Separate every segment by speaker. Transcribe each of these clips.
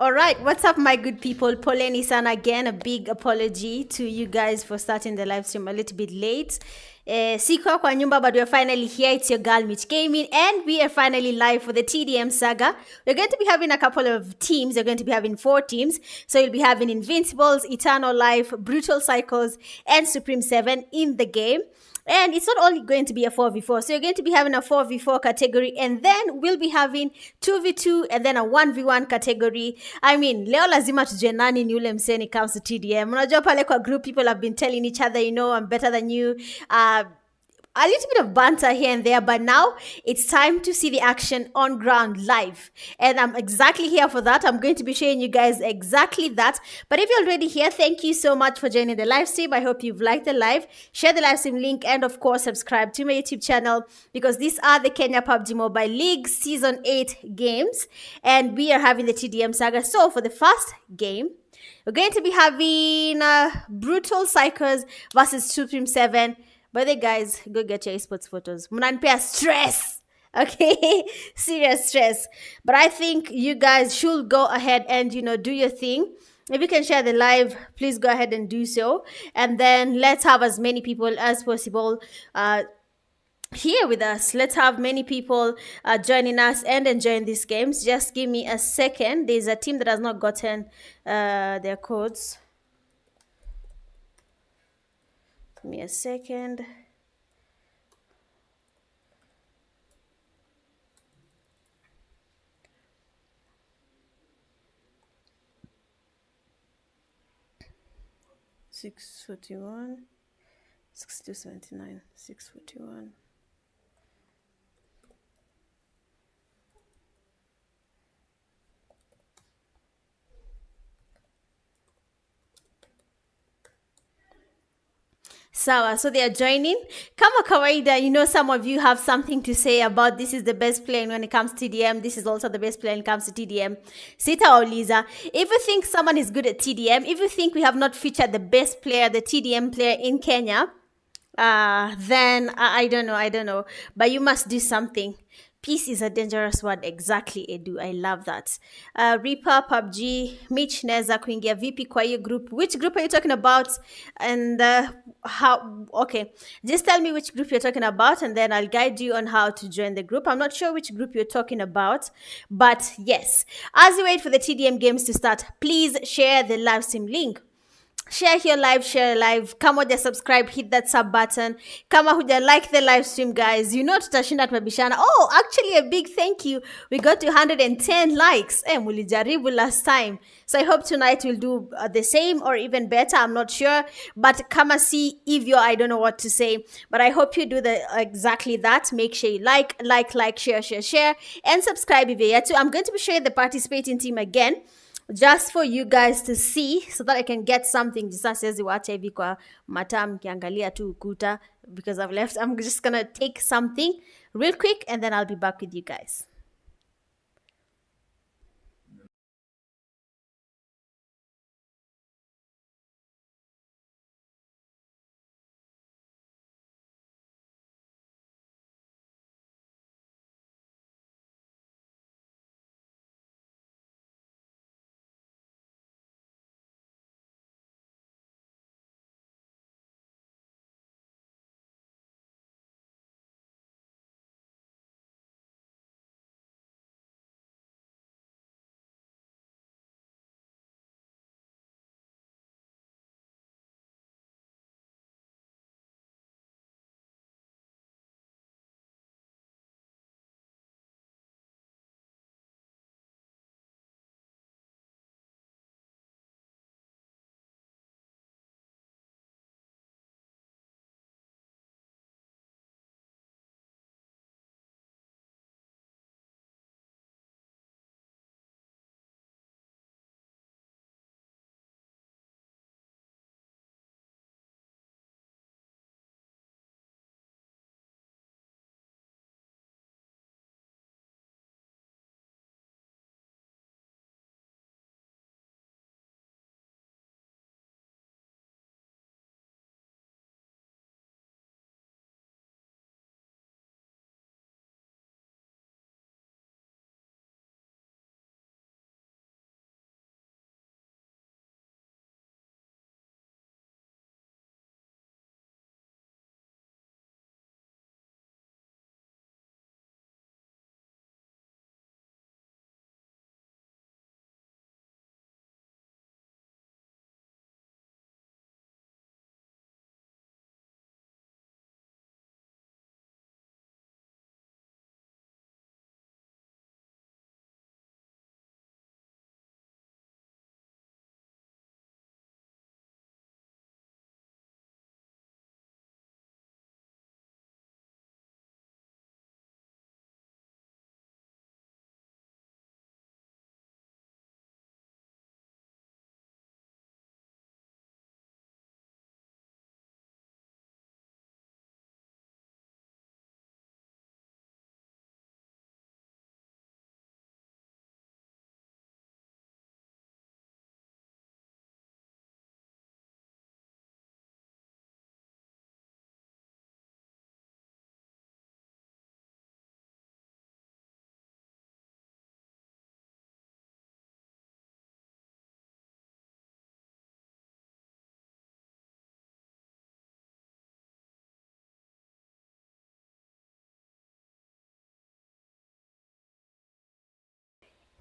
Speaker 1: All right, what's up, my good people? Poleni san again. A big apology to you guys for starting the live stream a little bit late. Siko kwa nyumba, but we're finally here. It's your girl Mitch Gaming, and we are finally live for the Tdm Saga. We're going to be having a couple of teams. We're going to be having 4 teams. So you'll be having Invincibles, Eternal Life, Brutal Cycles, and Supreme 7 in the game. And it's not only going to be a 4v4. So you're going to be having a 4v4 category, and then we'll be having 2v2 and then a 1v1 category. I mean, leo lazima tujue nani ni ule msee when it comes to TDM. Unajua pale kwa group, people have been telling each other, you know, I'm better than you. A little bit of banter here and there, but now it's time to see the action on ground live. And I'm exactly here for that. I'm going to be showing you guys exactly that. But if you're already here, thank you so much for joining the live stream. I hope you've liked the live. Share the live stream link, and of course, subscribe to my YouTube channel, because these are the Kenya Pubg Mobile League Season 8 games. And we are having the Tdm Saga. So for the first game, we're going to be having Brutal Cycles versus Supreme 7. By the way, guys, go get your esports photos. Munanpea stress. Okay? Serious stress. But I think you guys should go ahead and, you know, do your thing. If you can share the live, please go ahead and do so. And then let's have as many people as possible here with us. Let's have many people joining us and enjoying these games. Just give me a second. There's a team that has not gotten their codes. Give me a second. $641, $62.79, $641. Sawa, so they are joining. Kama kawaida, you know, some of you have something to say about this is the best player when it comes to TDM. This is also the best player when it comes to TDM. Sita or Lisa, if you think someone is good at TDM, if you think we have not featured the best player, the TDM player in Kenya, then I don't know. But you must do something. Peace is a dangerous word. Exactly, Edu. I love that. Reaper, PUBG, Mitch, Neza, kuingia vipi kwa hiyo group. Which group are you talking about? And how? Okay, just tell me which group you're talking about, and then I'll guide you on how to join the group. I'm not sure which group you're talking about, but yes. As you wait for the TDM games to start, please share the live stream link. Share here live, share live. Kama huja subscribe, hit that sub button. Kama huja like the live stream, guys, you know tutashinda tumebishana. Oh, actually a big thank you. We got to 110 likes. Mulijaribu last time. So I hope tonight we'll do the same or even better. I'm not sure. But kama see Ivyo, I don't know what to say. But I hope you do exactly that. Make sure you like, share. And subscribe if you're yet to. I'm going to be sharing the participating team again, just for you guys to see, so that I can get something. Jisa siwezi wacha hivi kwa matam kiangalia tu ukuta because I've left. I'm just gonna take something real quick and then I'll be back with you guys.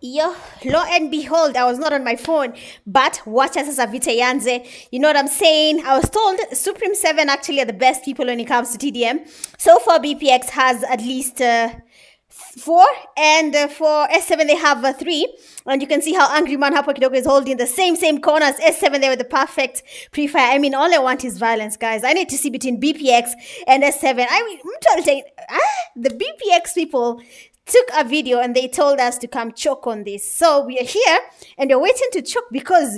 Speaker 1: Yo, lo and behold, I was not on my phone, but watch us as a Vita Yanze. You know what I'm saying? I was told Supreme 7 actually are the best people when it comes to TDM. So far, BPX has at least 4, and for S7 they have 3. And you can see how Angry Man Hapo Kidogo is holding the same corners. S7 there with the perfect pre-fire. I mean, all I want is violence, guys. I need to see between BPX and S7. I mean, I'm trying to say, the BPX people took a video and they told us to come choke on this. So we are here and we're waiting to choke because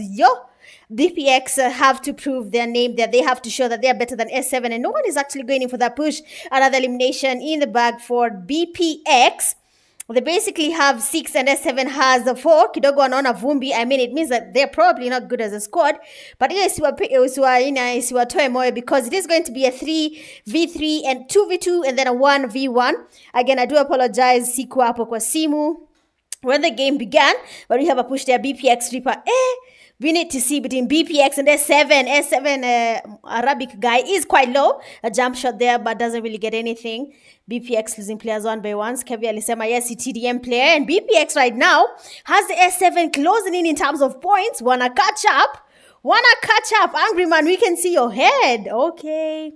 Speaker 1: BPX have to prove their name, that they have to show that they are better than S7, and no one is actually going in for that push. Another elimination in the bag for BPX. They basically have 6 and S7 has 4. Kidogo wanaona vumbi. I mean, it means that they're probably not good as a squad. But yes, isiwatoe moyo, because it is going to be a 3v3 and 2v2 and then a 1v1. Again, I do apologize, siku hapo kwa simu when the game began, but we have a push there. BPX Reaper. We need to see between BPX and S7. S7 Arabic guy is quite low. A jump shot there, but doesn't really get anything. BPX losing players 1 by 1. Kevi alisema yes, TDM player. And BPX right now has the S7 closing in terms of points. Wanna catch up? Angry man, we can see your head. Okay.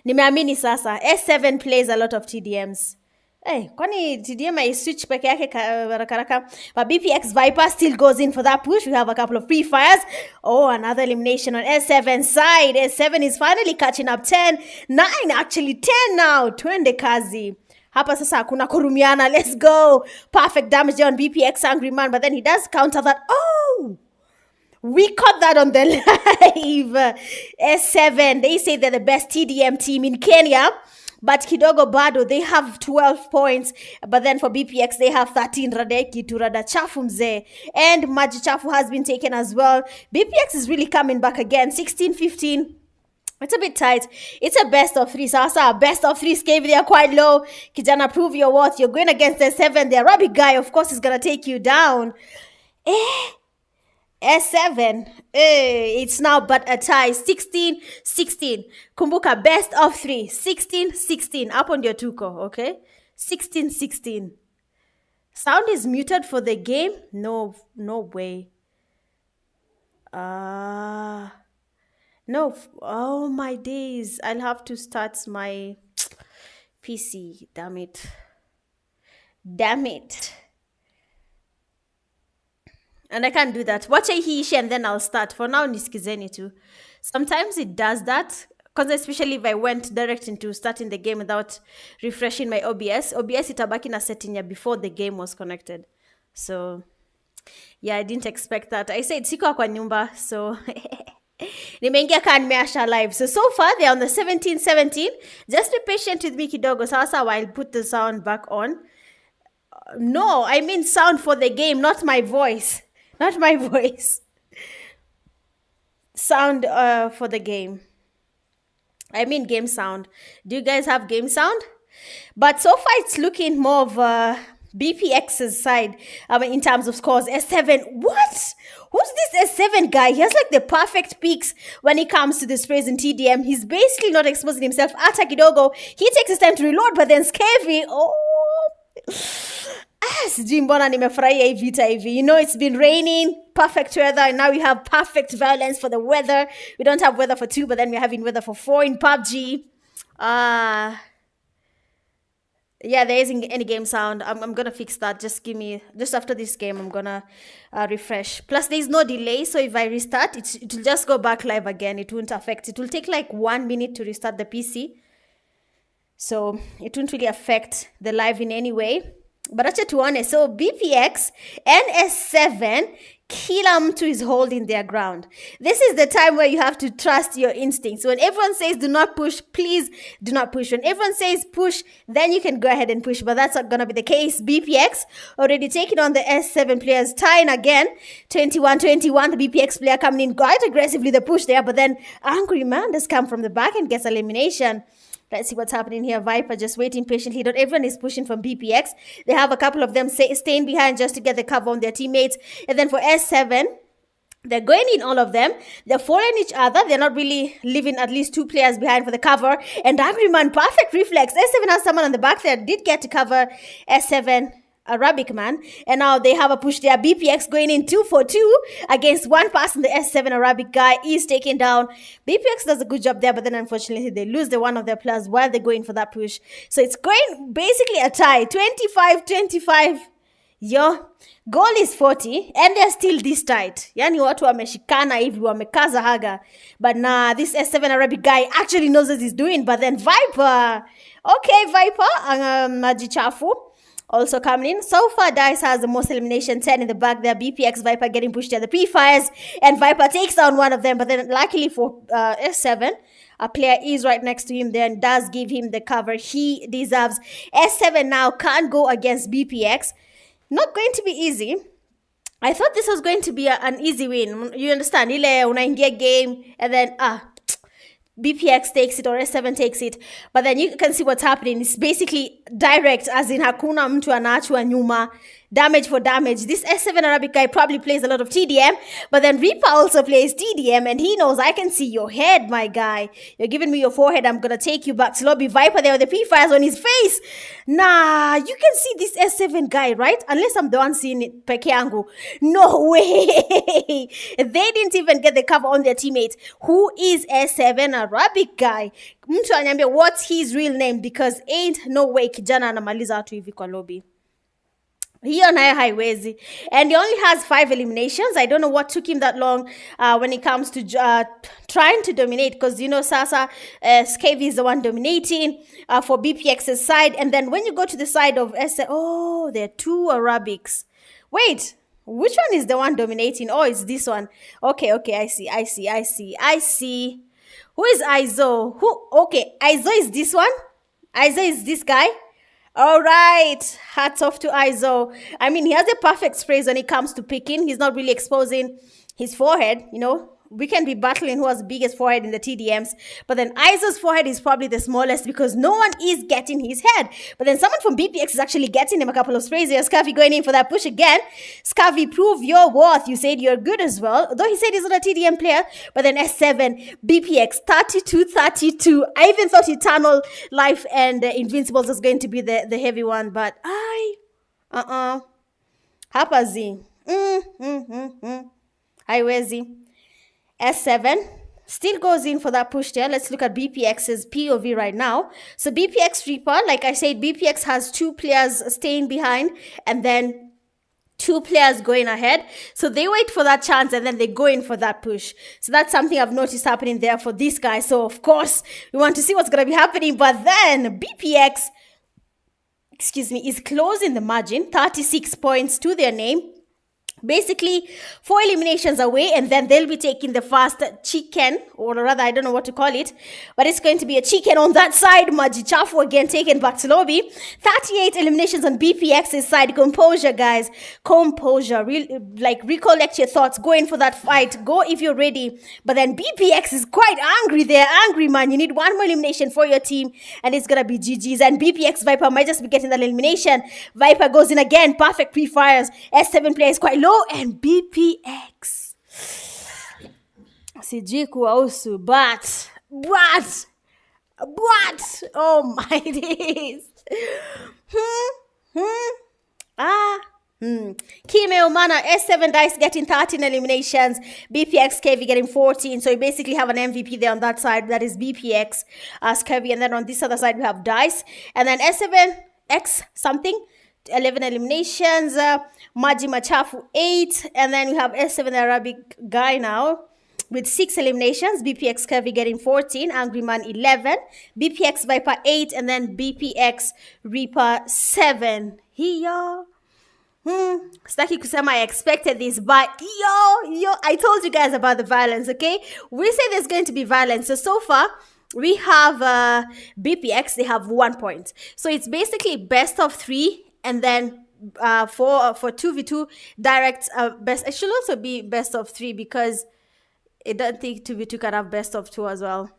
Speaker 1: Nimeamini sasa. S7 plays a lot of TDMs. Hey, kwani TDM I switch peke yake karaka. But BPX Viper still goes in for that push. We have a couple of pre-fires. Oh, another elimination on S7 side. S7 is finally catching up. 10, 9, actually 10 now. Twende kazi. Hapa sasa hakuna kurumiana. Let's go. Perfect damage there on BPX Angry Man. But then he does counter that. Oh! We caught that on the live. S7, they say they're the best TDM team in Kenya. But Kidogo Bado, they have 12 points. But then for BPX, they have 13. Radeki to Rada Chafu Mzee. And Maji Chafu has been taken as well. BPX is really coming back again. 16-15. It's a bit tight. It's a best of 3. Sasa, best of 3. Scavy, they are quite low. Kijana, prove your worth. You're going against the 7. The Arabic guy, of course, is going to take you down. S7, it's now but a tie. 16-16. Kumbuka, best of 3. 16-16. Up on your tuko, okay? 16-16. Sound is muted for the game? No way. No. Oh, my days. I'll have to start my PC. Damn it. And I can't do that. Watch a hiishi and then I'll start. For now, nisikizeni too. Sometimes it does that. Because especially if I went direct into starting the game without refreshing my OBS. OBS itabaki na setting ya before the game was connected. So, yeah, I didn't expect that. I said siko kwa nyumba. So, nimeingia ka nimeasha live. So far, they're on the 17-17. Just be patient with me kidogo. Sasa I'll put the sound back on. No, I mean sound for the game, not my voice. Not my voice. Sound for the game. I mean game sound. Do you guys have game sound? But so far it's looking more of BPX's side in terms of scores. S7, what? Who's this S7 guy? He has like the perfect peaks when it comes to the sprays in TDM. He's basically not exposing himself at Kidogo. He takes his time to reload, but then Scavy, sijui mbona nimefurahia hii vita hivi. You know, it's been raining, perfect weather, and now we have perfect violence for the weather. We don't have weather for 2, but then we're having weather for 4 in PUBG. Yeah, there isn't any game sound. I'm gonna fix that. Just after this game, I'm gonna refresh. Plus, there's no delay, so if I restart, it will just go back live again. It won't affect. It will take like 1 minute to restart the PC. So, it won't really affect the live in any way. But acha tuone. So BPX and S7, kila mtu is holding their ground. This is the time where you have to trust your instincts. When everyone says do not push, please do not push. When everyone says push, then you can go ahead and push. But that's not going to be the case. BPX already taking on the S7 players, tying again. 21-21. The BPX player coming in quite aggressively, the push there. But then Angry Man does come from the back and gets elimination. Let's see what's happening here. Viper just waiting patiently. Not everyone is pushing from BPX. They have a couple of them staying behind just to get the cover on their teammates. And then for S7, they're going in, all of them. They're following each other. They're not really leaving at least 2 players behind for the cover. And Angry Man, perfect reflex. S7 has someone on the back there. Did get to cover S7. Arabic man, and now they have a push there. BPX going in 2-for-2 against one person. The S7 Arabic guy is taken down. BPX does a good job there, but then unfortunately they lose the one of their players while they're going for that push. So it's going basically a tie, 25-25. Yo, goal is 40 and they're still this tight. Yani watu wameshikana hivi, wamekaza haga. But nah, this S7 Arabic guy actually knows what he's doing. But then Viper. Okay, Viper, majichafu. Also coming in. So far, Dice has the most elimination, 10 in the back there. BPX Viper getting pushed at the pre-fires. And Viper takes down one of them. But then luckily for S7, a player is right next to him there and does give him the cover he deserves. S7 now can't go against BPX. Not going to be easy. I thought this was going to be an easy win. You understand? Ile unaingia game and then BPX takes it or S7 takes it. But then you can see what's happening. It's basically direct, as in hakuna mtu anaachwa nyuma. Damage for damage. This S7 Arabic guy probably plays a lot of TDM, but then Reaper also plays TDM, and he knows I can see your head, my guy. You're giving me your forehead. I'm gonna take you back to lobby. Viper there with the pre-fires on his face. Nah, you can see this S7 guy, right? Unless I'm the one seeing it peke yangu. No way. They didn't even get the cover on their teammate. Who is S7 Arabic guy? Mtu anyambia what's his real name, because ain't no way kijana anamaliza watu hivi kwa lobby. Hiyo nayo haiwezi. And he only has 5 eliminations. I don't know what took him that long when it comes to trying to dominate. Because, you know, Sasa, Skavy is the one dominating for BPX's side. And then when you go to the side of SA, oh, there are 2 Arabics. Wait, which one is the one dominating? Oh, it's this one. Okay, I see. Who is Aizo? Okay, Aizo is this one. Aizo is this guy. All right, hats off to Aizo. I mean, he has a perfect sprays when it comes to picking. He's not really exposing his forehead, you know. We can be battling who has the biggest forehead in the TDMs. But then Aizo's forehead is probably the smallest because no one is getting his head. But then someone from BPX is actually getting him a couple of sprays here. Scavy going in for that push again. Scavy, prove your worth. You said you're good as well. Though he said he's not a TDM player. But then S7, BPX, 32-32. I even thought Eternal Life and Invincibles was going to be the heavy one. But Hapazi. Haiwezi. S7 still goes in for that push there. Let's look at BPX's POV right now. So BPX Reaper, like I said, BPX has 2 players staying behind and then 2 players going ahead. So they wait for that chance and then they go in for that push. So that's something I've noticed happening there for this guy. So of course, we want to see what's going to be happening. But then BPX, is closing the margin, 36 points to their name. Basically 4 eliminations away, and then they'll be taking the first chicken, or rather I don't know what to call it, but it's going to be a chicken on that side. Majichafu again taken back to lobby. 38 eliminations on BPX's side. Composure, guys, composure. Recollect your thoughts, go in for that fight, go if you're ready. But then BPX is quite angry there. Angry man, you need 1 more elimination for your team and it's gonna be GG's. And BPX Viper might just be getting that elimination. Viper goes in again, perfect pre-fires. S7 plays quite low, and BPX sijui kuhusu, but oh my days. Kimeumana, S7 Dice getting 13 eliminations, BPX KV getting 14. So you basically have an MVP there on that side. That is BPX Skevy, and then on this other side we have Dice, and then S7 X something 11 eliminations, Maji Machafu 8, and then we have S7 Arabic guy now with 6 eliminations. BPX Curvy getting 14, Angry Man 11, BPX Viper 8, and then BPX Reaper 7. Hiyo. Sitaki kusema I expected this, but I told you guys about the violence, okay? We say there's going to be violence. So far, we have BPX, they have 1 point. So it's basically best of 3, and then for 2v2 direct best. It should also be best of 3 because I don't think 2v2 can have best of 2 as well.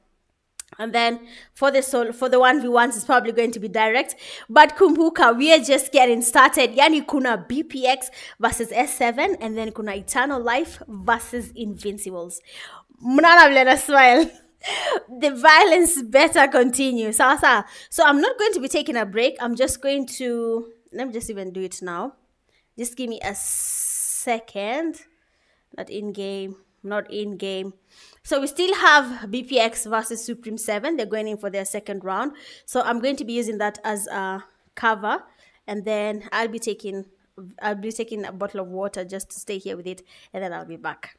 Speaker 1: And then for the 1v1s, it's probably going to be direct. But kumbuka, we are just getting started. Yani kuna BPX versus S7, and then kuna Eternal Life versus Invincibles. Mnana vile smile. The violence better continue. So I'm not going to be taking a break. I'm just going to let me just even do it now. Just give me a second. Not in game. Not in game. So we still have BPX versus Supreme 7. They're going in for their second round. So I'm going to be using that as a cover. And then I'll be taking a bottle of water just to stay here with it. And then I'll be back.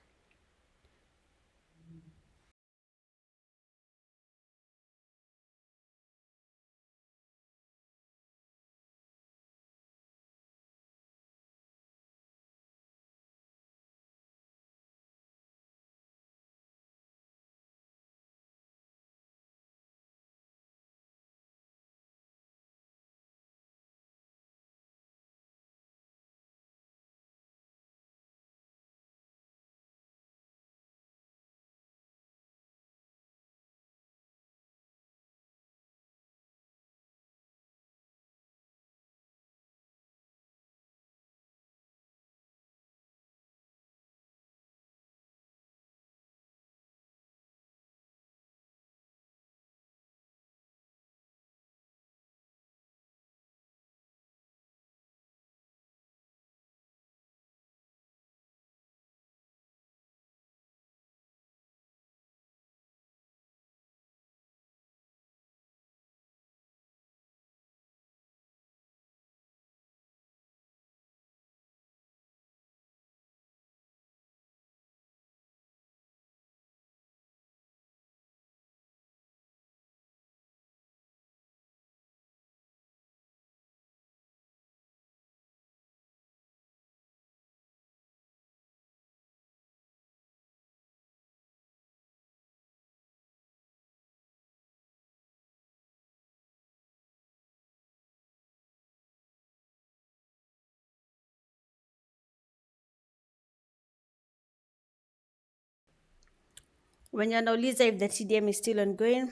Speaker 1: When you're Lisa, if the TDM is still ongoing,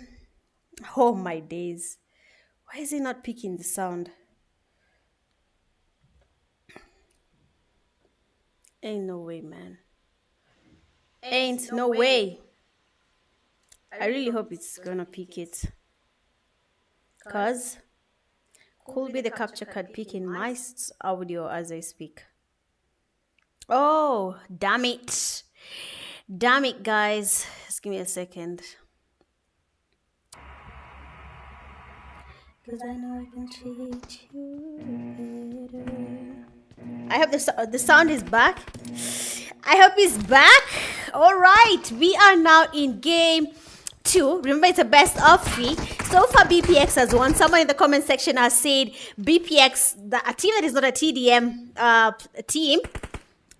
Speaker 1: oh my days. Why is it not picking the sound? Ain't no way, man. Ain't no way. I really hope it's gonna pick it. Cause could be the capture card picking my audio as I speak. Oh, damn it. Damn it, guys. Just give me a second. Because I know I can treat you better. I hope the sound is back. I hope it's back. All right. We are now in game 2. Remember, it's a best of 3. So far, BPX has won. Someone in the comment section has said BPX, a team that is not a TDM team,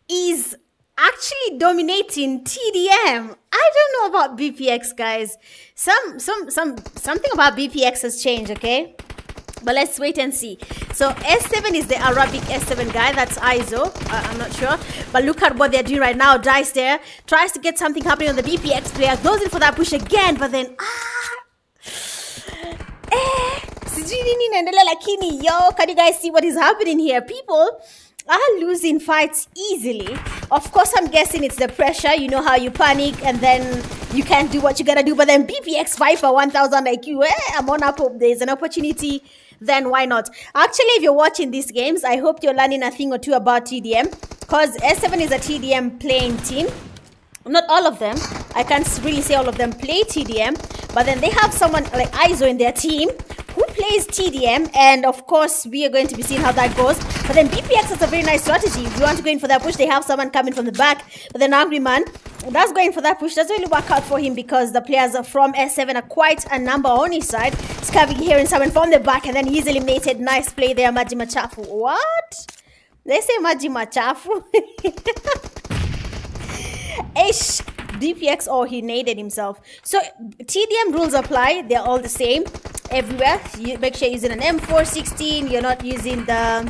Speaker 1: is actually dominating TDM. I don't know about BPX, guys. Something about BPX has changed, okay? But let's wait and see. So S7 is the Arabic S7 guy. That's ISO. I'm not sure. But look at what they're doing right now. Dice there. Tries to get something happening on the BPX player. Goes in for that push again. But then... Yo, can you guys see what is happening here? People are losing fights easily. Of course, I'm guessing it's the pressure. You know how you panic and then you can't do what you gotta do. But then BPX fight for 1000 IQ. I'm on up. There's an opportunity. Then why not? Actually, if you're watching these games, I hope you're learning a thing or two about TDM. Because S7 is a TDM playing team. Not all of them. I can't really say all of them play TDM. But then they have someone like ISO in their team who plays TDM, and of course we are going to be seeing how that goes. But then BPX has a very nice strategy. If you want to go in for that push, they have someone coming from the back. But then Angry Man that's going for that push doesn't really work out for him because the players from S7 are quite a number on his side. Scavvy hearing someone from the back, and then he's eliminated. Nice play there, Maji Machafu. What? They say Maji Machafu. Ish. DPX, or he naded himself. So TDM rules apply. They're all the same everywhere. You make sure you're using an M416. You're not using the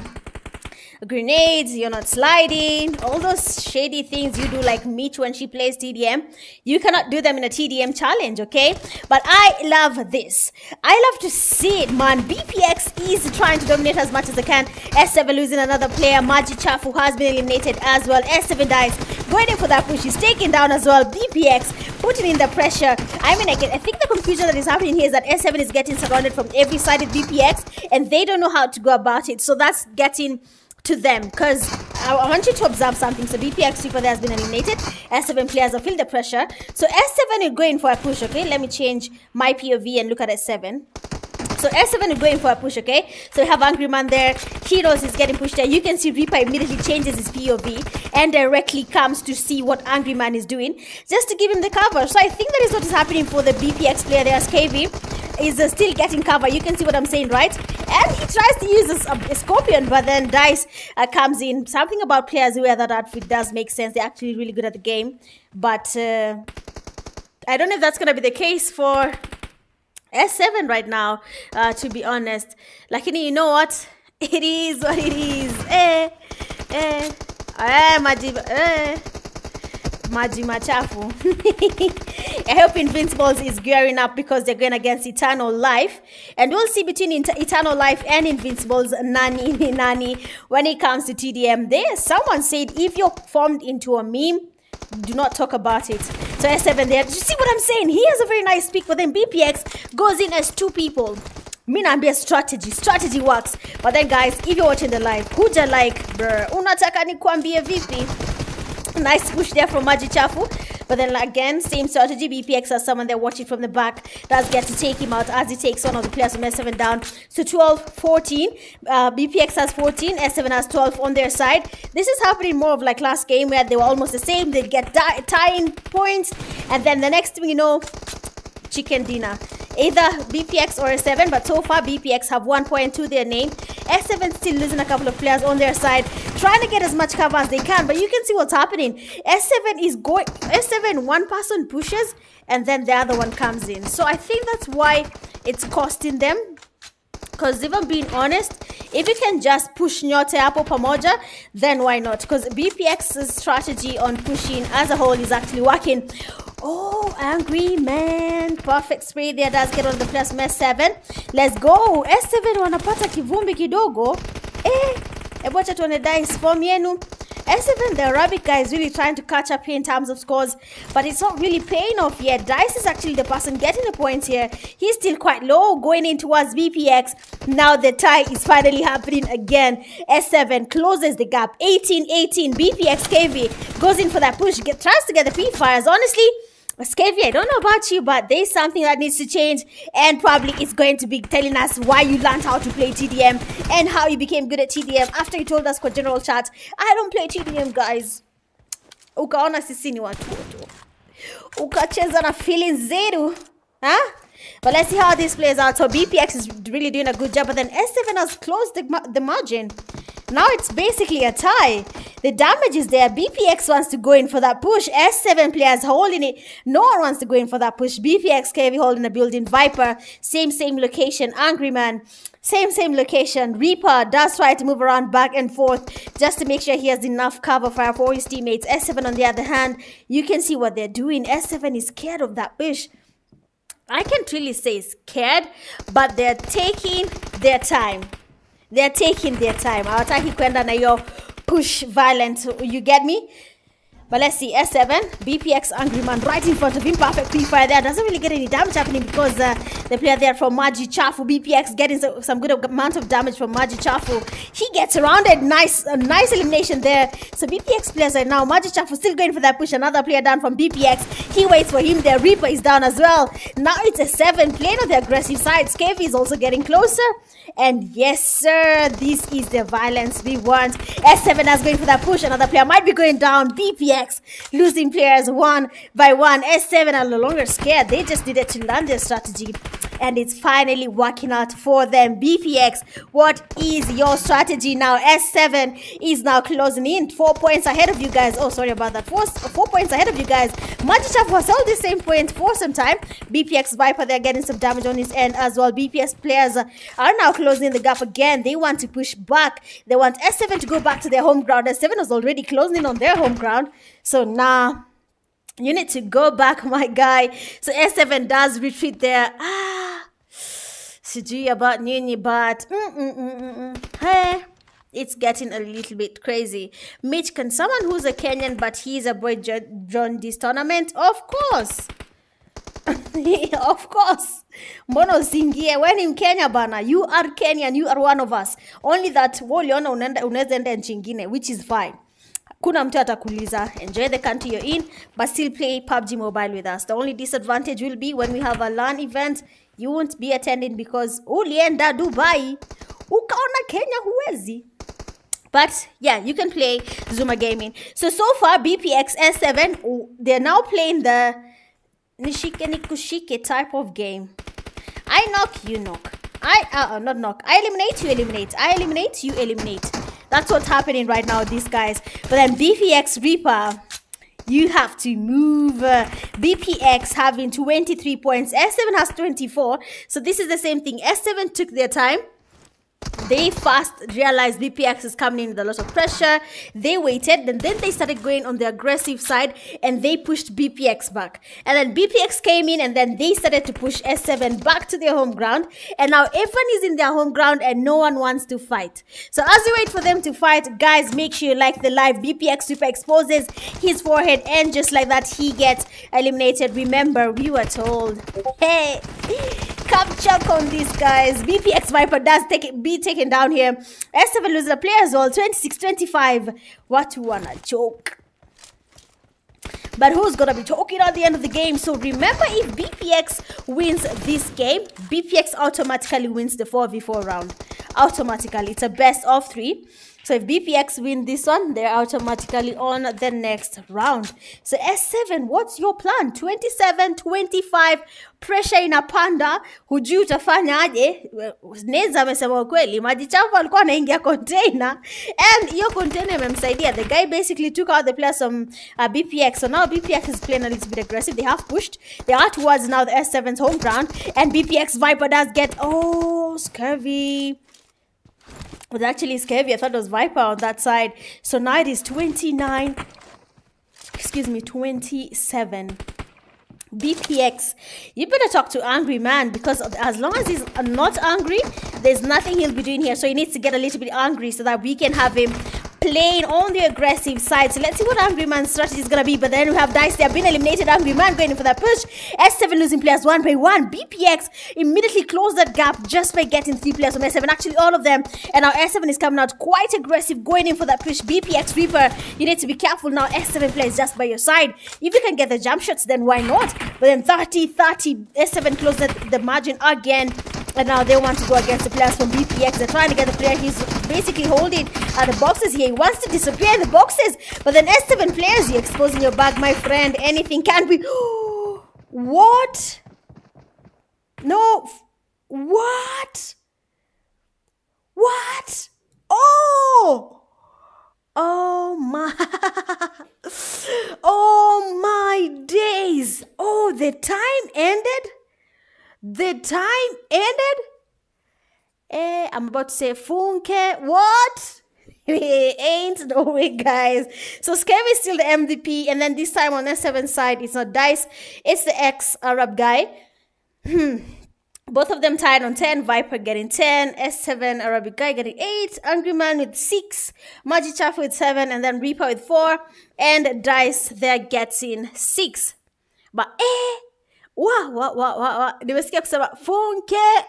Speaker 1: grenades, you're not sliding, all those shady things you do like Meech when she plays TDM. You cannot do them in a TDM challenge, okay? But I love this. I love to see it, man. BPX is trying to dominate as much as they can. S7 losing another player. Maji Chafu has been eliminated as well. S7 dies. Going in for that push. He's taken down as well. BPX putting in the pressure. I mean, I think the confusion that is happening here is that S7 is getting surrounded from every side of BPX and they don't know how to go about it. So that's getting to them, because I want you to observe something. So BPX super there has been eliminated. S7 players have feel the pressure. So S7 is going for a push, okay? Let me change my POV and look at S7. So S7 is going for a push, okay? So we have Angry Man there. Heroes is getting pushed there. You can see Reaper immediately changes his POV and directly comes to see what Angry Man is doing, just to give him the cover. So I think that is what is happening for the BPX player there as KV. Is still getting cover. You can see what I'm saying, right? And he tries to use a Scorpion, but then Dice comes in. Something about players who wear that outfit does make sense. They're actually really good at the game. But I don't know if that's going to be the case for S7 right now, to be honest. Like, you know what? It is what it is. Maji Machafu. I hope Invincibles is gearing up because they're going against Eternal Life. And we'll see between Eternal Life and Invincibles, Nani, when it comes to TDM. Someone said, if you're formed into a meme, do not talk about it. So S7 there. You see what I'm saying? He has a very nice pick, but then BPX goes in as two people. Minambia strategy works. But then guys, if you're watching the live, huja like, bruh, unataka nikuambie vipi? Nice push there from Maji Chafu. But then again, same strategy. BPX has someone there watching from the back. Does get to take him out as he takes one of the players from S7 down. So 12-14. BPX has 14. S7 has 12 on their side. This is happening more of like last game where they were almost the same. They get tying points. And then the next thing you know, chicken dinner. Either BPX or S7, but so far BPX have 1 point to their name. S7 still losing a couple of players on their side, trying to get as much cover as they can, but you can see what's happening. S7 one person pushes and then the other one comes in. So I think that's why it's costing them. Because even being honest, if you can just push nyote hapo pamoja, then why not? Because BPX's strategy on pushing as a whole is actually working. Oh, Angry Man. Perfect spray there. Does get on the plus S7. Let's go. S7 wanapata kivumbi kidogo. Ebocha tuone dice form yenu. S7, the Arabic guy, is really trying to catch up here in terms of scores, but it's not really paying off yet. Dice is actually the person getting the points here. He's still quite low, going in towards BPX. Now the tie is finally happening again. S7 closes the gap. 18-18. BPX KV goes in for that push. Tries to get the P-fires. Honestly, Skavy, I don't know about you, but there's something that needs to change, and probably it's going to be telling us why you learned how to play TDM and how you became good at TDM after you told us for general chat, I don't play TDM, guys. Ukaona sisi ni watoto. Ukacheza na feelings zetu. Huh? But let's see how this plays out. So BPX is really doing a good job, but then S7 has closed the margin. Now it's basically a tie. The damage is there. BPX wants to go in for that push. S7 players holding it. No one wants to go in for that push. BPX KV holding the building. Viper, same location. Angry Man, same location. Reaper does try to move around back and forth just to make sure he has enough cover for his teammates. S7 on the other hand, you can see what they're doing. S7 is scared of that push. I can't really say scared, but they're taking their time. They're taking their time. Hawataki kwenda na yo push violent. You get me? But let's see. S7, BPX Angry Man right in front of him. Perfect P-fire there. Doesn't really get any damage happening because the player there from Maji Chafu. BPX getting some good amount of damage from Maji Chafu. He gets surrounded. Nice elimination there. So BPX players right now. Maji Chafu still going for that push. Another player down from BPX. He waits for him there. Reaper is down as well. Now it's a 7 playing on the aggressive side. Skavy is also getting closer. And yes, sir, this is the violence we want. S7 is going for that push. Another player might be going down. BPX losing players one by one. S7 are no longer scared. They just needed to learn their strategy. and it's finally working out for them. BPX, what is your strategy now? S7 is now closing in 4 points ahead of you guys. Oh, sorry about that. Four points ahead of you guys. Magichap was held the same point for some time. BPX Viper, they're getting some damage on his end as well. BPX players are now closing the gap again. They want to push back. They want S7 to go back to their home ground. S7 was already closing in on their home ground. So now you need to go back, my guy. So S7 does retreat there. Sijui about Nini, but hey, it's getting a little bit crazy. Mitch, can someone who's a Kenyan but he's a boy join this tournament? Of course. Of course. Mbono zingie, when in Kenya bana, you are Kenyan, you are one of us. Only that woliona unaweza enda nchi ingine, which is fine. Kuna mtu atakuuliza, enjoy the country you're in, but still play PUBG Mobile with us. The only disadvantage will be when we have a LAN event, you won't be attending because ulienda Dubai, ukaona Kenya huwezi. But yeah, you can play Zuma Gaming. So far, BPX S7, they're now playing the Nishike Nikushike type of game. I knock, you knock. Not knock. I eliminate, you eliminate. I eliminate, you eliminate. That's what's happening right now, these guys. But then BPX Reaper, you have to move. BPX having 23 points. S7 has 24. So this is the same thing. S7 took their time. They fast realized BPX is coming in with a lot of pressure. They waited, and then they started going on the aggressive side, and they pushed BPX back. And then BPX came in, and then they started to push S7 back to their home ground. And now everyone is in their home ground, and no one wants to fight. So as you wait for them to fight, guys, make sure you like the live. BPX Super exposes his forehead, and just like that, he gets eliminated. Remember, we were told, hey, come check on these guys. BPX Viper does be taken down here. S7 loses a player as well. 26-25. What you wanna choke? But who's gonna be choking at the end of the game? So remember, if BPX wins this game, BPX automatically wins the 4v4 round. Automatically. It's a best of 3. So if BPX win this one, they're automatically on the next round. So S7, what's your plan? 27-25, pressure inapanda, hujui utafanya aje. Neza amesema ukweli, Majichafu alikuwa anaingia container, and hiyo container imemsaidia. The guy basically took out the players from BPX. So now BPX is playing a little bit aggressive. They have pushed. They are towards now the S7's home ground, and BPX Viper does get, oh, scurvy. It was actually scary. I thought it was Viper on that side. So now it is 27. BPX, you better talk to Angry Man, because as long as he's not angry, there's nothing he'll be doing here. So he needs to get a little bit angry so that we can have him playing on the aggressive side. So let's see what Angry Man's strategy is going to be. But then we have Dice. They have been eliminated. Angry Man going in for that push. S7 losing players 1 by 1. BPX immediately closed that gap just by getting 3 players from S7. Actually, all of them. And now S7 is coming out quite aggressive, going in for that push. BPX Reaper, you need to be careful now. S7 plays just by your side. If you can get the jump shots, then why not? But then 30-30. S7 closed the margin again. And now they want to go against the players from BPX. They're trying to get the player. He's basically holding the boxes here. He wants to disappear in the boxes. But then S7 players, you're exposing your bag, my friend. Anything can be. What? No. What? What? Oh! Oh my. Oh my days. Oh, the time ended? The time ended? I'm about to say Funke. What? Ain't no way, guys. So Scary is still the MVP. And then this time on S7 side, it's not Dice. It's the ex-Arab guy. Both of them tied on 10. Viper getting 10. S7 Arabic guy getting 8. Angry Man with 6. Magichaf with 7. And then Reaper with 4. And Dice there gets in 6. But nimesikia kusema Funke.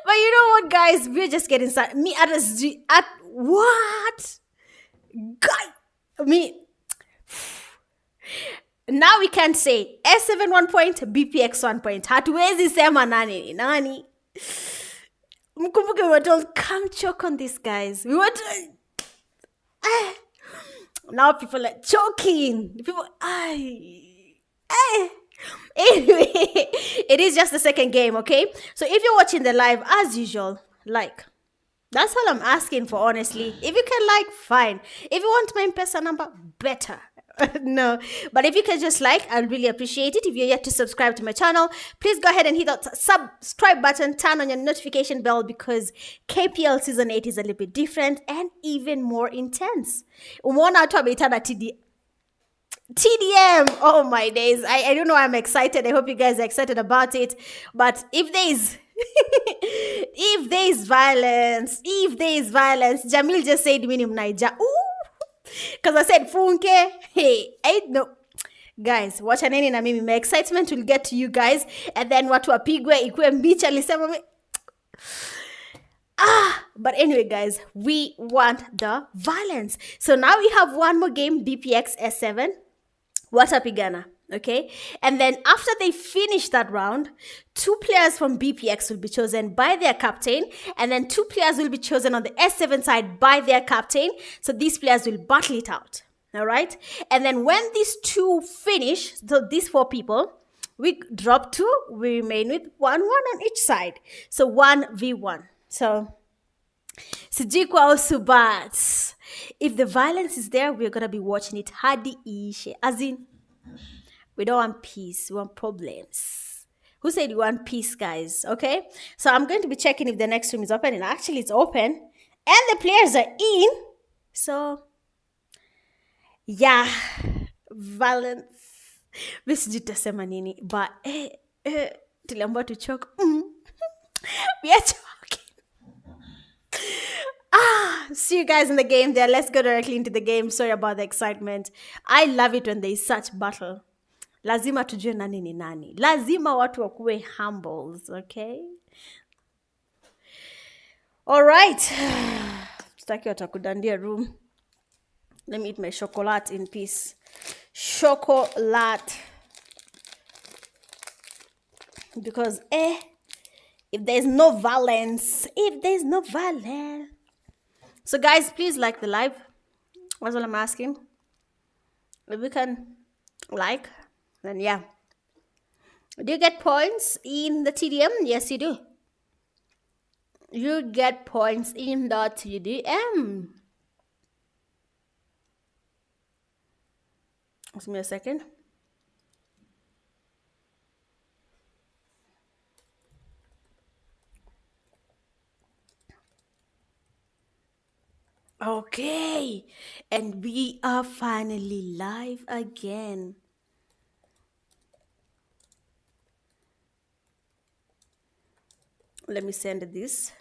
Speaker 1: But you know what, guys, we're just getting started. Me at what? Guy, me. Now we can say S7 1 point, BPX 1 point. Hatuwezi sema nani. Mkumbuke, we were told, come choke on these guys. We were told, now people are choking. People, Anyway, it is just the second game, okay? So if you're watching the live, as usual, like. That's all I'm asking for, honestly. If you can like, fine. If you want my M-Pesa number, better. No, but if you can just like, I'll really appreciate it. If you're yet to subscribe to my channel, please go ahead and hit that subscribe button, turn on your notification bell, because KPL season 8 is a little bit different and even more intense. TDM. Oh my days. I don't know why I'm excited. I hope you guys are excited about it. But if there is violence, Jamil just said minimum Naija. Ooh. Because I said funke. Hey, I know. Guys, watch nini na mimi. My excitement will get to you guys. And then watu wapigwe ikuwe mbichi alisema. But anyway, guys, we want the violence. So now we have one more game, BPX S7. Watapigana, okay? And then after they finish that round, 2 players from BPX will be chosen by their captain, and then 2 players will be chosen on the S7 side by their captain. So these players will battle it out, all right? And then when these 2 finish, so these 4 people, we drop 2, we remain with 1-1 on each side. So 1v1. So, sijikwa usubat. If the violence is there, we're going to be watching it hadi ishe. As in, we don't want peace, we want problems. Who said you want peace, guys? Okay? So I'm going to be checking if the next room is open. And actually, it's open. And the players are in. So, yeah. Violence. Visijita nini. But, tuliambiwa to choke. We are choking. See you guys in the game there. Let's go directly into the game. Sorry about the excitement. I love it when there is such battle. Lazima tujue nani ni nani. Lazima watu wakuwe humbles, okay? Alright. Sitaki watakudandia room. Let me eat my chocolate in peace. Chocolate. Because, if there's no violence. So guys, please like the live. That's all I'm asking. If we can like, then yeah. Do you get points in the TDM? Yes, you do. You get points in the TDM. Give me a second. Okay, and we are finally live again. Let me send this.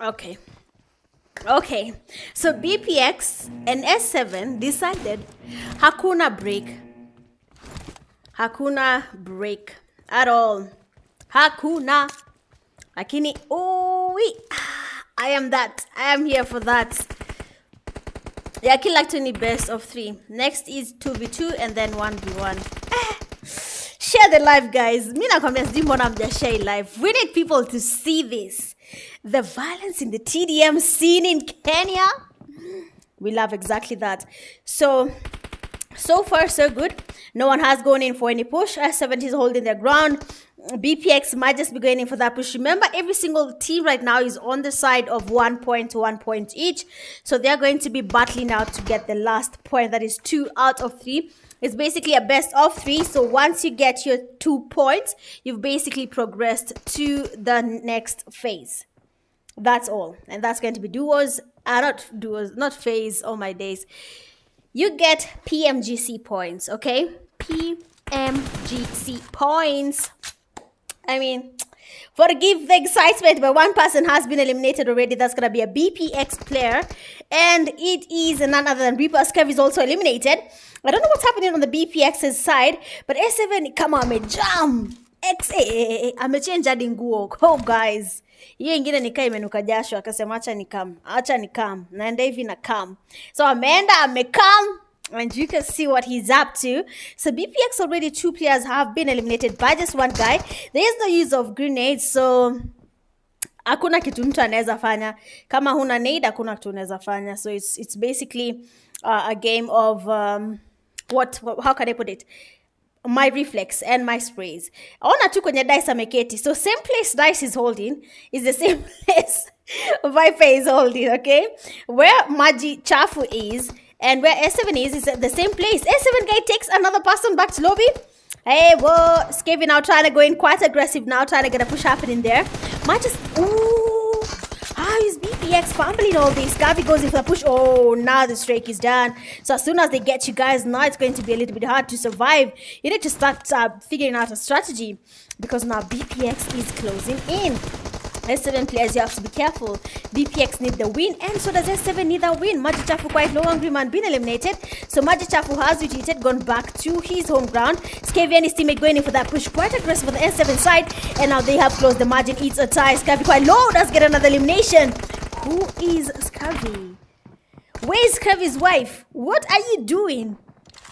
Speaker 1: Okay, so BPX and S7 decided hakuna break at all. Hakuna. Lakini, I am here for that. Yeah, Kilactoni best of 3. Next is 2v2 and then 1v1. Share the live, guys. Mina comments, I'm just sharing live. We need people to see this. The violence in the TDM scene in Kenya. We love exactly that. So far, so good. No one has gone in for any push. S7 is holding their ground. BPX might just be going in for that push. Remember, every single team right now is on the side of 1 point to 1 point each. So they're going to be battling out to get the last point. That is 2 out of 3. It's basically a best of 3. So once you get your 2 points, you've basically progressed to the next phase. That's all. And that's going to be duos. Not phase. Oh my days. You get PMGC points, okay? PMGC points. I mean, forgive the excitement, but one person has been eliminated already. That's going to be a BPX player. And it is none other than Reaper. Skev is also eliminated. I don't know what's happening on the BPX's side, but S7, come on, jam. Amechange hadi nguo. Oh, guys. Hiyo ingine nikaa imenuka jasho akasema acha nikam naenda hivi na kam. So ameenda amekam, and you can see what he's up to. So BPX already 2 players have been eliminated by just one guy. There is no use of grenades, so Hakuna kitu mtu anaweza fanya. Kama huna nade, hakuna kitu unaweza fanya. So it's basically a game of how can I put it? My reflex and my sprays. Ona tu kwenye dice ameketi. So same place dice is holding is the same place Viper is holding, okay? Where Maji Chafu is and where S7 is the same place. S7 guy takes another person back to lobby. Hey, whoa, Skavy now trying to go in quite aggressive now, trying to get a push happening there. Might just, ooh, how is BPX fumbling all this? Skavy goes in for the push. Oh, now the streak is done. So as soon as they get you guys, now it's going to be a little bit hard to survive. You need to start figuring out a strategy because now BPX is closing in. S7 players, you have to be careful. BPX need the win, and so does S7 need the win. Maji Chafu quite low, Angry Man been eliminated. So Maji Chafu has retreated, gone back to his home ground. Skavy and his teammate going in for that push, quite aggressive for the S7 side, and now they have closed the margin. It's a tie. Skavy quite low, does get another elimination. Who is Skavy? Where is Skavy's wife? What are you doing?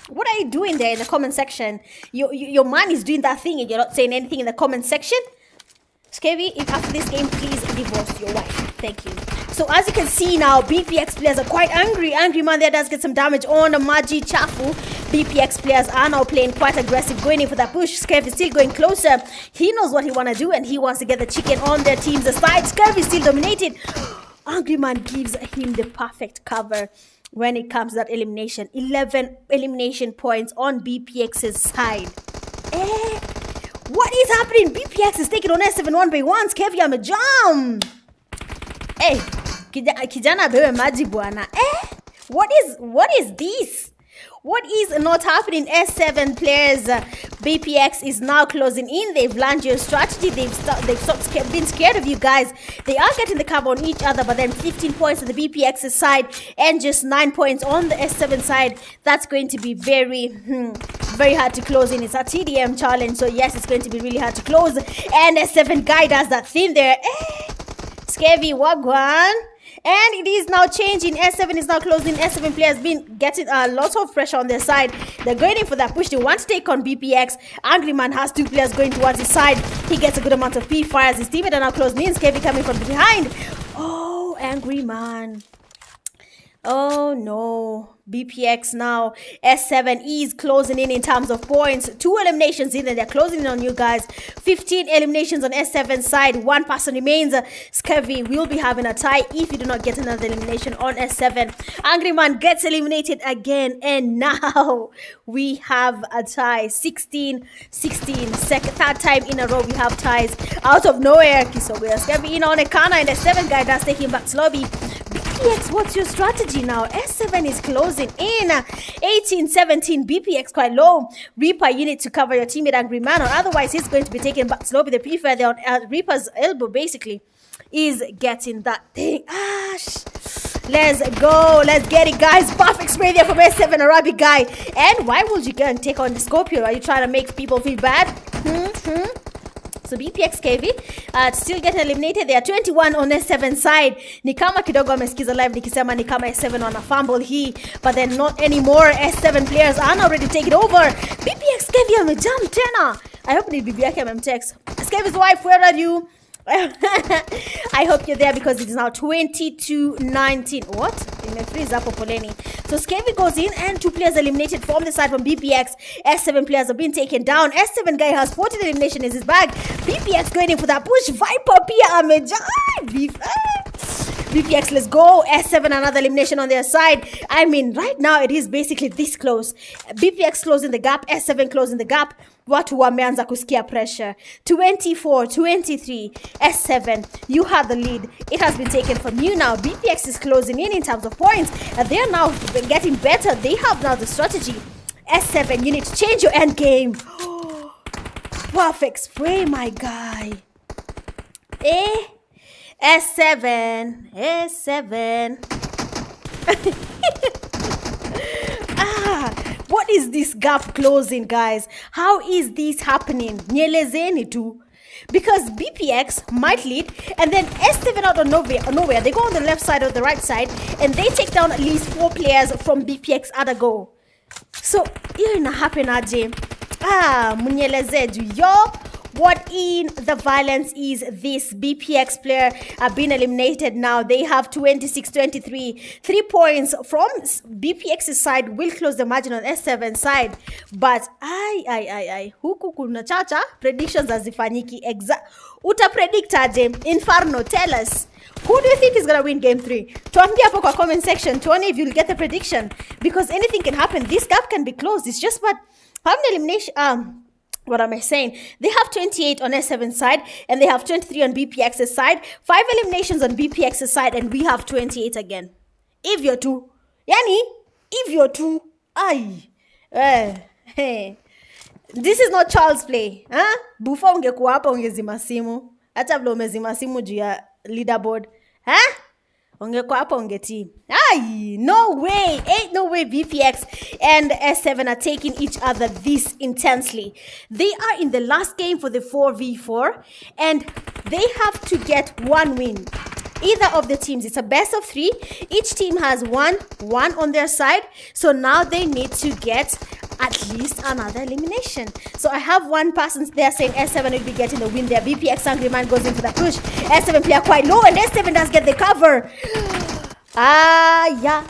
Speaker 1: What are you doing there in the comment section? Your man is doing that thing and you're not saying anything in the comment section? Skavy, if after this game, please divorce your wife. Thank you. So as you can see now, BPX players are quite angry. Angry Man there does get some damage on Maji Chafu. BPX players are now playing quite aggressive, going in for that push. Skavy is still going closer. He knows what he wants to do and he wants to get the chicken on their team's side. Skavy is still dominated. Angry Man gives him the perfect cover when it comes to that elimination. 11 elimination points on BPX's side. What is happening? BPX is taking on S7 one by one. Skavy amejam. Hey, kijana bewe maji bwana. What is this? What is not happening? S7 players, BPX is now closing in. They've learned your strategy. They've stopped being scared of you guys. They are getting the cover on each other, but then 15 points on the BPX's side and just 9 points on the S7 side. That's going to be very hard to close in. It's a TDM challenge, so yes, it's going to be really hard to close. And S7 guy does that thing there. Skavy wagwan. And it is now changing. S7 is now closing. S7 players been getting a lot of pressure on their side. They're going in for that push. They want to take on BPX. Angry Man has 2 players going towards his side. He gets a good amount of P fires. His teammate are now closing in. Skavy coming from behind. Oh, Angry Man. Oh no. BPX now. S7 is closing in terms of points. 2 eliminations in and they're closing in on you guys. 15 eliminations on S7 side. 1 person remains. Skavy will be having a tie if you do not get another elimination on S7. Angry Man gets eliminated again and now we have a tie. 16-16. Third time in a row we have ties. Out of nowhere, Kisogo. Skavy in on a Kana and S7 guy does take him back to lobby. BPX, what's your strategy now? S7 is closing in. 18-17. BPX quite low. Reaper, you need to cover your teammate Angry Man, or otherwise he's going to be taken back to lobby. The prefer there on Reaper's elbow basically is getting that thing. Let's go. Let's get it, guys. Perfect spray there from S7 Arabic guy. And why would you go and take on the Scorpio? Are you trying to make people feel bad? So BPX KV still getting eliminated. They are 21 on S7 side. Ni kama kidogo amesikiza live nikisema ni kama S7 wana fumble hii, but then not anymore. S7 players are now ready to take it over. BPX KV amejam tena. I hope ni bibi yake amemtext. Skevy's wife, where are you? I hope you're there because it is now 22-19. What? Freeze up Poleni. So Skavy goes in and 2 players eliminated from the side from BPX. S7 players have been taken down. S7 guy has 14 elimination in his bag. BPX going in for that push. Viper Pia Ameja. BPX, let's go. S7 another elimination on their side. I mean, right now it is basically this close. BPX closing the gap. S7 closing the gap. Watu wameanza kusikia pressure. 24-23. S7, you have the lead. It has been taken from you now. BPX is closing in terms of points. And they are now getting better. They have now the strategy. S7, you need to change your end game. Perfect spray, my guy. S7. What is this gap closing, guys? How is this happening? Nielezeni tu. Because BPX might lead, and then S7 out of nowhere, they go on the left side or the right side, and they take down at least 4 players from BPX at a go. So, here ina happen aje. Mnieleze ju yo. What in the violence is this? BPX player have been eliminated now. They have 26-23. 3 points from BPX's side will close the margin on S7 side. But huku kuna chacha predictions hazifanyiki. Uta predict aje? Inferno, tell us. Who do you think is going to win game 3? Tuambie hapo kwa comment section. Tuone if you'll get the prediction. Because anything can happen. This gap can be closed. It's just but how many elimination... What am I saying? They have 28 on S7 side and they have 23 on BPX's side. 5 eliminations on BPX's side and we have 28 again. If you're two. Yani, if you're two. Hey. This is not child's play. Huh? Bufa ungekuwa hapa ungezima simu. Hata vile umezima simu juu ya leaderboard. Huh? Ungekuwa hapa ungeti. No way. Ain't no way BPX and S7 are taking each other this intensely. They are in the last game for the 4v4 and they have to get 1 win. Either of the teams. It's a best of 3. Each team has one on their side. So now they need to get at least another elimination. So I have one person there saying S7 will be getting the win there. BPX Angry Man goes in for the push. S7 player quite low and S7 does get the cover. Yeah.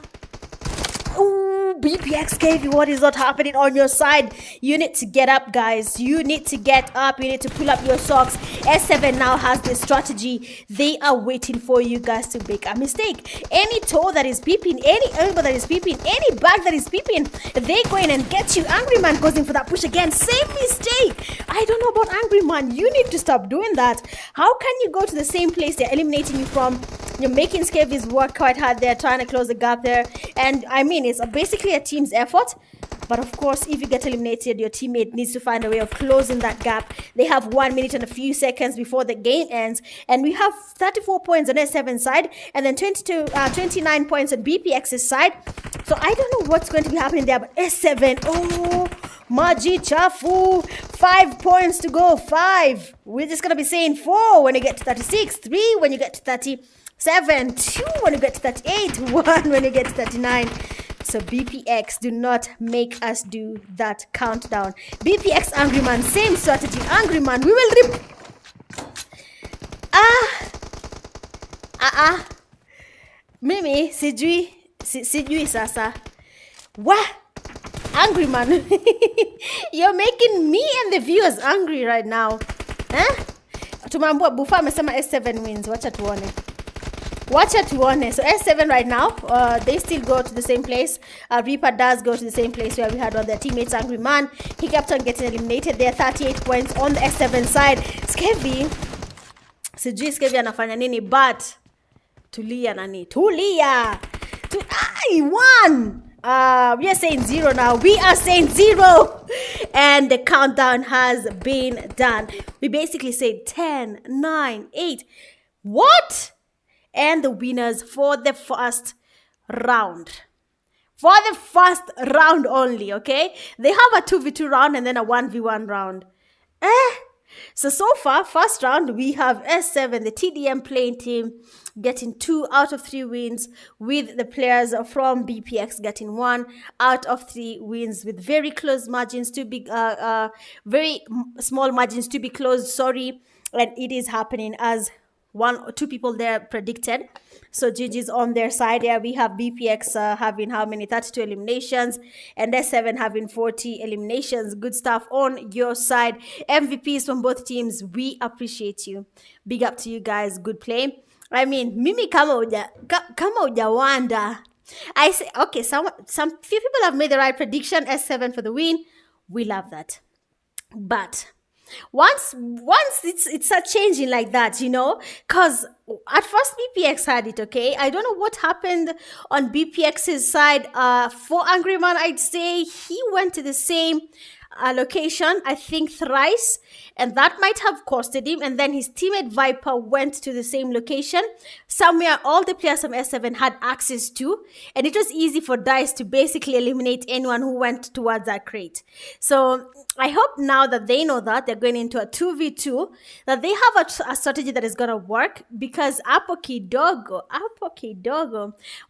Speaker 1: Ooh, BPX gave you what is not happening on your side. You need to get up, guys. You need to get up. You need to pull up your socks. S7 now has this strategy. They are waiting for you guys to make a mistake. Any toe that is peeping, any elbow that is peeping, any back that is peeping, they go in and get you. Angry Man goes in for that push again. Same mistake. I don't know about Angry Man. You need to stop doing that. How can you go to the same place they're eliminating you from? You're making Scavies work quite hard there, trying to close the gap there. And I mean, it's basically a team's effort. But of course, if you get eliminated, your teammate needs to find a way of closing that gap. They have 1 minute and a few seconds before the game ends. And we have 34 points on S7 side and then 29 points on BPX's side. So I don't know what's going to be happening there. But S7, oh, Maji Chafu, 5 points to go, 5. We're just going to be saying 4 when you get to 36, 3 when you get to 37, 2 when you get to 38, 1 when you get to 39. So BPX, do not make us do that countdown. BPX Angry Man, same strategy. Angry Man, we will rip. Mimi, sijui sasa. Wah! Angry Man. You're making me and the viewers angry right now. Tumambua Bufa amesema S7 wins. Wacha tuone. So S7 right now, they still go to the same place. Reaper does go to the same place where we had all their teammates. Angry Man, he kept on getting eliminated. There are 38 points on the S7 side. Sijui Skevi anafanya nini, but tulia nani. One. We are saying 0 now. We are saying 0. And the countdown has been done. We basically said 10, 9, 8. What? And the winners for the first round. For the first round only, okay? They have a 2v2 round and then a 1v1 round. So far, first round, we have S7, the TDM playing team, getting 2 out of 3 wins, with the players from BPX getting 1 out of 3 wins, with very close margins to be, very small margins to be closed, sorry. And it is happening as 1 or 2 people there predicted. So GG's on their side. Yeah, we have BPX having how many? 32 eliminations and S7 having 40 eliminations. Good stuff on your side. MVPs from both teams. We appreciate you. Big up to you guys. Good play. I mean, mimi kama hujawanda. I say, okay, some few people have made the right prediction. S7 for the win. We love that. But once it's a changing like that, you know, because at first BPX had it, okay? I don't know what happened on BPX's side. For Angry Man, I'd say he went to the same location, I think thrice, and that might have costed him. And then his teammate Viper went to the same location, somewhere all the players from S7 had access to, and it was easy for DICE to basically eliminate anyone who went towards that crate. So I hope now that they know that they're going into a 2v2, that they have a strategy that is going to work, because Apo kidogo.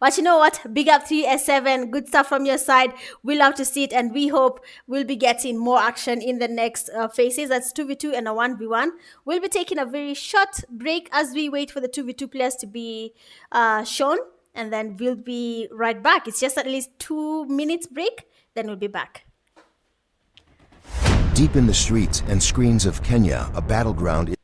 Speaker 1: But you know what? Big up to you, S7. Good stuff from your side. We love to see it, and we hope we'll be getting more action in the next phases. That's 2v2 and a 1v1. We'll be taking a very short break as we wait for the 2v2 players to be shown, and then we'll be right back. It's just at least 2 minutes break, then we'll be back.
Speaker 2: Deep in the streets and screens of Kenya, a battleground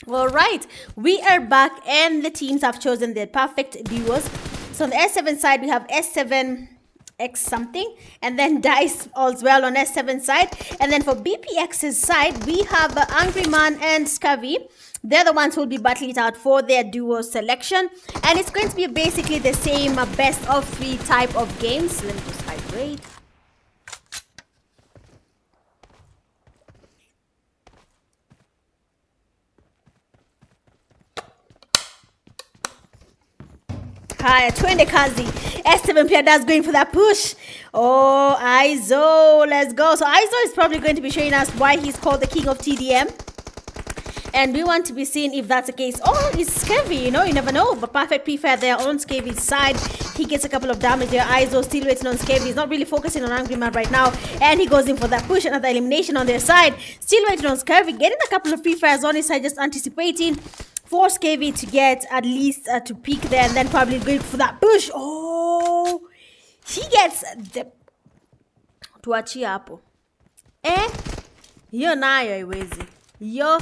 Speaker 1: All right, we are back and the teams have chosen their perfect duos. So on the S7 side, we have S7X something, and then Dice as well on S7 side. And then for BPX's side, we have Angry Man and Scurvy. They're the ones who will be battling it out for their duo selection. And it's going to be basically the same best of 3 type of games. Let me just hydrate. Haya, twende kazi. S7 player does going for that push. Oh, Aizo, let's go. So Aizo is probably going to be showing us why he's called the king of TDM. And we want to be seeing if that's the case. Oh, it's Scurvy, you know, you never know. But perfect pre-fire there on Scurvy's side. He gets a couple of damage there. Aizo still waiting on Scurvy. He's not really focusing on Angry Man right now. And he goes in for that push. Another elimination on their side. Still waiting on Scurvy. Getting a couple of pre-fires on his side. Just anticipating for Scurvy to get at least to peak there. And then probably going for that push. Oh, he gets the... Tuachie hapo. Hiyo nayo haiwezi. Hiyo...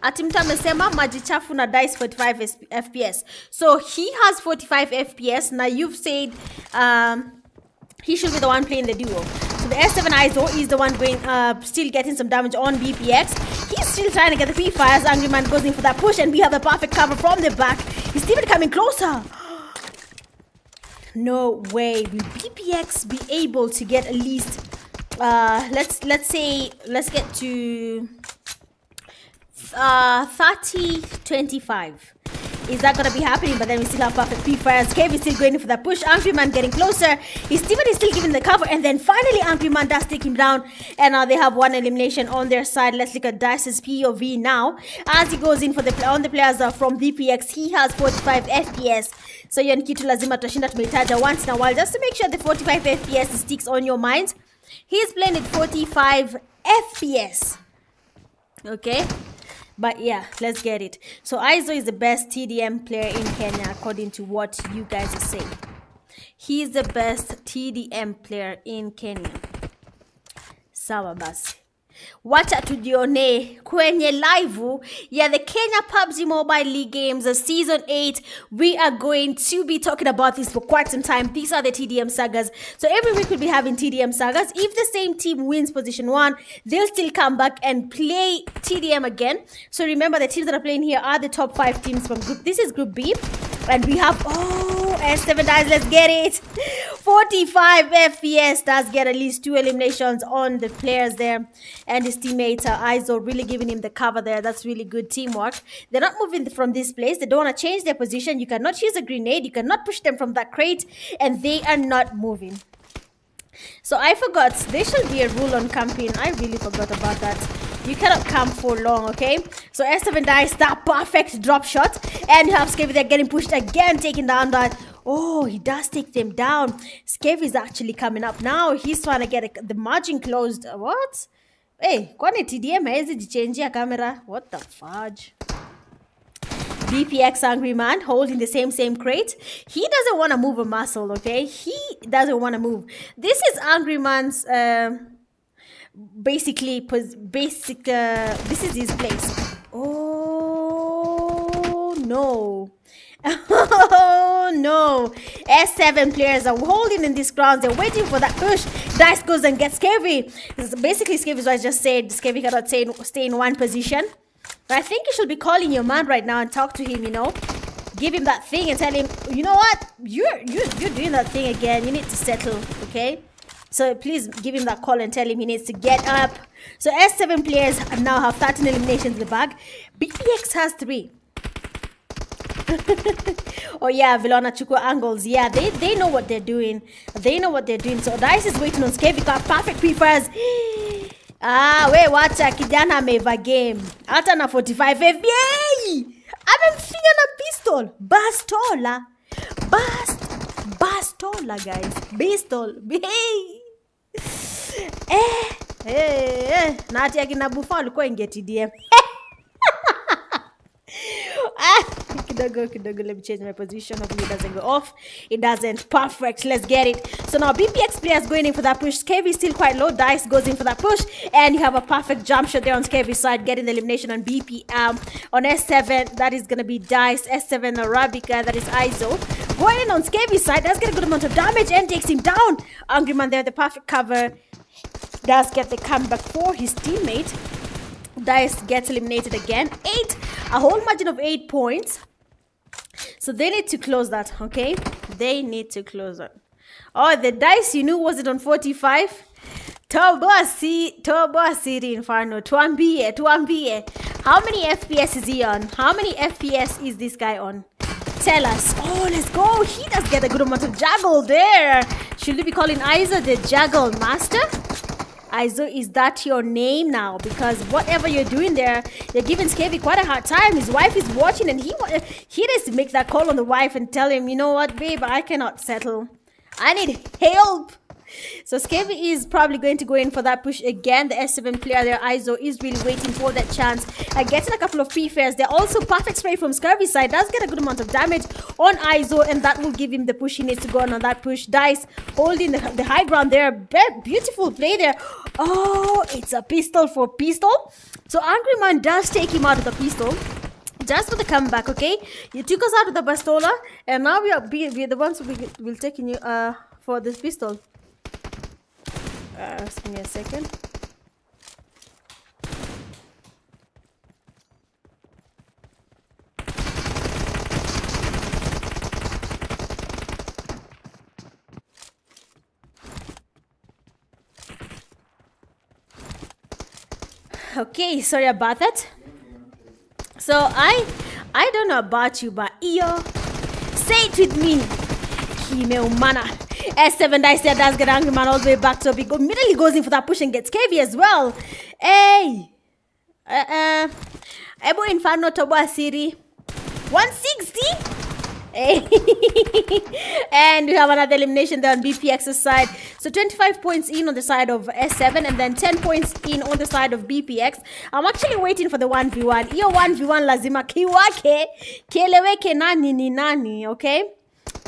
Speaker 1: ati mtu amesema maji chafu na Dice 45 FPS. So he has 45 FPS. Now you've said he should be the one playing the duo. So the S7 Aizo is the one going still getting some damage on BPX. He's still trying to get the pre-fires. Angry Man goes in for that push and we have a perfect cover from the back. He's even coming closer. No way. Will BPX be able to get at least let's get to 30-25. Is that gonna be happening? But then we still have perfect pre-fires. Cave is still going for that push. Angry Man getting closer. His teammate is still giving the cover, and then finally Angry Man does take him down. And now they have one elimination on their side. Let's look at Dice's POV now. As he goes in for the players from DPX, he has 45 FPS. So hiyo ni kitu lazima tutashinda tumeitaja once in a while, just to make sure the 45 FPS sticks on your mind. He's playing at 45 FPS. Okay. But yeah, let's get it. So Aizo is the best TDM player in Kenya according to what you guys are saying. He's the best TDM player in Kenya. Sawa basi. Wacha tujione kwenye live ya the Kenya Pubg Mobile League Games Season 8. We are going to be talking about this for quite some time. These are the Tdm Sagas. So every week we'll be having Tdm Sagas. If the same team wins position 1, they'll still come back and play Tdm again. So remember, the teams that are playing here are the top 5 teams from group. This is Group B. And we have, S7 Dice, let's get it. 45 FPS does get at least 2 eliminations on the players there. And his teammate Aizo really giving him the cover there. That's really good teamwork. They're not moving from this place. They don't want to change their position. You cannot use a grenade. You cannot push them from that crate. And they are not moving. So I forgot. There should be a rule on camping. I really forgot about that. You cannot camp for long, okay? So S7 Dice, that perfect drop shot. And you have Scurvy there getting pushed again, taking down that. Oh, he does take them down. Scurvy is actually coming up now. He's trying to get the margin closed. What? Hey, kwani TDM hezi jichangia camera? What the fudge? BPX Angry Man holding the same crate. He doesn't want to move a muscle, okay? He doesn't want to move. This is Angry Man's... this is his place. Oh no. Oh no. S7 players are holding in this ground. They're waiting for that push. Dice goes and gets Scurvy. Basically Scurvy, I just said Scurvy cannot stay in one position. But I think you should be calling your man right now and talk to him, you know. Give him that thing and tell him, you know what, you're doing that thing again. You need to settle, okay? So please give him that call and tell him he needs to get up. So S7 players now have 13 eliminations in the bag. BPX has 3. Oh yeah, Vilona Chuko angles. Yeah, they know what they're doing. They know what they're doing. So Dice is waiting on Scurvy. Got perfect pre-fires. We wacha kijana ameva game. Hata na 45 FBI. Amemfinya na pistol. Bastola guys. Pistol. Na ati akina Bufa walikuwa inge TDM. Kidogo. Let me change my position. Hopefully it doesn't go off. It doesn't. Perfect. Let's get it. So now BPX players going in for that push. Skevi is still quite low. Dice goes in for that push. And you have a perfect jump shot there on Skevi's side, getting the elimination on BPM. On S7, that is going to be Dice. S7 Arabica, that is ISO. Going in on Skevi's side, does get a good amount of damage and takes him down. Angry Man there, the perfect cover. Does get the comeback for his teammate. Dice gets eliminated again. 8, a whole margin of 8 points. So they need to close that, okay? They need to close that. Oh, the Dice you knew was it on 45? Tobo City Inferno. Tuambie. How many FPS is he on? How many FPS is this guy on? Tell us. Oh, let's go. He does get a good amount of juggle there. Should we be calling Isa the juggle master? Aizo, is that your name now? Because whatever you're doing there, you're giving Skevi quite a hard time. His wife is watching and he needs to make that call on the wife and tell him, you know what, babe, I cannot settle. I need help. So Skevi is probably going to go in for that push again. The S7 player there, Aizo, is really waiting for that chance. Getting a couple of pre-fairs. They're also perfect spray from Skevi's side. Does get a good amount of damage on Aizo, and that will give him the push he needs to go on that push. Dice holding the high ground there. Beautiful play there. Oh, it's a pistol for pistol. So Angry Man does take him out of the pistol. Just for the comeback, okay? You took us out of the bastola, and now we are the ones who will taking you for this pistol. Give me a second. Okay, sorry about that. So I don't know about you, but yo, say it with me. Kimeumana. S7 Dice there does get Angry Man all the way back to a big. Immediately goes in for that push and gets Kevi as well. Hey. Ebo Inferno Toba City. 160. And we have another elimination there on BPX's side. So 25 points in on the side of S7 and then 10 points in on the side of BPX. I'm actually waiting for the 1v1. Iyo 1v1 lazima kiwake kieleweke nani ni nani, okay?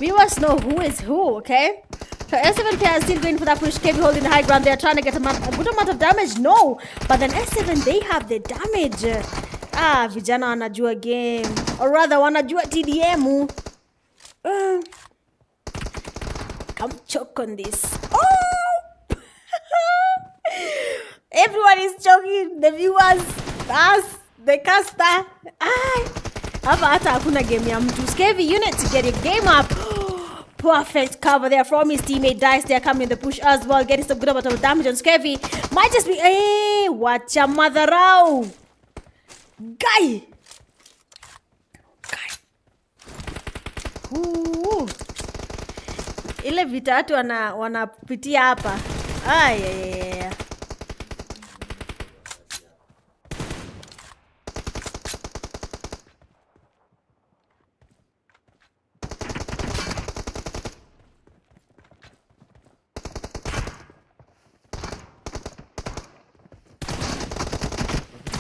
Speaker 1: We must know who is who, okay? So S7 player is still going for that push. Kevi holding the high ground. They're trying to get a good amount of damage. No, but then S7, they have the damage. Vijana wanajua game. Or rather, wanajua TDM. Come choke on this. Oh! Everyone is choking. The viewers, us, the caster. Hapa hata hakuna game ya mtu. Skevi, you need to get your game up. Perfect cover there from his teammate. Dice there coming in the push as well. Getting some good amount of damage on Skevi. Might just be... Hey, wacha madharau. Guy. Ile vita watu wanapitia hapa. Yeah.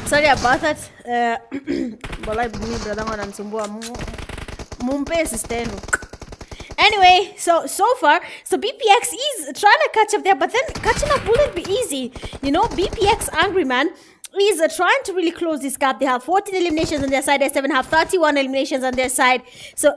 Speaker 1: Sorry about that. Walai mimi brother wangu ananisumbua. Mumpe sistendo. Anyway, so far, BPX is trying to catch up there, but then catching up wouldn't be easy. You know, BPX Angry Man is trying to really close this gap. They have 14 eliminations on their side. S7 have 31 eliminations on their side. So,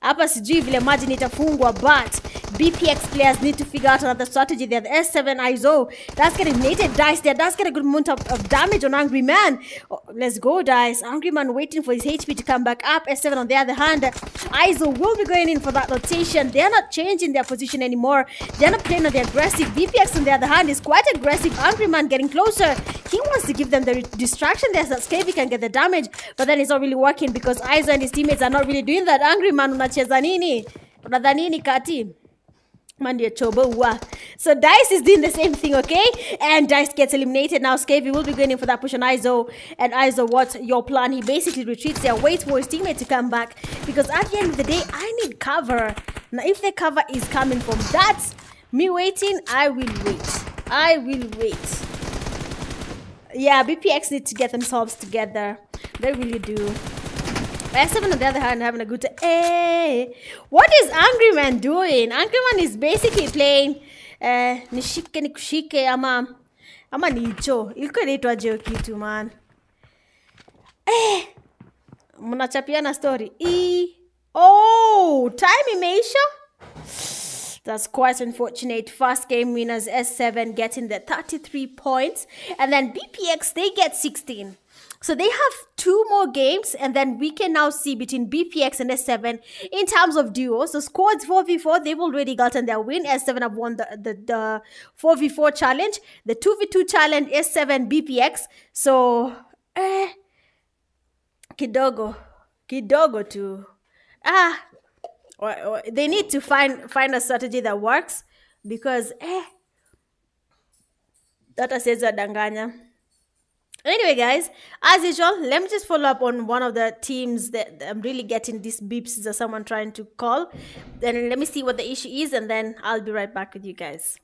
Speaker 1: hapa sijui vile maji nitafungwa, but BPX players need to figure out another strategy there. The S7 ISO that's getting eliminated. Dice there does get a good amount of damage on Angry Man. Oh, let's go, Dice. Angry Man waiting for his HP to come back up. S7 on the other hand, ISO will be going in for that rotation. They're not changing their position anymore. They're not playing on the aggressive. BPX on the other hand is quite aggressive. Angry Man getting closer. He wants to give them the distraction there so that Skevi can get the damage, but then it's not really working because ISO and his teammates are not really doing that. Angry Man unacheza nini? Unadhanini kati? So Dice is doing the same thing, okay? And Dice gets eliminated. Now Skevi will be going in for that push on ISO. And ISO, what's your plan? He basically retreats there, waits for his teammate to come back. Because at the end of the day, I need cover. Now if the cover is coming from that, me waiting, I will wait. Yeah, BPX need to get themselves together. They really do. S7 on the other hand having a good time. Hey, what is Angry Man doing? Angry Man is basically playing nishike nikushike ama nicho. Ilikuwa inaitwa je kitu man. Mnachapiana story. Oh, time imeisha. That's quite unfortunate. First game winners S7 getting the 33 points. And then BPX, they get 16. So they have 2 more games. And then we can now see between BPX and S7 in terms of duos. So squads 4v4, they've already gotten their win. S7 have won the 4v4 challenge. The 2v2 challenge, S7 BPX. So, kidogo too. They need to find a strategy that works because data says danganya. Anyway, guys, as usual, let me just follow up on one of the teams that I'm really getting these beeps. Is someone trying to call? Then let me see what the issue is, and then I'll be right back with you guys.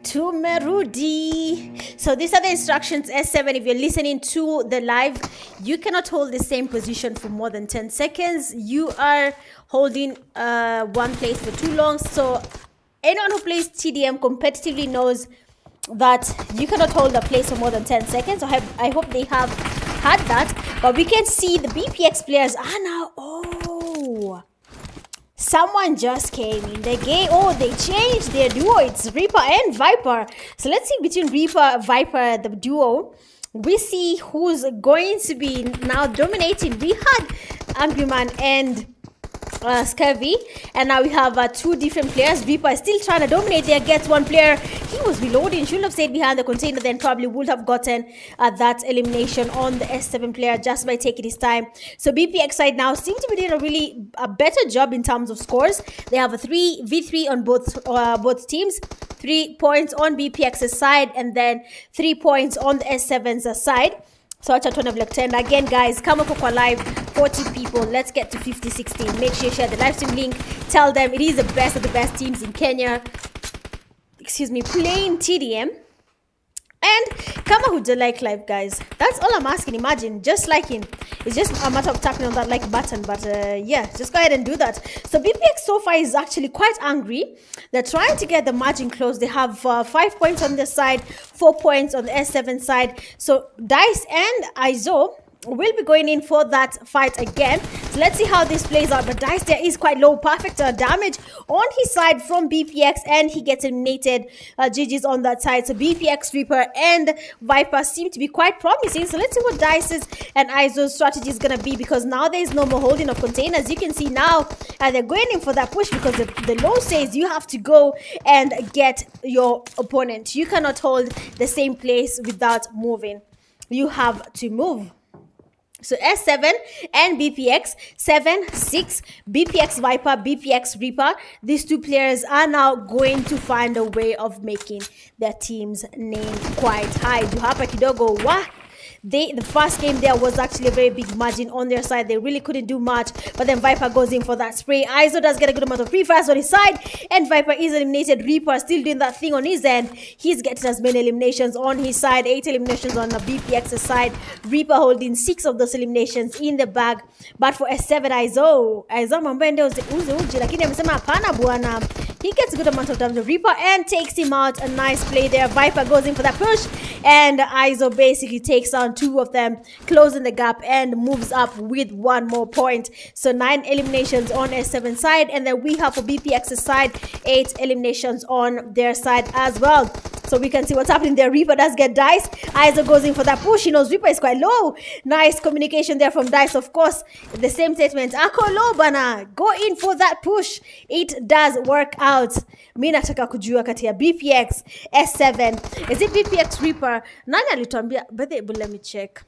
Speaker 1: Tumerudi. So these are the instructions, S7. If you're listening to the live, you cannot hold the same position for more than 10 seconds. You are holding one place for too long. So anyone who plays TDM competitively knows that you cannot hold a place for more than 10 seconds. So I hope they have had that. But we can see the BPX players are now... Oh... Someone just came in the game. Oh, they changed their duo. It's Reaper and Viper. So let's see between Reaper, Viper, the duo. We see who's going to be now dominating. We had Angry Man and Scurvy, and now we have two different players. Reaper is still trying to dominate there, gets one player. He was reloading, should have stayed behind the container, then probably would have gotten that elimination on the S7 player just by taking his time. So BPX side now seem to be doing a better job in terms of scores. They have a 3v3 on both teams. 3 points on BPX's side and then 3 points on the S7's side. So acha tuone vile kutenda. Again guys, kama uko kwa live, 40 people, let's get to 50, 60. Make sure you share the live stream link. Tell them it is the best of the best teams in Kenya. Excuse me, playing TDM. And kama huja like live guys, that's all I'm asking. Imagine just liking. It's just a matter of tapping on that like button. But yeah, just go ahead and do that. So BPX so far is actually quite angry. They're trying to get the margin close. They have 5 points on this side, 4 points on the S7 side. So Dice and Izo will be going in for that fight again. So let's see how this plays out. But Dice there is quite low. Perfect damage on his side from BPX, and he gets eliminated. GG's on that side. So BPX, Reaper, and Viper seem to be quite promising. So let's see what Dice's and Izo's strategy is going to be, because now there is no more holding of containers. You can see now they're going in for that push, because the law says you have to go and get your opponent. You cannot hold the same place without moving. You have to move. So S7 and BPX, 7, 6, BPX Viper, BPX Reaper. These two players are now going to find a way of making their team's name quite high. Hapa kidogo wa. The first game there was actually a very big margin on their side. They really couldn't do much, but then Viper goes in for that spray. Izo does get a good amount of free fires on his side, and Viper is eliminated. Reaper still doing that thing on his end. He's getting as many eliminations on his side, 8 eliminations on the BPX's side. Reaper holding 6 of those eliminations in the bag. But for S7, Izo mambende uzi lakini amesema hapana bwana. He gets a good amount of damage to Reaper and takes him out. A nice play there. Viper goes in for that push, and Izo basically takes on 2 of them, closing the gap and moves up with 1 more point. So 9 eliminations on S7 side, and then we have for BPX's side 8 eliminations on their side as well. So we can see what's happening there. Reaper does get Dice. Izo goes in for that push. He knows Reaper is quite low. Nice communication there from Dice, of course. The same statement. Ako low bana. Go in for that push. It does work out. Mi nataka kujua kati ya BPX, S7. Is it BPX Reaper? Nani alituambia? But let me check.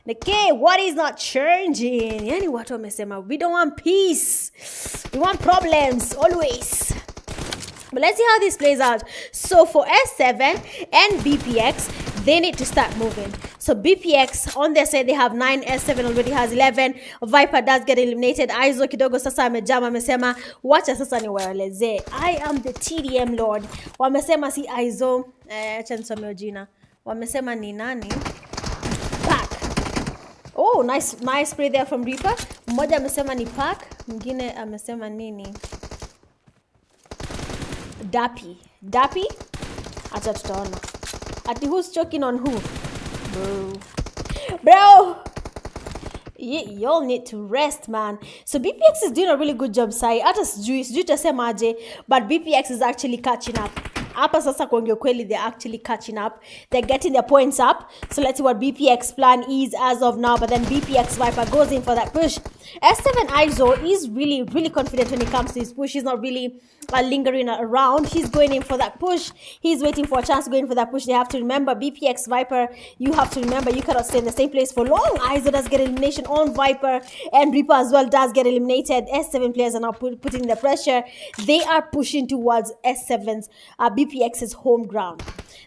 Speaker 1: Okay, what is not changing? Yani watu wamesema, we don't want peace. We want problems, always. But let's see how this plays out. So for S7 and BPX, they need to start moving. So BPX, on their side, they have 9. S7 already has 11. Viper does get eliminated. Izo kidogo sasa amejama, amesema, wacha sasa niwaeleze. I am the TDM Lord. Wamesema si Izo. Acha nisome jina. Wamesema ni nani? Oh, nice play there from Reaper. Mmoja amesema ni Pack, mwingine amesema nini? Dappy? Acha tutaona. Ati who's choking on who? Bro. Y'all need to rest, man. So BPX is doing a really good job, sai. Hata sijui tasemaje, but BPX is actually catching up. Hapa sasa kuongea kweli, they're actually catching up. They're getting their points up. So let's see what BPX plan is as of now. But then BPX Viper goes in for that push. S7 Izo is really, really confident when it comes to his push. He's not really lingering around. He's going in for that push. He's waiting for a chance to go in for that push. They have to remember, BPX Viper, you have to remember, you cannot stay in the same place for long. Izo does get elimination on Viper, and Reaper as well does get eliminated. S7 players are now putting the pressure. They are pushing towards S7's BPX's home ground.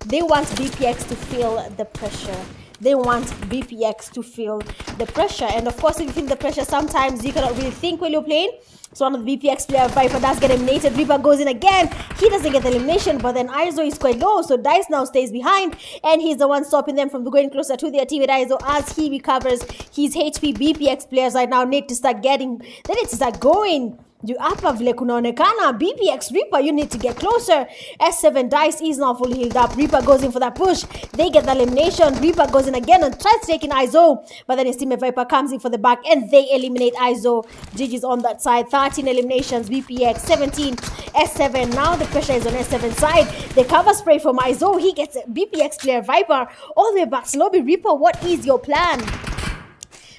Speaker 1: They want BPX to feel the pressure. they want BPX to feel the pressure. And of course, if you feel the pressure, sometimes you cannot really think when you're playing. So one of the BPX player, Viper, does get eliminated. Reaper goes in again. He doesn't get the elimination, but then Izo is quite low. So Dice now stays behind, and he's the one stopping them from going closer to their teammate Izo as he recovers his HP. BPX players right now need to start getting, they need to start going. You hapa vile kunaonekana BPX Reaper, you need to get closer. S7 Dice is now fully healed up. Reaper goes in for that push. They get the elimination. Reaper goes in again and tries taking Izo, but then his teammate Viper comes in for the back and they eliminate Izo. GG's on that side. 13 eliminations. BPX 17. S7. Now the pressure is on S7 side. The cover spray from Izo. He gets a BPX player Viper all the way back to lobby. Reaper, what is your plan?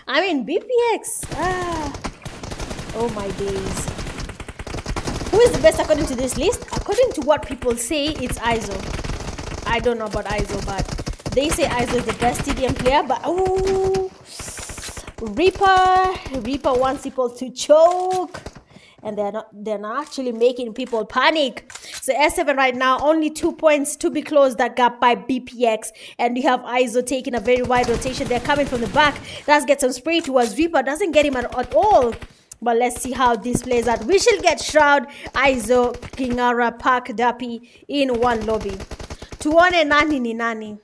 Speaker 1: I mean BPX. Oh my days. Who is the best according to this list? According to what people say, it's Izo. I don't know about Izo, but they say Izo is the best TDM player. But oh, Reaper wants people to choke, and they're not actually making people panic. So S7 right now only 2 points to be closed that gap by BPX, and we have Izo taking a very wide rotation. They're coming from the back. Let's get some spray towards Reaper. Doesn't get him at all. But let's see how this plays out. We shall get Shroud, Izo, Kingara, Park, Dappy in one lobby. Tuone nani ni nani.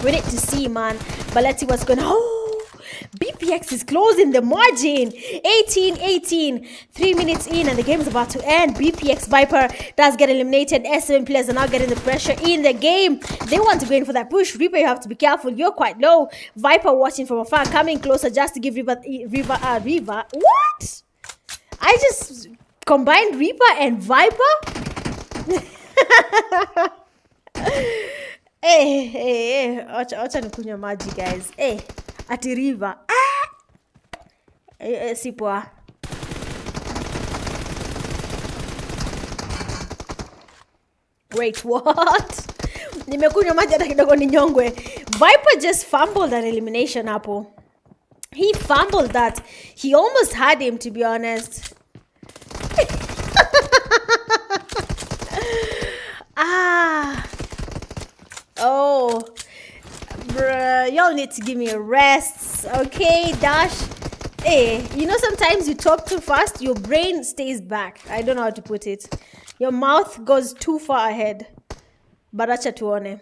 Speaker 1: We need to see, man. But let's see what's going on. Oh, BPX is closing the margin. 18-18. 3 minutes in and the game is about to end. BPX Viper does get eliminated. S7 players are now getting the pressure in the game. They want to go in for that push. Reaper, you have to be careful. You're quite low. Viper watching from afar, coming closer just to give Reaper. What? I just combined Reaper and Viper? Hey, acha nikunywa maji guys. Hey, ati River. Si poa. Wait, what? Nimekunywa maji hata kidogo ninyongwe. Viper just fumbled an elimination hapo. He fumbled that. He almost had him, to be honest. Oh, bruh, y'all need to give me a rest, okay? Dash. Hey, you know sometimes you talk too fast, your brain stays back. I don't know how to put it. Your mouth goes too far ahead. But acha tuone.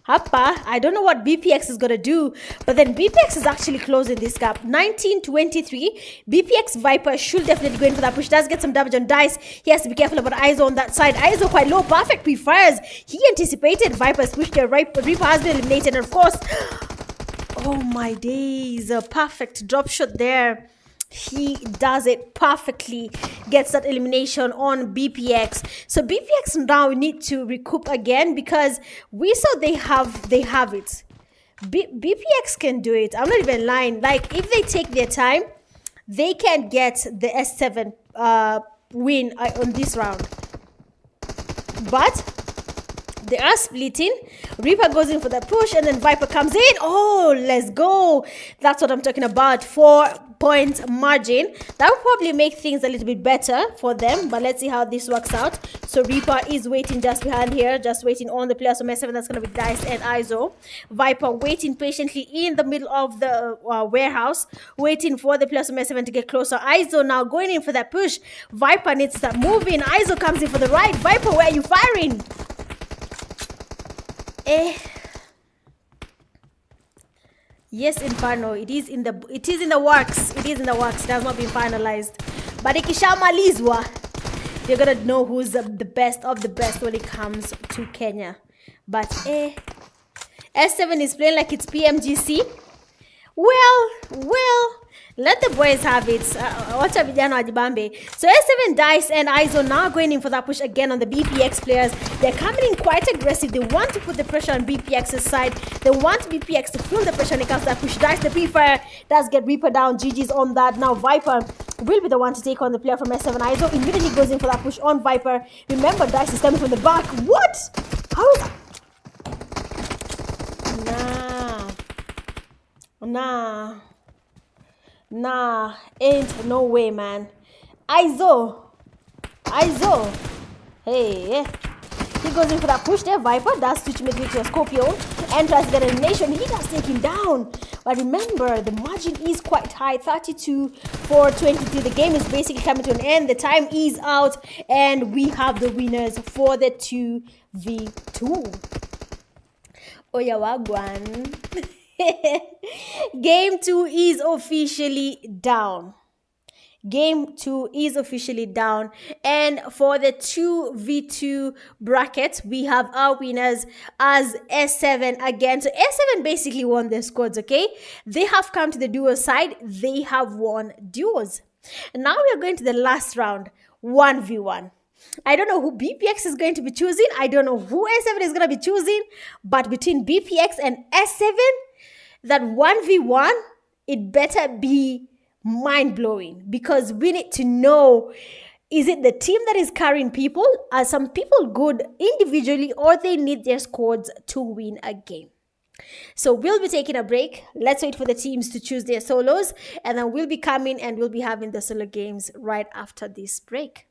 Speaker 1: Hapa, I don't know what BPX is going to do, but then BPX is actually closing this gap. 19-23. BPX Viper should definitely go in for that push. Does get some damage on Dice. He has to be careful about Izo on that side. Izo quite low. Perfect pre-fires. He anticipated Viper's push there. Reaper has been eliminated. And of course, oh my days. A perfect drop shot there. He does it perfectly, gets that elimination on BPX. So BPX now need to recoup again because we saw they have it. BPX can do it. I'm not even lying. Like if they take their time, they can get the S7 win on this round. But they are splitting. Reaper goes in for the push and then Viper comes in. Oh, let's go. That's what I'm talking about. 4-point margin. That will probably make things a little bit better for them. But let's see how this works out. So Reaper is waiting just behind here. Just waiting on the players from S7. That's going to be Dice and Izo. Viper waiting patiently in the middle of the warehouse. Waiting for the players from S7 to get closer. Izo now going in for that push. Viper needs to start moving. Izo comes in for the right. Viper, where are you firing? Yes, Inferno. It is in the works. It is in the works. It has not been finalized. But ikishamalizwa, you're gonna know who's the best of the best when it comes to Kenya. But S7 is playing like it's PMGC. Well, let the boys have it. Wacha vijana wajibambe. So S7 Dice and Izo now going in for that push again on the BPX players. They're coming in quite aggressive. They want to put the pressure on BPX's side. They want BPX to feel the pressure when it comes to that push. Dice the pre-fire does get Reaper down. GG's on that. Now Viper will be the one to take on the player from S7. Izo immediately goes in for that push on Viper. Remember, Dice is coming from the back. What? How is that? Nah, ain't no way, man. Izo, hey, He goes in for that push there. Viper does switch immediately to a Scorpion. Enters the elimination. He does take him down. But remember, the margin is quite high. 32 for 23. The game is basically coming to an end. The time is out. And we have the winners for the 2v2. Oya wagwan. Game 2 is officially down. Game 2 is officially down. And for the 2v2 bracket, we have our winners as S7 again. So S7 basically won their squads, okay? They have come to the duo side. They have won duos. And now we are going to the last round, 1v1. I don't know who BPX is going to be choosing. I don't know who S7 is going to be choosing. But between BPX and S7, that 1v1, it better be mind-blowing, because we need to know, is it the team that is carrying people? Are some people good individually, or they need their squads to win a game? So we'll be taking a break. Let's wait for the teams to choose their solos, and then we'll be coming and we'll be having the solo games right after this break.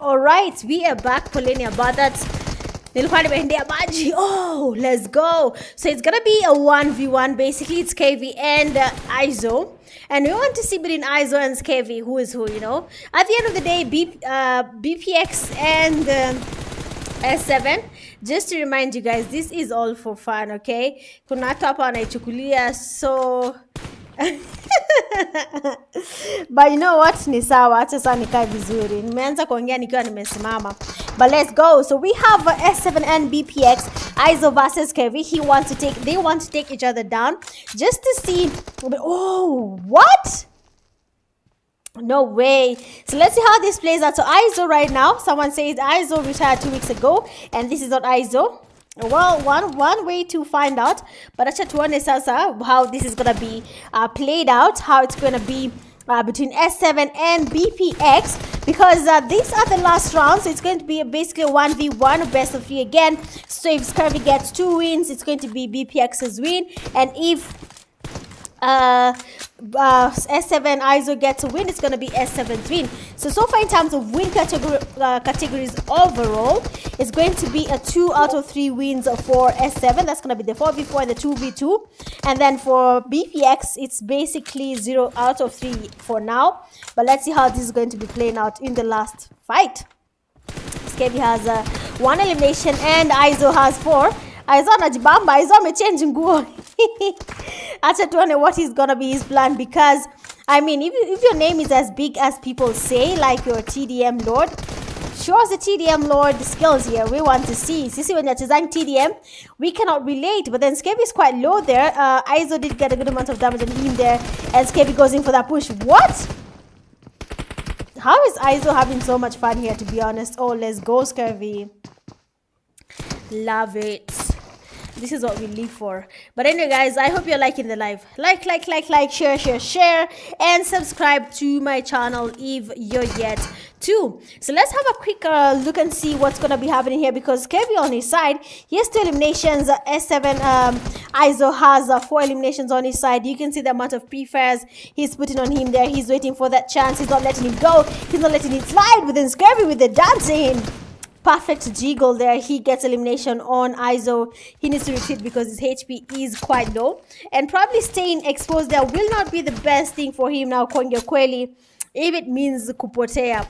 Speaker 1: Alright, we are back. Poleni about that. Oh, let's go. So it's gonna be a 1v1. Basically, it's KV and ISO. And we want to see between ISO and KV who is who, you know. At the end of the day, BPX and S7. Just to remind you guys, this is all for fun, okay? Kuna hapa anaichukulia so but you know what, ni sawa, acha sasa nikae vizuri. Nimeanza kuongea nikiwa nimesimama. But let's go. So we have S7 and BPX, ISO versus KV. They want to take each other down just to see. Oh, what? No way. So let's see how this plays out. So ISO right now, someone says ISO retired 2 weeks ago, and this is not ISO. Well, one way to find out, but acha tuone sasa how this is gonna be played out, how it's gonna be between S7 and BPX, because these are the last rounds. So it's going to be basically a 1v1, best of 3 again. So if Scurvy gets 2 wins, it's going to be BPX's win, and if S7 ISO gets a win, it's going to be S7's win. So far in terms of win categories overall, it's going to be a 2 out of 3 wins for S7. That's going to be the 4v4 and the 2v2. And then for BPX, it's basically 0 out of 3 for now. But let's see how this is going to be playing out in the last fight. Skevy has 1 elimination and ISO has 4. ISO anajibamba, ISO amechange nguo. Acha tuone what is gonna be his plan, because I mean, if your name is as big as people say, like your TDM Lord, show us the TDM Lord skills here. We want to see. Sisi when you're designing TDM, we cannot relate. But then Skevy is quite low there. ISO did get a good amount of damage on him there, and Skevy goes in for that push. What? How is ISO having so much fun here, to be honest? Oh, let's go, Skevy. Love it. This is what we live for. But anyway, guys, I hope you're liking the live. Like, share, and subscribe to my channel if you're yet to. So let's have a quick look and see what's going to be happening here, because Kevin on his side, he has 2 eliminations. S7 ISO has 4 eliminations on his side. You can see the amount of pre-fires he's putting on him there. He's waiting for that chance. He's not letting him go. He's not letting it slide. Within Scurvy with the dancing. Perfect jiggle there. He gets elimination on ISO. He needs to retreat because his HP is quite low, and probably staying exposed there will not be the best thing for him now. Kuongea kweli, if it means kupotea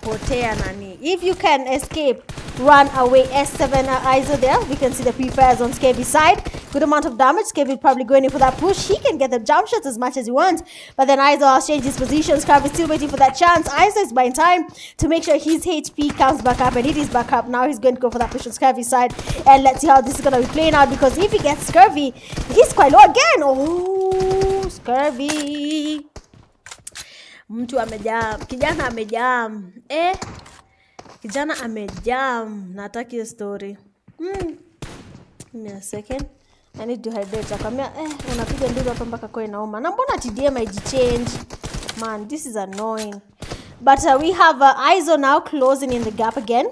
Speaker 1: nani. If you can escape, run away. S7 ISO there. We can see the pre-fires on Skevy's side. Good amount of damage. Skevy probably going in for that push. He can get the jump shots as much as he wants, but then ISO has changed his position. Scurvy is still waiting for that chance. ISO is buying time to make sure his HP comes back up, and it is back up. Now he's going to go for that push on Scurvy's side, and let's see how this is going to be playing out, because if he gets Scurvy, he's quite low again. Oh, Scurvy. Mtu amejam. Kijana amejam. Kijana amejam. Nataki hiyo story. Give me a second. I need to hydrate. Akamia unapiga nduru hapa mpaka kwa inauma. Na mbona TDM haijichange? Man, this is annoying. But we have ISO now closing in the gap again.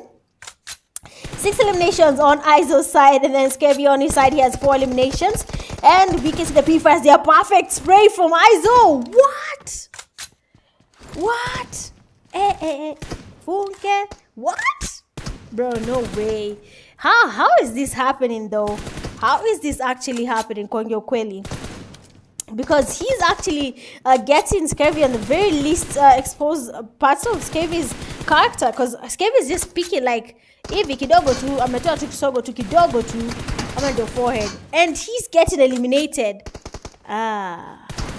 Speaker 1: 6 eliminations on ISO's side, and then Skevy on his side, he has 4 eliminations. And we can see the pre-fires. They are perfect spray from ISO. What? What? Funke? What? Bro, no way. How is this happening though? How is this actually happening, Kuongea kweli? Because he's actually getting Skevy on the very least exposed parts of Skevy's character, because Skevy is just speaking like hivi kidogo tu, ametoa tu kisogo tu kidogo tu, ama ndio forehead, and he's getting eliminated.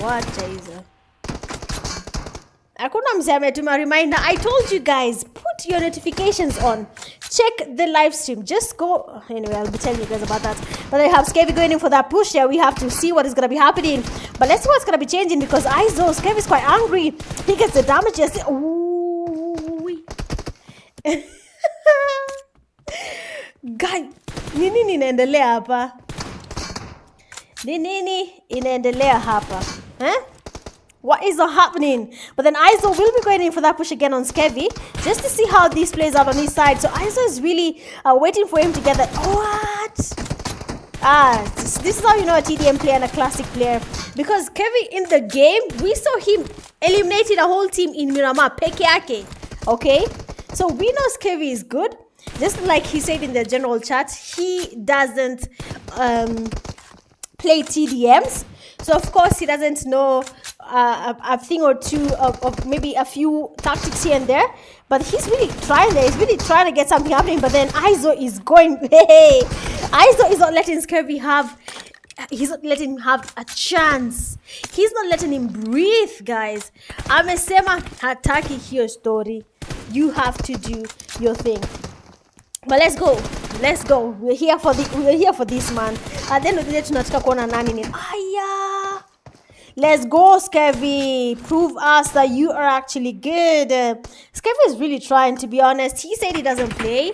Speaker 1: What Jaiza? Hakuna mzee ametuma reminder. I told you guys, put your notifications on. Check the live stream. Just go. Anyway, I'll be telling you guys about that. But I have Skevy going in for that push there. We have to see what is going to be happening. But let's see what's going to be changing, because ISO, Skevy is quite angry. He gets the damage. Yes. Ooh. Guy, nini inaendelea hapa? Nini inaendelea hapa? What is happening? But then ISO will be going in for that push again on Skevy, just to see how this plays out on his side. So ISO is really waiting for him to get that. What? This is how you know a TDM player and a classic player. Because Skevy in the game, we saw him eliminating a whole team in Miramar, peke yake. Okay? So we know Skevy is good. Just like he said in the general chat, he doesn't play TDMs. So of course he doesn't know a thing or two of maybe a few tactics here and there. But he's really trying there. He's really trying to get something happening. But then Izo is going, hey! Izo is not letting Skevy have... He's not letting him have a chance. He's not letting him breathe, guys. Amesema hataki hiyo story. You have to do your thing. But let's go. Let's go. We're here for this, man. At the end of the day, tunataka kuona nani ni. Aya. Let's go, Skevy. Prove us that you are actually good. Skevy is really trying, to be honest. He said he doesn't play.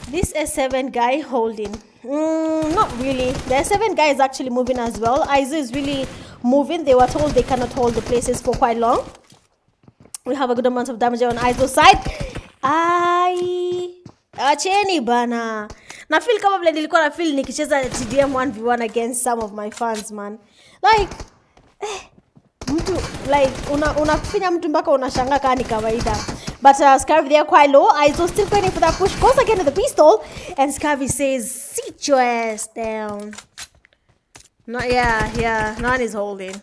Speaker 1: This S7 guy holding. Not really. The S7 guy is actually moving as well. Izo is really moving. They were told they cannot hold the places for quite long. We have a good amount of damage on Izo's side. Acheni bana. Na feel kama vile nilikuwa na feel nikicheza TDM 1v1 against some of my fans, man. Like mtu like unafinya mtu mpaka unashangaa kama ni kawaida. But Scarvy there quite low. Izo still waiting for that push. Goes again with the pistol. And Scarvy says, sit your ass down. No, yeah. No one is holding.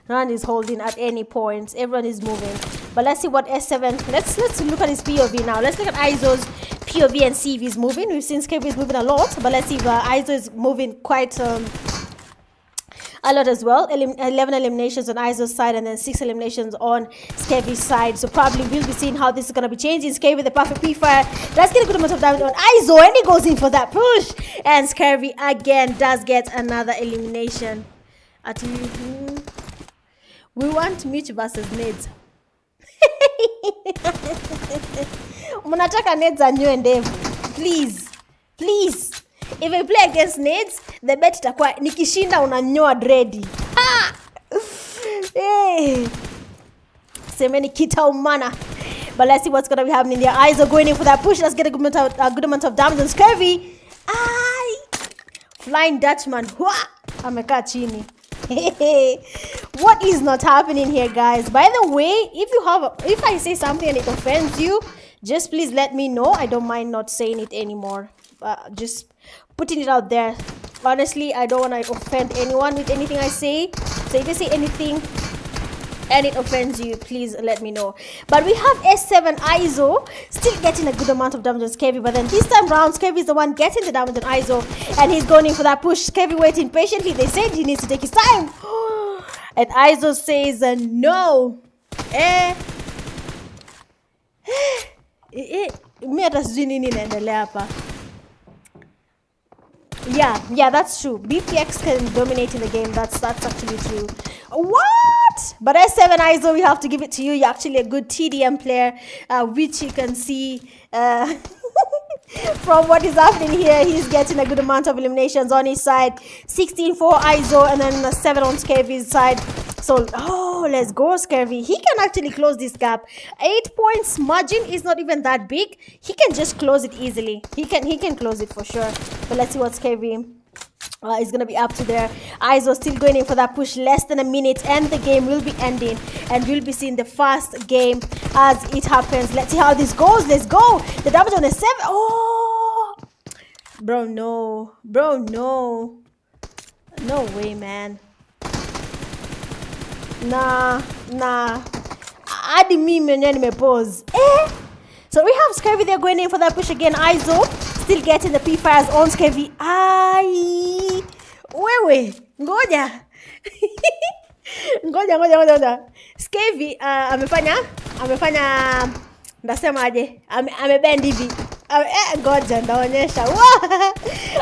Speaker 1: No one is holding at any point. Everyone is moving. But let's see what S7... Let's look at his POV now. Let's look at Izo's POV and see if he's moving. We've seen Scarvy is moving a lot. But let's see if Izo is moving quite... a lot as well. 11 eliminations on Izo's side and then 6 eliminations on Scavy's side. So probably we'll be seeing how this is going to be changing. Scavy with the perfect P-fire. Does get a good amount of damage on Izo and he goes in for that push. And Scavy again does get another elimination. We want Mitch versus Neds. Munataka Neds and you and Dave. Please. If I play against Neds, the bet itakuwa nikishinda unanyoa dreadi. Hey. Semeni kita umana. But let's see what's going to be happening. Their eyes are going in for that push. Let's get a good amount of damage on Scavy. Flying Dutchman. Amekaa chini. What is not happening here, guys? By the way, if I say something and it offends you, just please let me know. I don't mind not saying it anymore. Just putting it out there. Honestly, I don't want to offend anyone with anything I say. So if you say anything and it offends you, please let me know. But we have S7 Izo still getting a good amount of damage on Scavy. But then this time round, Scavy is the one getting the damage on Izo. And he's going in for that push. Scavy waiting patiently. They said he needs to take his time. And Izo says no. Mi hata sijui nini inaendelea hapa. Yeah, that's true. BPX can dominate in the game. That's actually true. What? But S7 Izo, we have to give it to you. You're actually a good TDM player, which you can see from what is happening here. He's getting a good amount of eliminations on his side. 16 for Izo and then a 7 on Scavy's side. So, let's go, Scavy. He can actually close this gap. 8 points margin is not even that big. He can just close it easily. He can close it for sure. But let's see what Scavy is going to be up to there. Izo still going in for that push. Less than a minute and the game will be ending. And we'll be seeing the first game as it happens. Let's see how this goes. Let's go. The damage on the 7. Oh! Bro, no. No way, man. Nah. Adi mimi mwenyewe nimepause. So we have Scavy there going in for that push again. Izo still getting the P-fires on Scavy. Wewe, ngoja. Ngoja. Scavy amefanya ndasemaje? Amebend hivi. Ngoja ndaonyesha.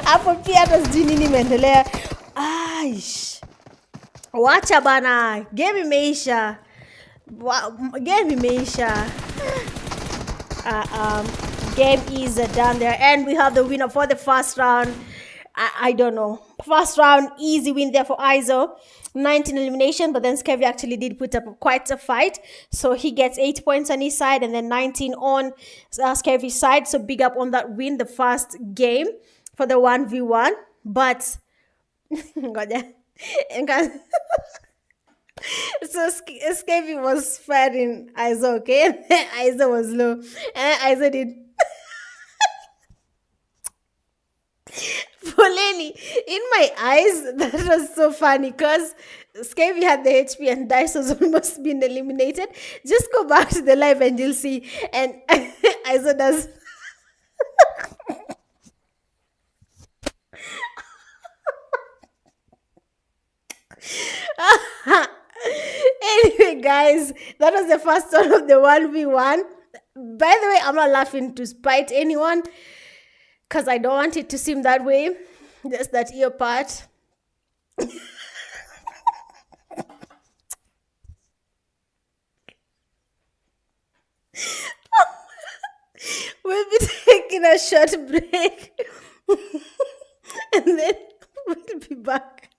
Speaker 1: Hapo pia hata sijui nini imeendelea. Wacha bana, game imeisha. Game is done there and we have the winner for the first round. I don't know. First round, easy win there for Izo. 19 elimination, but then Scavy actually did put up quite a fight. So he gets 8 points on his side and then 19 on Scavy's side. So big up on that win, the first game for the 1v1. But So Scabby was firing Aiza, okay? And Aiza was low. And Aiza did Poleni. In my eyes, that was so funny because Scabby had the HP and Dice was almost been eliminated. Just go back to the live and you'll see. And Aiza does. Anyway, guys, that was the first one of the 1v1. By the way, I'm not laughing to spite anyone because I don't want it to seem that way. Just that ear part. We'll be taking a short break and then we'll be back.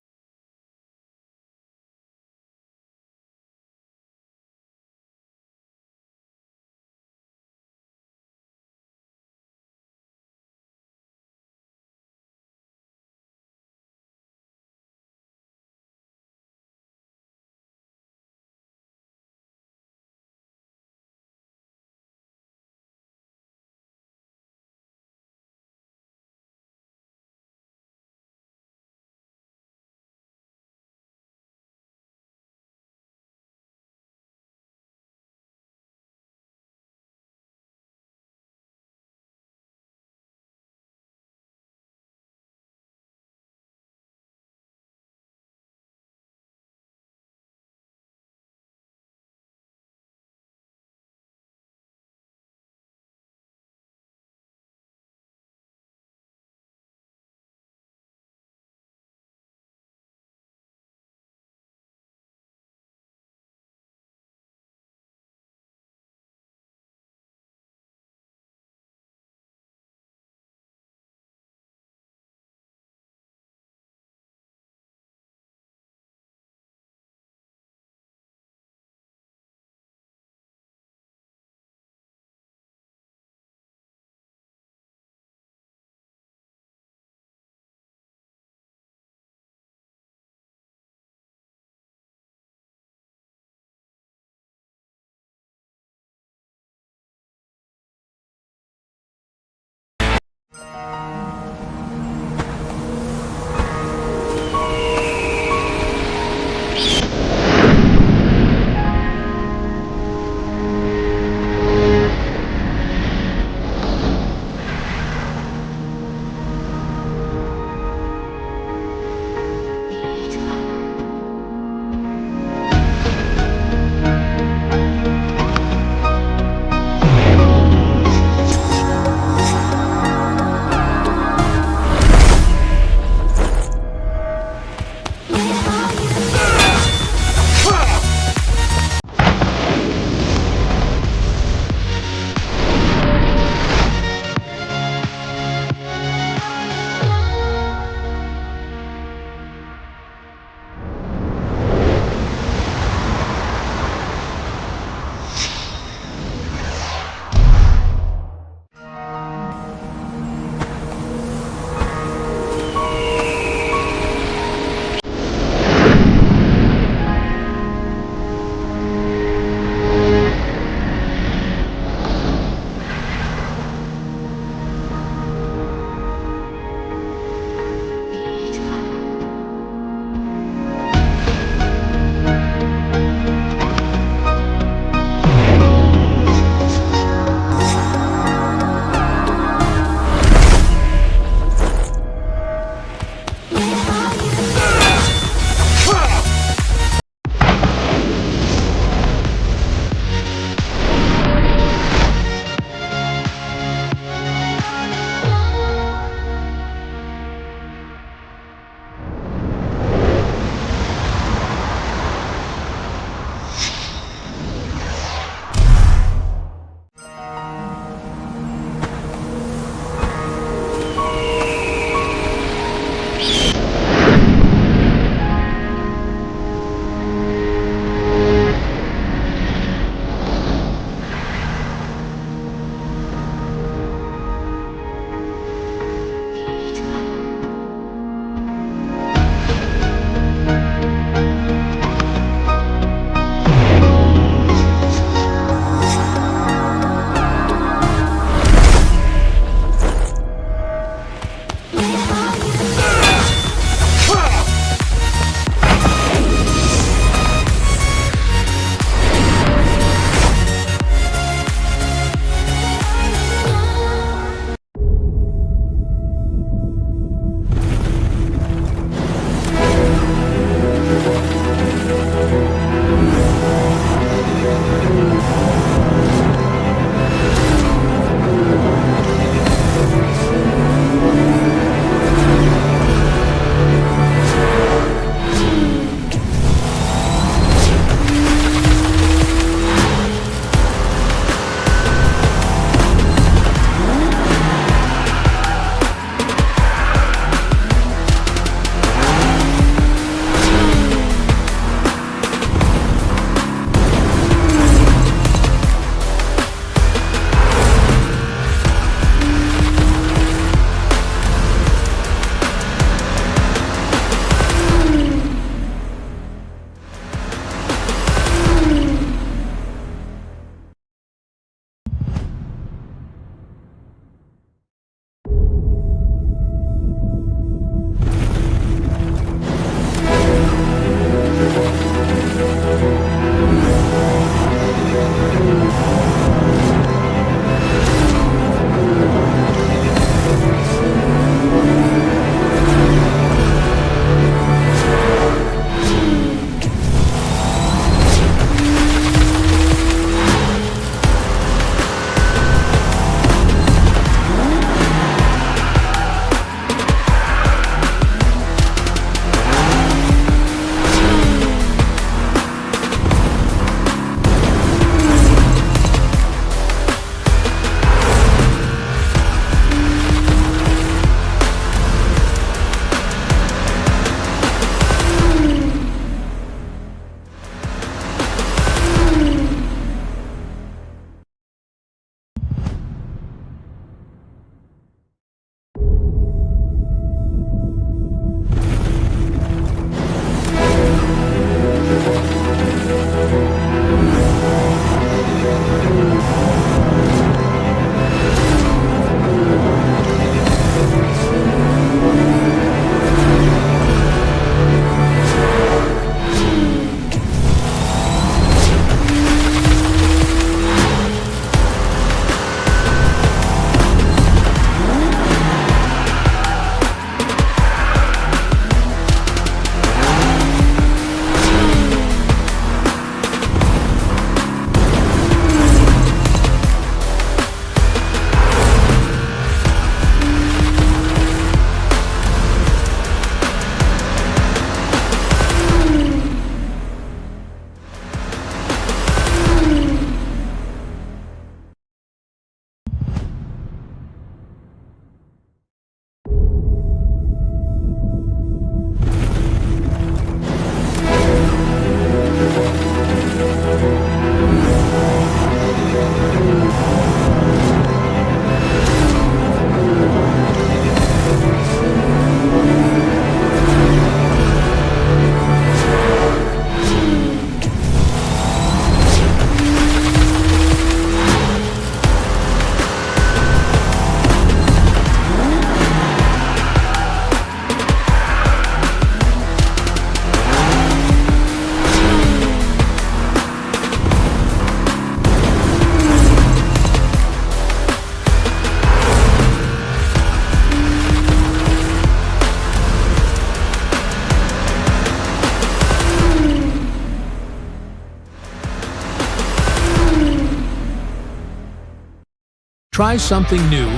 Speaker 3: Try something new,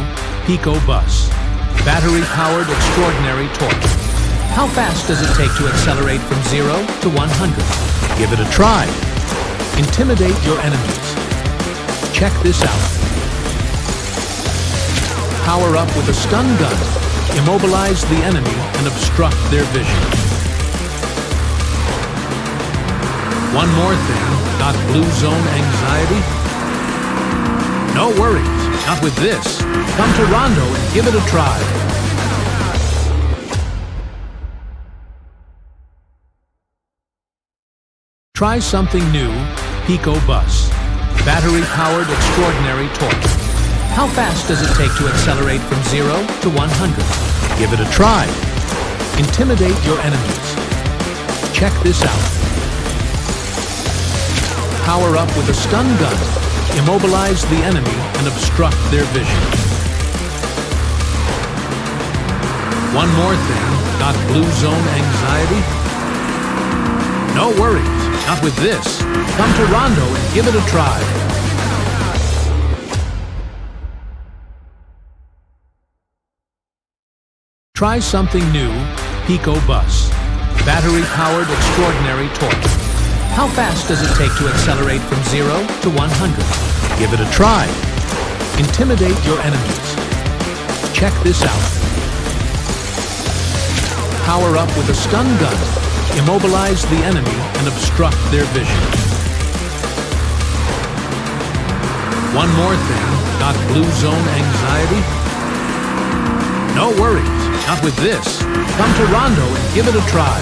Speaker 3: Pico Bus. Battery-powered extraordinary torque. How fast does it take to accelerate from 0 to 100? Give it a try. Intimidate your enemies. Check this out. Power up with a stun gun. Immobilize the enemy and obstruct their vision. One more thing, got blue zone anxiety? No worries, not with this. Come to Rondo and give it a try. Try something new, Pico Bus. Battery-powered extraordinary torque. How fast does it take to accelerate from 0 to 100? Give it a try. Intimidate your enemies. Check this out. Power up with a stun gun. Immobilize the enemy and obstruct their vision. One more thing, got blue zone anxiety? No worries, not with this. Come to Rondo and give it a try. Try something new, Pico Bus. Battery-powered extraordinary torque. How fast does it take to accelerate from 0 to 100? Give it a try. Intimidate your enemies. Check this out. Power up with a stun gun. Immobilize the enemy and obstruct their vision. One more thing, got blue zone anxiety? No worries, not with this. Come to Rondo and give it a try.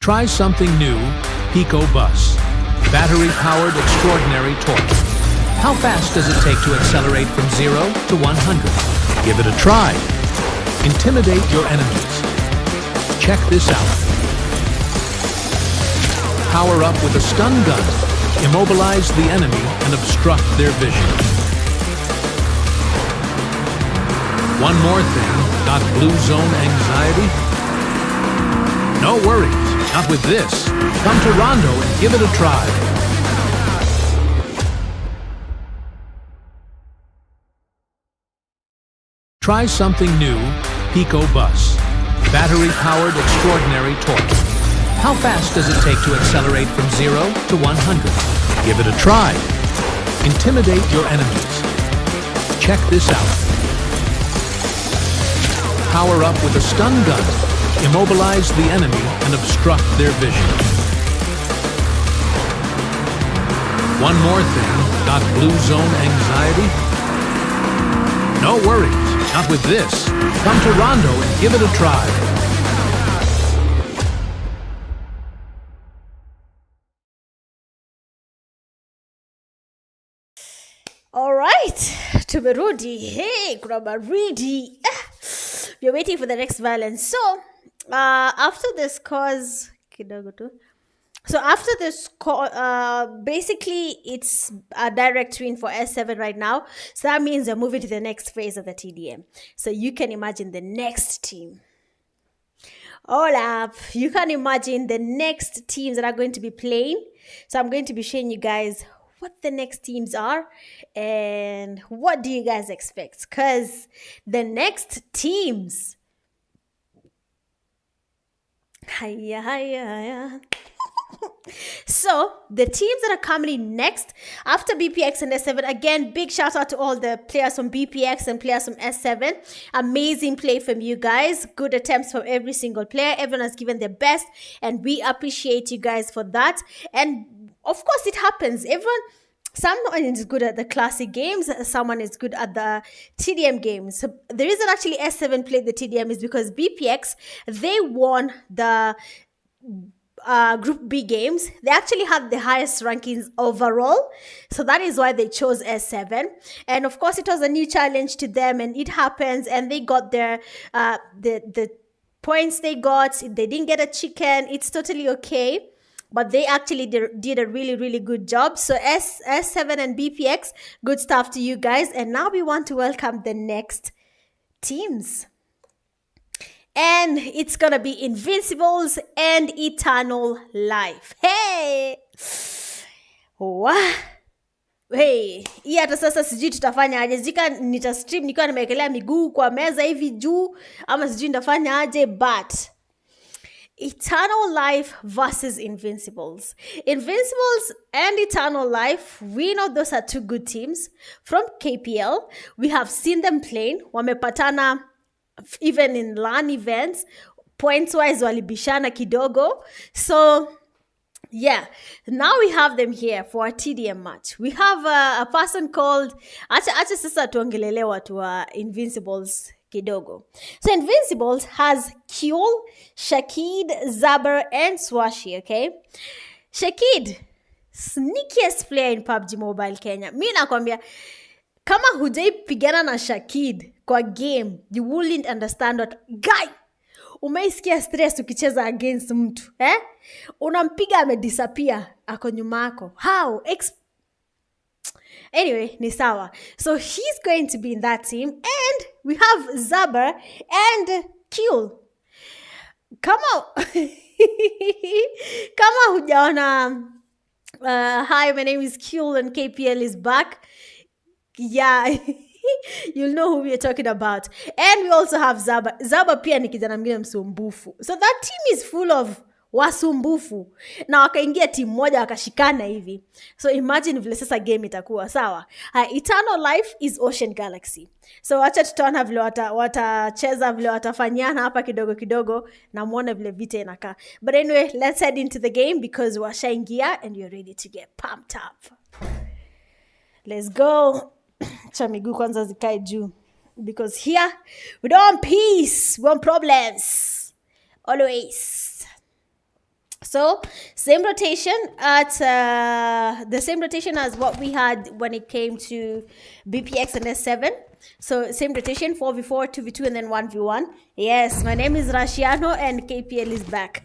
Speaker 3: Try something new, Pico Bus. Battery-powered extraordinary torque. How fast does it take to accelerate from 0 to 100? Give it a try. Intimidate your enemies. Check this out. Power up with a stun gun. Immobilize the enemy and obstruct their vision. One more thing, got blue zone anxiety? No worries, not with this. Come to Rondo and give it a try. Try something new, Pico Bus. Battery-powered extraordinary torque. How fast does it take to accelerate from 0 to 100? Give it a try. Intimidate your enemies. Check this out. Power up with a stun gun. Immobilize the enemy and obstruct their vision. One more thing, got blue zone anxiety? No worries, not with this. Come to Rondo and give it a try.
Speaker 1: All right, tumerudi. Hey, kuna baridi. We're waiting for the next violence. So, after this cause, kidogo tu. So after this, basically it's a direct win for S7 right now. So that means we're moving to the next phase of the TDM. So you can imagine the next team. All up, you can imagine the next teams that are going to be playing. So I'm going to be showing you guys what the next teams are and what do you guys expect. Because the next teams... So the teams that are coming in next after BPX and S7, again, big shout out to all the players from BPX and players from S7. Amazing play from you guys. Good attempts from every single player. Everyone has given their best and we appreciate you guys for that. And of course it happens. Someone is good at the classic games, someone is good at the TDM games. So the reason actually S7 played the TDM is because BPX, they won the Group B games. They actually had the highest rankings overall. So that is why they chose S7. And of course, it was a new challenge to them and it happens. And they got their, the points they got. They didn't get a chicken. It's totally okay. But they actually did a really, really good job. So S7 and BPX, good stuff to you guys. And now we want to welcome the next teams. And it's gonna be Invincibles and Eternal Life. Hey! Wow. Hey, hii hata sasa sijui tutafanya aje. Zika nitastream nikiwa nimewekelea miguu kwa meza hivi juu ama sijui nitafanya aje, but Eternal Life versus Invincibles. Invincibles and Eternal Life, we know those are two good teams from KPL. We have seen them playing. Wamepatana even in LAN events. Points-wise walibishana kidogo. So, yeah, now we have them here for a TDM match. We have a person called... Acha sasa tuongelele watu wa Invincibles kidogo. So Invincibles has Kyul, Shakid, Zaber, and Swashi, okay? Shakid, sneakiest player in PUBG Mobile Kenya. Mi nakwambia, kama hujai pigana na Shakid kwa game, you wouldn't understand what... Guy! Umeisikia stress ukicheza against mtu, eh? Unampiga amedisappear, ako nyuma yako. How? Anyway, ni sawa. So he's going to be in that team. And we have Zaber and Kyul. Kama hujaona, hi, my name is Kyul and KPL is back. Yeah, you'll know who we are talking about. And we also have Zaber. Zaber pia ni kijana mwingine msumbufu. So that team is full of wasumbufu. Na wakaingia timu moja wakashikana hivi. So imagine vile sasa game itakuwa, sawa? Eternal Life is Ocean Galaxy. So acha tutaona vile watacheza vile watafanyana hapa kidogo kidogo na muone vile vita inakaa. But anyway, let's head into the game because washaingia and you're ready to get pumped up. Let's go. Cha miguu kwanza zikae juu. Because here, we don't want peace. We want problems. Always. So, same rotation at the same rotation as what we had when it came to BPX and S7. So, same rotation, 4v4, 2v2, and then 1v1. Yes, my name is Rashiano and KPL is back.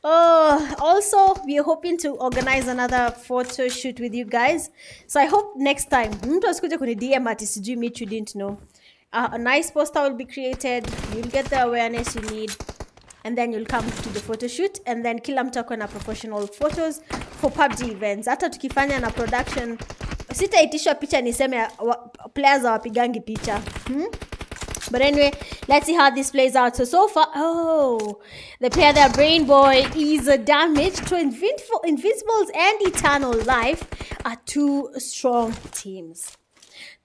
Speaker 1: Also, we are hoping to organize another photo shoot with you guys. So, I hope next time, mtu asikuje kuni DM ati sijui meet you didn't know. A nice poster will be created. You'll get the awareness you need. And then you'll come to the photo shoot. And then kila mtu ako na professional photos for PUBG events. Hata tukifanya na production, sitaitisha picha niseme players hawapigangi picha. But anyway, let's see how this plays out. So far, the player there, Brain Boy, is damaged. So Invincibles and Eternal Life are two strong teams.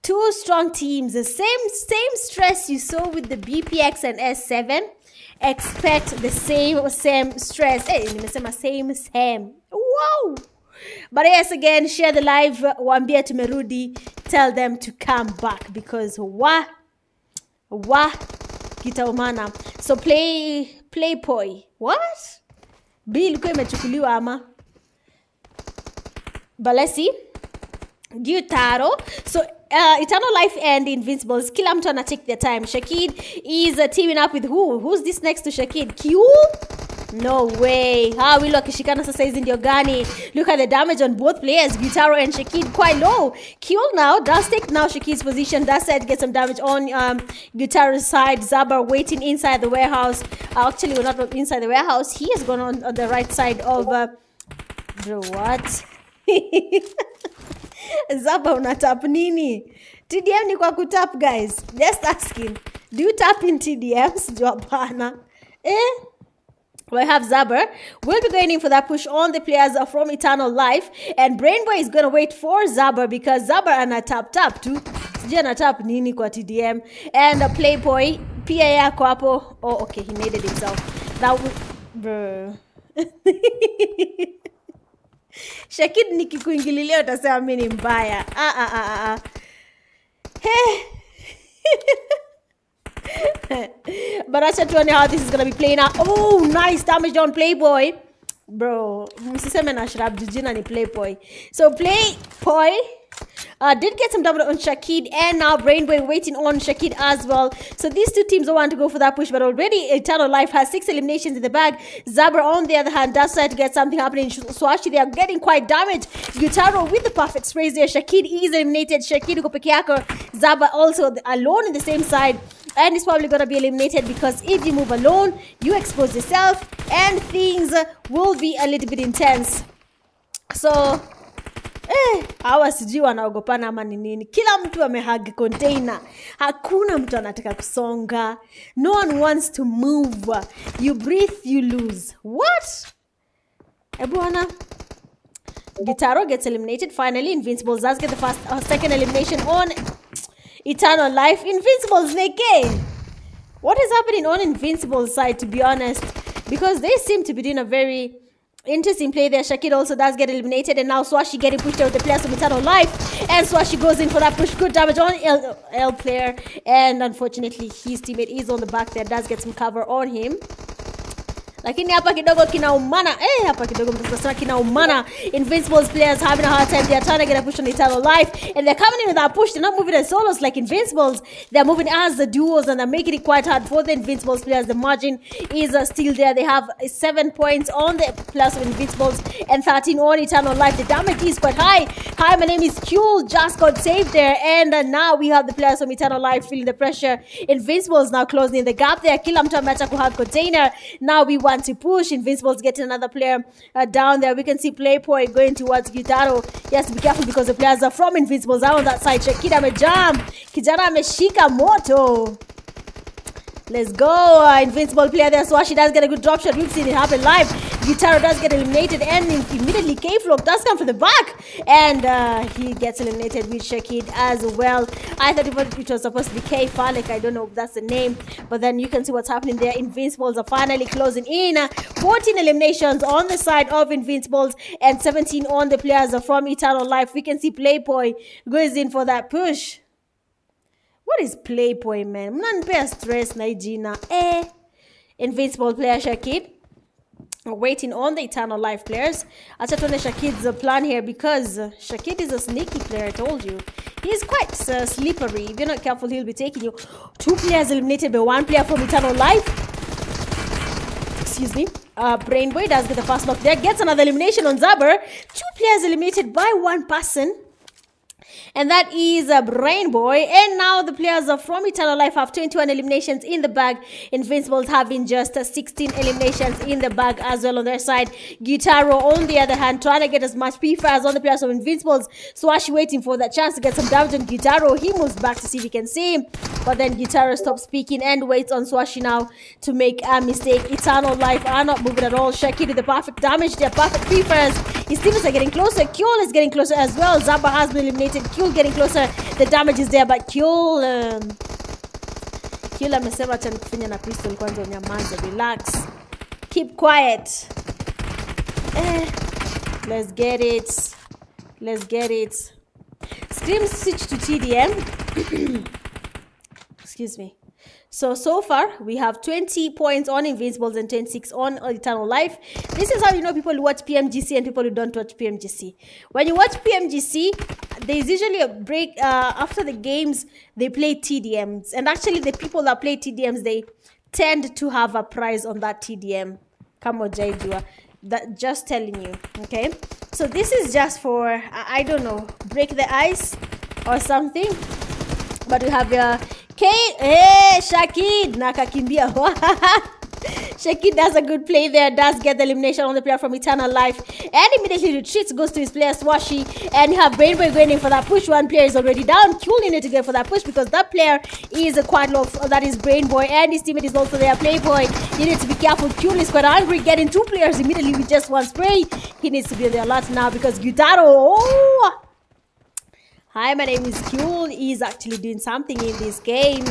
Speaker 1: Two strong teams. The same stress you saw with the BPX and S7. Expect the same stress. Hey, nimesema same. Wow. But yes, again, share the live. Waambie tumerudi. Tell them to come back because kitaumana. So play poi. What? B ilikuwa imechukuliwa ama? But let's see. Taro. So Eternal Life and Invincibles, kila mtu ana take their time. Shakid is teaming up with who? Who's this next to Shakid? Q? No way. Wilo akishikana sasa hizi ndio gani? Look at the damage on both players. Gutaro and Shakid quite low. Q now does take now Shakid's position. That said, get some damage on Gutaro's side. Zaber waiting inside the warehouse. Actually, we're not inside the warehouse. He has gone on the right side of... bro, what? Zaba unatap nini? TDM ni kwa kutap, guys. Just asking. Do you tap in TDMs? Jwapana. We have Zaber. We'll be going in for that push on the players from Eternal Life. And Brainboy is going to wait for Zaber because Zaber anatap too. Sijui anatap nini kwa TDM. And Playboy, pia yako hapo. Oh, okay. He made it himself. That would... Bro. Shakid nikikuingililia utasema mimi ni mbaya. Hey. But acha tuone how this is going to be playing out. Oh, nice damage on Playboy. Bro, msiseme na shrab jina ni Playboy. So Playboy did get some double on Shakid, and now Brainboy waiting on Shakid as well. So these two teams don't want to go for that push, but already Eternal Life has 6 eliminations in the bag. Zaber, on the other hand, does try to get something happening. Swashi, they are getting quite damaged. Gutaro with the perfect sprays there. Shakid is eliminated. Shakid uko peke yako. Zaber also alone in the same side. and he's probably gonna be eliminated because if you move alone, you expose yourself and things will be a little bit intense. So hawa sijui wanaogopana ama ni nini. Kila mtu amehug container. Hakuna mtu anataka kusonga. No one wants to move. You breathe, you lose. What? Ebuana. Gitaro gets eliminated. Finally, Invincibles does get the second elimination on Eternal Life. Invincibles, Neke. What is happening on Invincibles side, to be honest? Because they seem to be doing a very interesting play there. Shakid also does get eliminated, and now Swashi getting pushed out the players from Eternal Life, and Swashi goes in for that push. Good damage on L player, and unfortunately his teammate is on the back there, does get some cover on him. Lakini hapa kidogo kinaumana. Hapa kidogo mtasema kinaumana. Invincibles players having a hard time. They are trying to get a push on Eternal Life, and they're coming in with that push. They're not moving as solos like Invincibles. They're moving as the duos, and they're making it quite hard for the Invincibles players. The margin is still there. They have 7 points on the plus of Invincibles and 13 on Eternal Life. The damage is quite high. Hi, my name is Q. Just got saved there, and now we have the players from Eternal Life feeling the pressure. Invincibles now closing the gap there. Kila mtu ameacha kuhag container. Now we want to push. Invincibles getting another player down there. We can see Playboy going towards Gitaro. He has to be careful because the players are from Invincibles are on that side. Shakida amejam. Kijana ameshika moto. Let's go. Invincible player there. Swashi does get a good drop shot. We've seen it happen live. Gitaro does get eliminated, and immediately K-Flock does come from the back, and he gets eliminated with Shakid as well. I thought it was supposed to be K-Falik. I don't know if that's the name, but then you can see what's happening there. Invincibles are finally closing in. 14 eliminations on the side of Invincibles and 17 on the players from Eternal Life. We can see Playboy goes in for that push. What is Playboy, man? Mnanipea stress na jina. Invincible player Shakid waiting on the Eternal Life players. Acha tuone Shakid's plan here, because Shakid is a sneaky player, I told you. He's quite slippery. If you're not careful, he'll be taking you. 2 players eliminated by 1 player from Eternal Life. Excuse me. Brainboy does get the first knock there. Gets another elimination on Zaber. 2 players eliminated by 1 person. And that is a Brainboy. And now the players from Eternal Life have 21 eliminations in the bag. Invincibles having just 16 eliminations in the bag as well on their side. Gitaro, on the other hand, trying to get as much P-Fires on the players of Invincibles. Swashi waiting for that chance to get some damage on Gitaro. He moves back to see if he can see him. But then Gitaro stops speaking and waits on Swashi now to make a mistake. Eternal Life are not moving at all. Shaki with the perfect damage. They're perfect P-Fires. His teammates are getting closer. Kyul is getting closer as well. Zaba has been eliminated. Kyul getting closer. The damage is there, but Kyul amesema acha nikufanya na pistol kwanza unyamaze. Relax. Keep quiet. Let's get it. Let's get it. Scream switch to TDM. Excuse me. So far, we have 20 points on Invincibles and 26 on Eternal Life. This is how you know people who watch PMGC and people who don't watch PMGC. When you watch PMGC, there's usually a break after the games. They play TDMs, and actually the people that play TDMs, they tend to have a prize on that TDM. Kamo jaijua. That just telling you, okay? So this is just for I don't know, break the ice or something. But we have Shakid nakakimbia. Shakid does a good play there, does get the elimination on the player from Eternal Life, and immediately retreats, goes to his player Swashi, and you have Brainboy going in for that push. 1 player is already down. Kyul need to go for that push because that player is a quite low. That is Brainboy, and his teammate is also there. Playboy, you need to be careful. Kyul is quite angry, getting 2 players immediately with just 1 spray. He needs to be on the alert now because Gitaro. Hi, my name is Kyul. He's actually doing something in this game.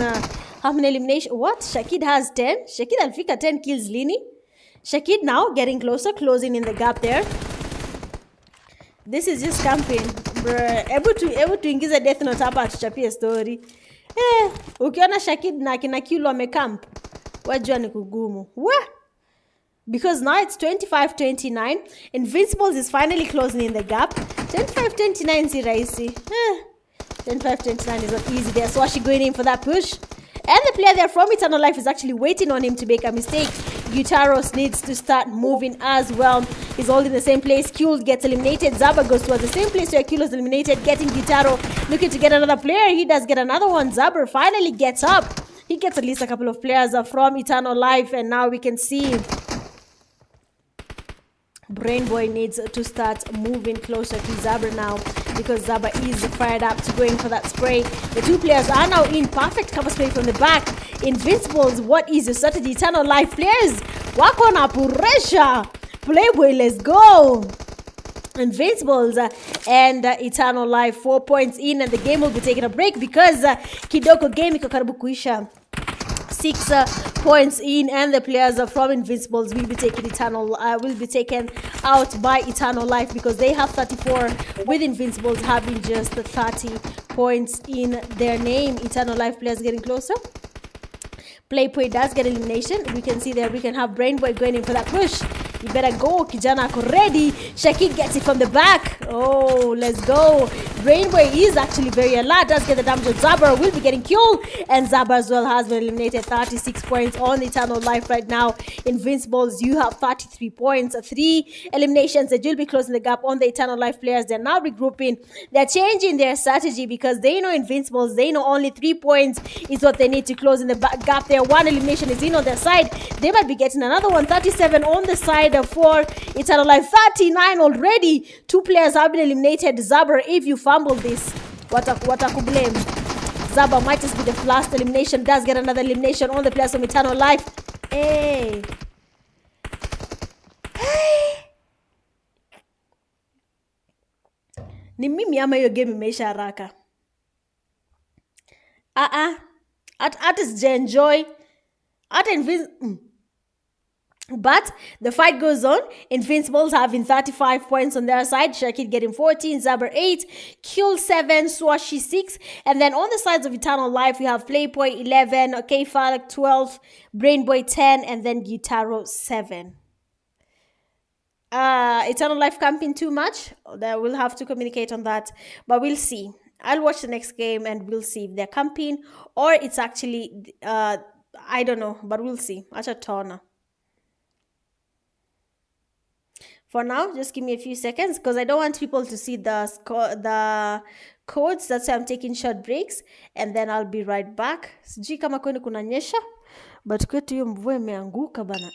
Speaker 1: How many elimination? What? Shakid has 10. Shakid alfika 10 kills Lini. Shakid now getting closer, closing in the gap there. This is just camping. Able to ingiza death note hapa atuchapie story. Ukiona Shakid na kina Kyul wamecamp, wajua ni kugumu. Wah! Because now it's 25-29. Invincibles is finally closing in the gap. 25-29 si raisi. 25-29 is not easy there. Swashi going in for that push. And the player there from Eternal Life is actually waiting on him to make a mistake. Gitaros needs to start moving as well. He's all in the same place. Kyul gets eliminated. Zaba goes towards the same place where Kyul is eliminated, getting Gitaro. Looking to get another player. He does get another one. Zaber finally gets up. He gets at least a couple of players from Eternal Life, and now we can see Brainboy needs to start moving closer to Zabra now, because Zabra is fired up to going for that spray. The two players are now in perfect cover spray from the back. Invincibles, what is your strategy? Eternal Life players, work on a pressure. Playboy, let's go. Invincibles and Eternal Life 4 points in, and the game will be taking a break because Kidoko game iko karibu kuisha. 6 points in, and the players from Invincibles will be taken out by Eternal Life because they have 34, with Invincibles having just 30 points in their name. Eternal Life players getting closer. Playboy does get elimination. We can see there we can have Brainboy going in for that push. You better go, Kijana ako ready. Shakid gets it from the back. Oh, let's go. Brainboy is actually very alert. Does get the damage on Zabra. Will be getting killed. And Zabra as well has been eliminated. 36 points on Eternal Life right now. Invincibles, you have 33 points. 3 eliminations. They will be closing the gap on the Eternal Life players. They're now regrouping. They're changing their strategy because they know Invincibles. They know only 3 points is what they need to close in the gap there. 1 elimination is in on their side. They might be getting another one. 37 on the side for Eternal Life. 39 already. 2 players have been eliminated. Zabra, if you fumble this, what a blame. Zabra might just be the last elimination. Does get another elimination on the players from Eternal Life. Hey. Ni mimi ama hiyo game imeisha haraka? At is enjoy. At But the fight goes on. Invincibles having 35 points on their side. Shakid getting 14, Zabra 8, Kill 7, Swashi 6. And then on the sides of Eternal Life, we have Playboy 11, K-Falak 12, Brainboy 10, and then Gitaro 7. Eternal Life camping too much. We'll have to communicate on that. But we'll see. I'll watch the next game and we'll see if they're camping or it's actually, I don't know, but we'll see. Acha tona. For now, just give me a few seconds because I don't want people to see the codes. That's why I'm taking short breaks and then I'll be right back. Sijui kama kwenu kunanyesha, but kwetu hiyo mvua imeanguka bana.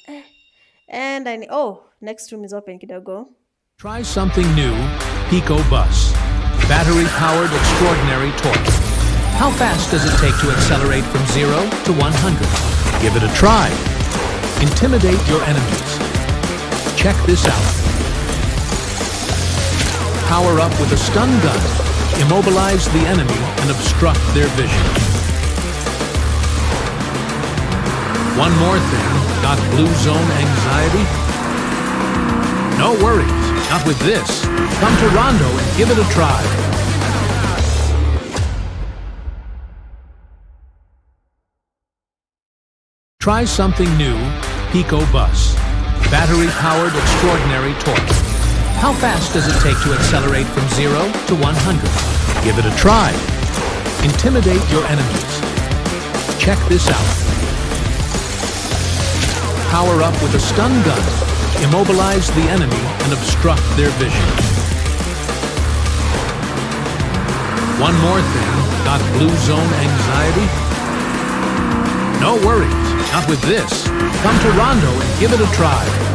Speaker 1: And next room is open kidogo.
Speaker 3: Try something new, Pico Bus. Battery-powered extraordinary torque. How fast does it take to accelerate from 0 to 100? Give it a try. Intimidate your enemies. Check this out. Power up with a stun gun. Immobilize the enemy and obstruct their vision. One more thing. Got blue zone anxiety? No worries. Not with this. Come to Rondo and give it a try. Try something new, Pico Bus. Battery-powered extraordinary torque. How fast does it take to accelerate from 0 to 100? Give it a try. Intimidate your enemies. Check this out. Power up with a stun gun. Immobilize the enemy and obstruct their vision. One more thing. Got blue zone anxiety? No worries. Not with this. Come to Rondo and give it a try.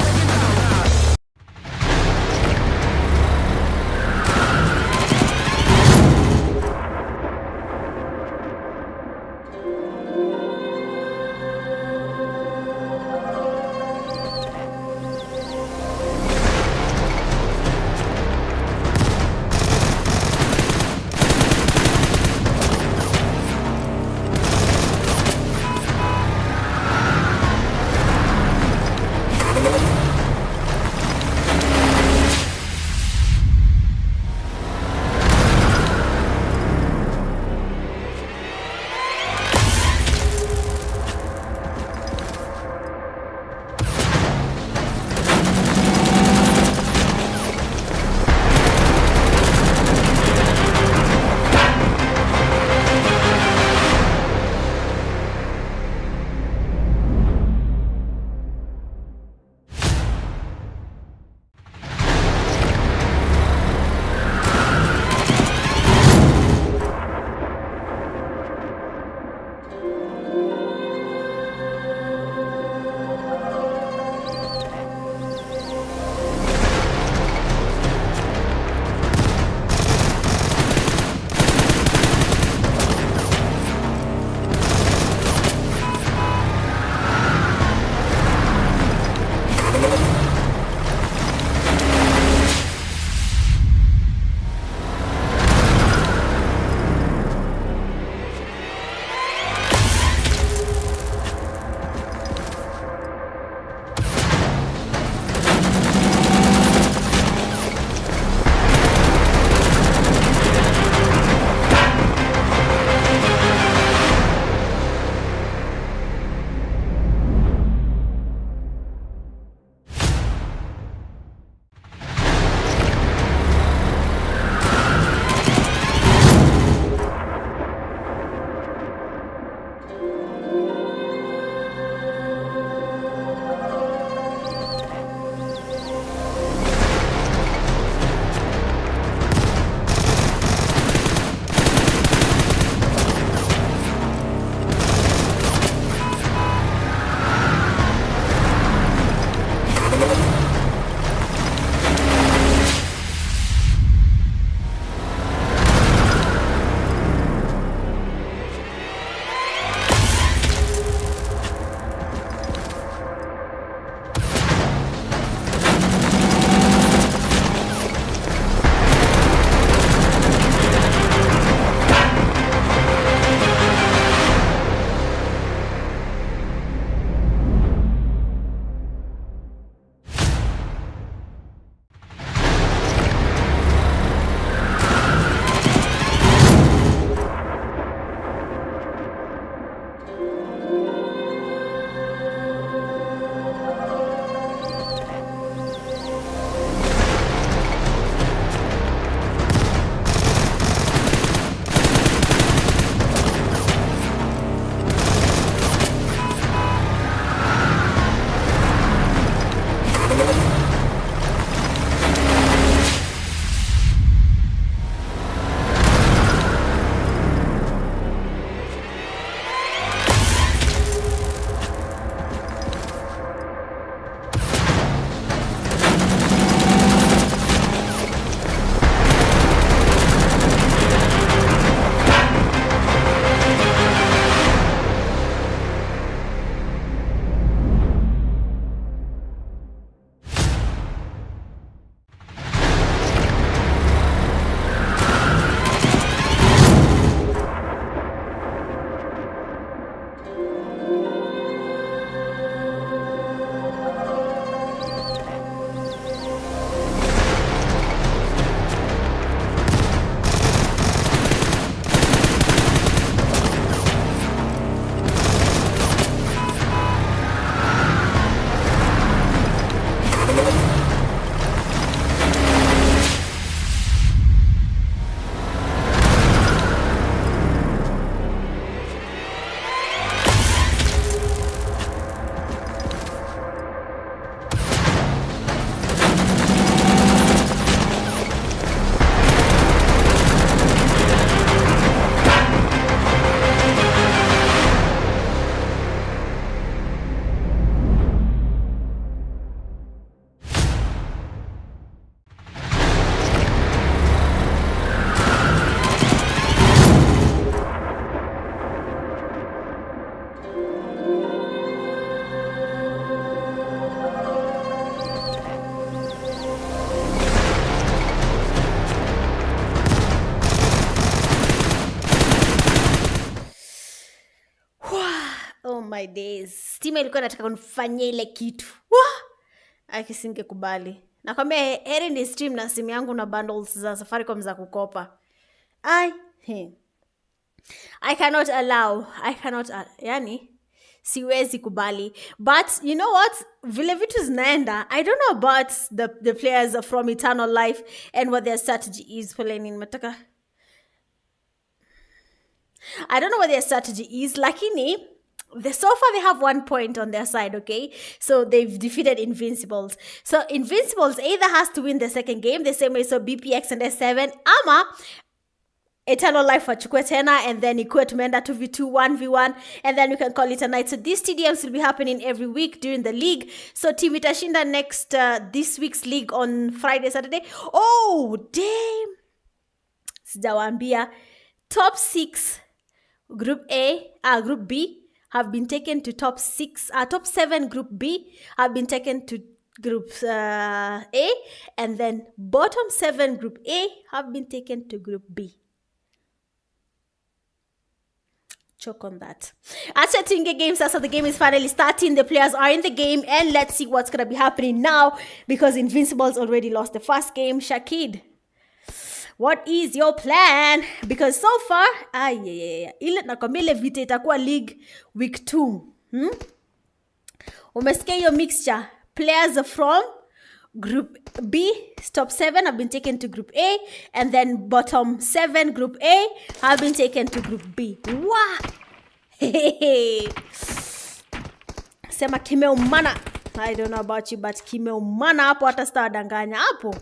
Speaker 1: my days. Steam ilikuwa inataka kunifanyia ile kitu. Wah! Akisingekubali. Nakwambia heri ni stream na simu yangu na bundles za Safaricom za kukopa. I cannot allow. Yani siwezi kubali. But you know what? Vile vitu zinaenda. I don't know about the players from Eternal Life and what their strategy is. I don't know what their strategy is. Lakini, so far they have 1 point on their side, okay? So they've defeated Invincibles. So Invincibles either has to win the second game the same way so BPX and S7 ama Eternal Life wachukue tena and then ikuwe tumeenda 2v2 1v1 and then we can call it a night. So these TDMs will be happening every week during the league. So team itashinda next this week's league on Friday, Saturday. Oh, damn. Sijawaambia top 6 Group B have been taken to top 7 Group B have been taken to Group A, and then bottom 7 Group A have been taken to Group B. Choke on that. Acha tuingie game sasa. The game is finally starting. The players are in the game and let's see what's going to be happening now because Invincibles already lost the first game. Shakid, what is your plan? Because so far, ile nakwambia ile vita itakuwa league week 2. Umesikia hiyo mixture. Players from Group B, top 7 have been taken to Group A, and then bottom 7 Group A have been taken to Group B. Wow! Sema kimeumana. I don't know about you, but kimeumana hapo hata sitadanganya hapo.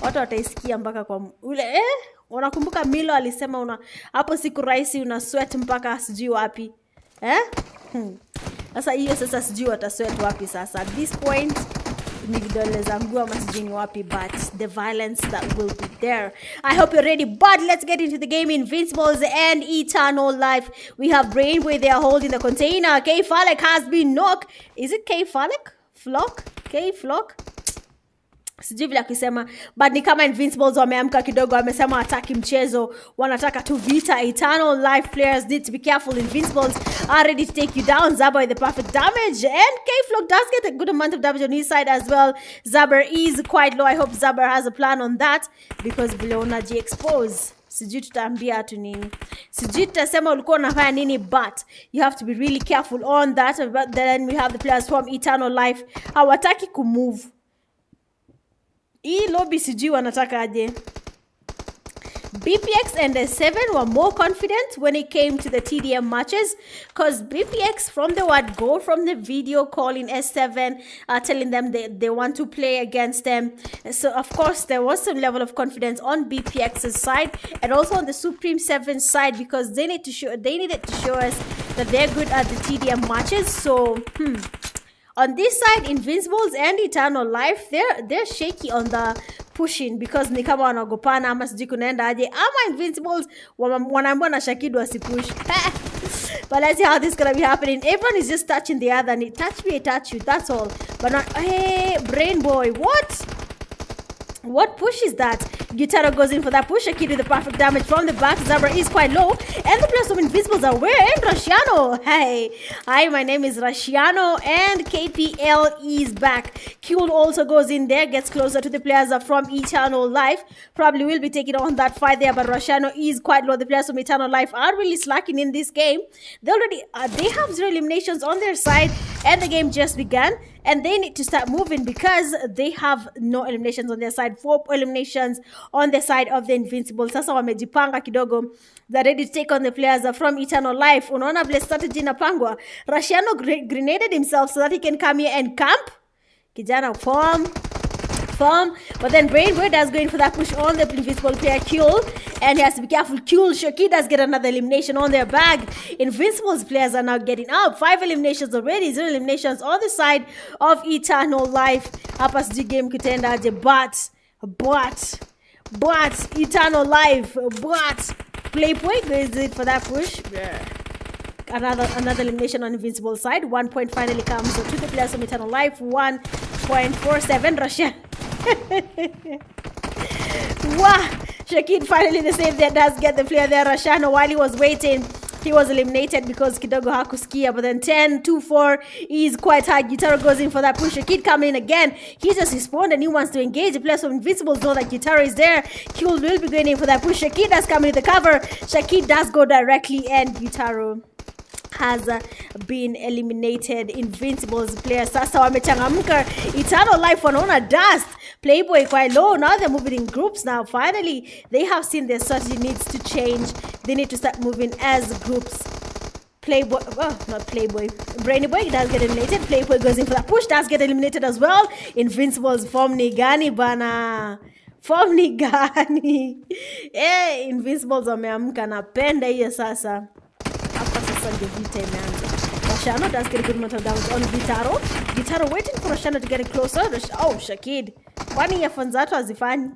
Speaker 1: Watu wataisikia mpaka kwa ule unakumbuka Milo alisema hapo siku rahisi una sweat mpaka sijui wapi. Sasa hiyo sasa sijui wata sweat wapi sasa. At this point ni vidole zangu ama sijui ni wapi, but the violence that will be there. I hope you're ready, but let's get into the game. Invincibles and Eternal Life. We have Brainway there holding the container. K Falek has been knocked. Is it K Falek? K Flock? Sijui vile kusema, but ni kama Invincibles wameamka kidogo, wamesema ataki mchezo, wanataka tu vita. Eternal Life players need to be careful. Invincibles are ready to take you down. Zaber with the perfect damage, and K-Flock does get a good amount of damage on his side as well. Zaber is quite low. I hope Zaber has a plan on that because vile unaji-expose. Sijui tutaambia atu nini. Sijui tutasema ulikuwa unafanya nini, but you have to be really careful on that. But then we have the players from Eternal Life. Hawataki kumove. Hii lobby sijui wanataka aje. BPX and S7 were more confident when it came to the TDM matches because BPX from the word go, from the video calling S7, telling them they want to play against them. So of course there was some level of confidence on BPX's side and also on the Supreme 7 side because they needed to show us that they're good at the TDM matches. So on this side, Invincibles and Eternal Life, they're shaky on the pushing because ni kama wanagopana ama sijui kunaenda aje ama Invincibles wanaambiwa na Shakid wasipush. But let's see how this is gonna be happening. Everyone is just touching the other. Touch me, I touch you. That's all. But not. Hey, Brain Boy, what push is that? Gitaro goes in for that push. Shakid with the perfect damage from the back. Zabra is quite low. And the players of Invincibles are where? And Rashiano. Hey. Hi, my name is Rashiano. And KPL is back. Kuhl also goes in there. Gets closer to the players from Eternal Life. Probably will be taking on that fight there. But Rashiano is quite low. The players from Eternal Life are really slacking in this game. They have 0 eliminations on their side. And the game just began. And they need to start moving because they have no eliminations on their side. 4 eliminations on the side of the Invincibles. Sasa wamejipanga kidogo. They're ready to take on the players from Eternal Life. Unaona vile strategy inapangwa. Rashiano grenaded himself so that he can come here and camp. Kijana form. But then Brainway does go in for that push on the Invincible player Kuhl. And he has to be careful. Kuhl, Shaki does get another elimination on their bag. Invincibles players are now getting up. 5 eliminations already. 0 eliminations on the side of Eternal Life. Hapa sijui game kitenda aje. But Eternal Life. But Playboy goes in for that push. Another elimination on Invincible side. 1 point finally comes to the players from Eternal Life. 1.47 Russia. Wow. Shakid finally the save there does get the player there. Rashano while he was waiting He was eliminated because kidogo hakusikia, but then 10-2-4 is quite high. Gitaro goes in for that push. Shakid coming in again. He just responded and he wants to engage. The players from Invincibles know that Gitaro is there. Kyul will be going in for that push. Shakid does come in the cover. Shakid does go directly and Gitaro has been eliminated. Invincibles players sasa wamechangamka. Eternal Life wanaona dust. Playboy quite low. Now they're moving in groups now. Finally, they have seen their strategy needs to change. They need to start moving as groups. Playboy, oh, not Playboy. Brainy Boy does get eliminated. Playboy goes in for that push, does get eliminated as well. Invincibles form ni gani bana. Form ni gani. Invincibles wameamka napenda hiyo sasa. Hapa sasa ndio vita imeanza. Rashano does get a good amount of damage on Gitaro. Gitaro waiting for Rashano to get it closer. Oh, Shakid. Kwani earphones zatu hazifanyi?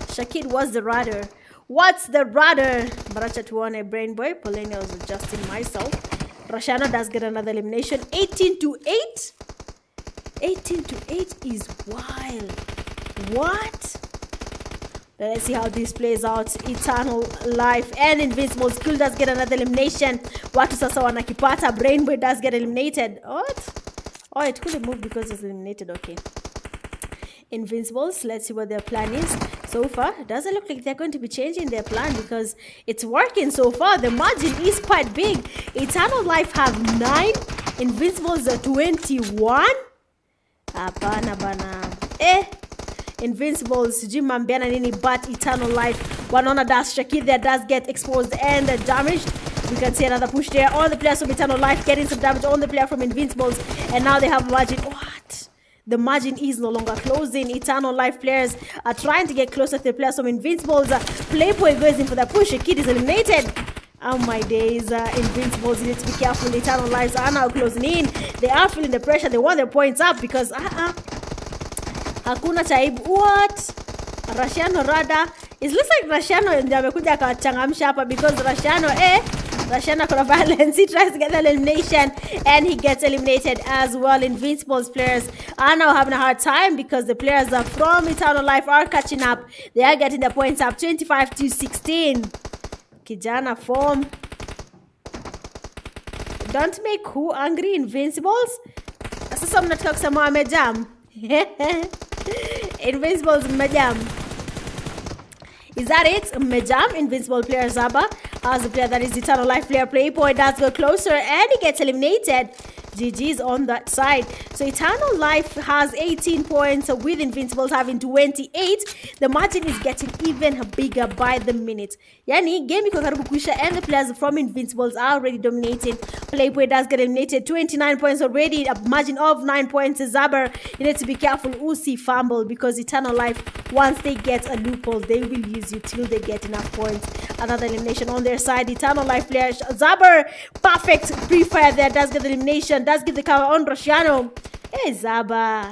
Speaker 1: Shakid was the rudder. What's the rudder? Baracha tuone Brain Boy. Polenia was adjusting myself. Rashano does get another elimination. 18-8? 18-8 is wild. What? Let's see how this plays out. Eternal Life and Invincibles. Kyul does get another elimination. Watu sasa wanakipata. Brain Boy does get eliminated. What? Oh, it couldn't move because it's eliminated. Okay. Invincibles, let's see what their plan is. So far, it doesn't look like they're going to be changing their plan because it's working so far. The margin is quite big. Eternal Life have 9. Invincibles are 21. Hapana bana. Invincibles, Jimambiana nini, but Eternal Life. Wanaona dash Shakid there does get exposed and damaged. We can see another push there. All the players from Eternal Life getting some damage on the player from Invincibles. And now they have margin. What? The margin is no longer closing. Eternal Life players are trying to get closer to the players from Invincibles. Playboy goes in for the push. Shakid is eliminated. Oh my days. Invincibles, you need to be careful. Eternal Lives are now closing in. They are feeling the pressure. They want their points up because hakuna taibu. What? Rashano rada. It looks like Rashano ndio amekuja akachangamsha hapa because Rashano got violence. He tries to get the elimination and he gets eliminated as well. Invincibles players are now having a hard time because the players from Eternal Life are catching up. They are getting the points up 25-16. Kijana form. Don't make who angry, Invincibles? Sasa mnataka kusema amejam. Invincibles mmejam. Is that it? Mmejam. Invincible player Zaba as the player that is Eternal Life player. Playboy does go closer and he gets eliminated. GG's on that side. So Eternal Life has 18 points with Invincibles having 28. The margin is getting even bigger by the minute. Yani, game iko karibu kuisha and the players from Invincibles are already dominating. Playboy does get eliminated. 29 points already. A margin of 9 points. Zaber, you need to be careful. Usi fumble because Eternal Life, once they get a loophole, they will use you till they get enough points. Another elimination on their side. Eternal Life player Zaber, perfect pre-fire there. Does get the elimination. Does give the cover on Rosciano. Hey, Zaba.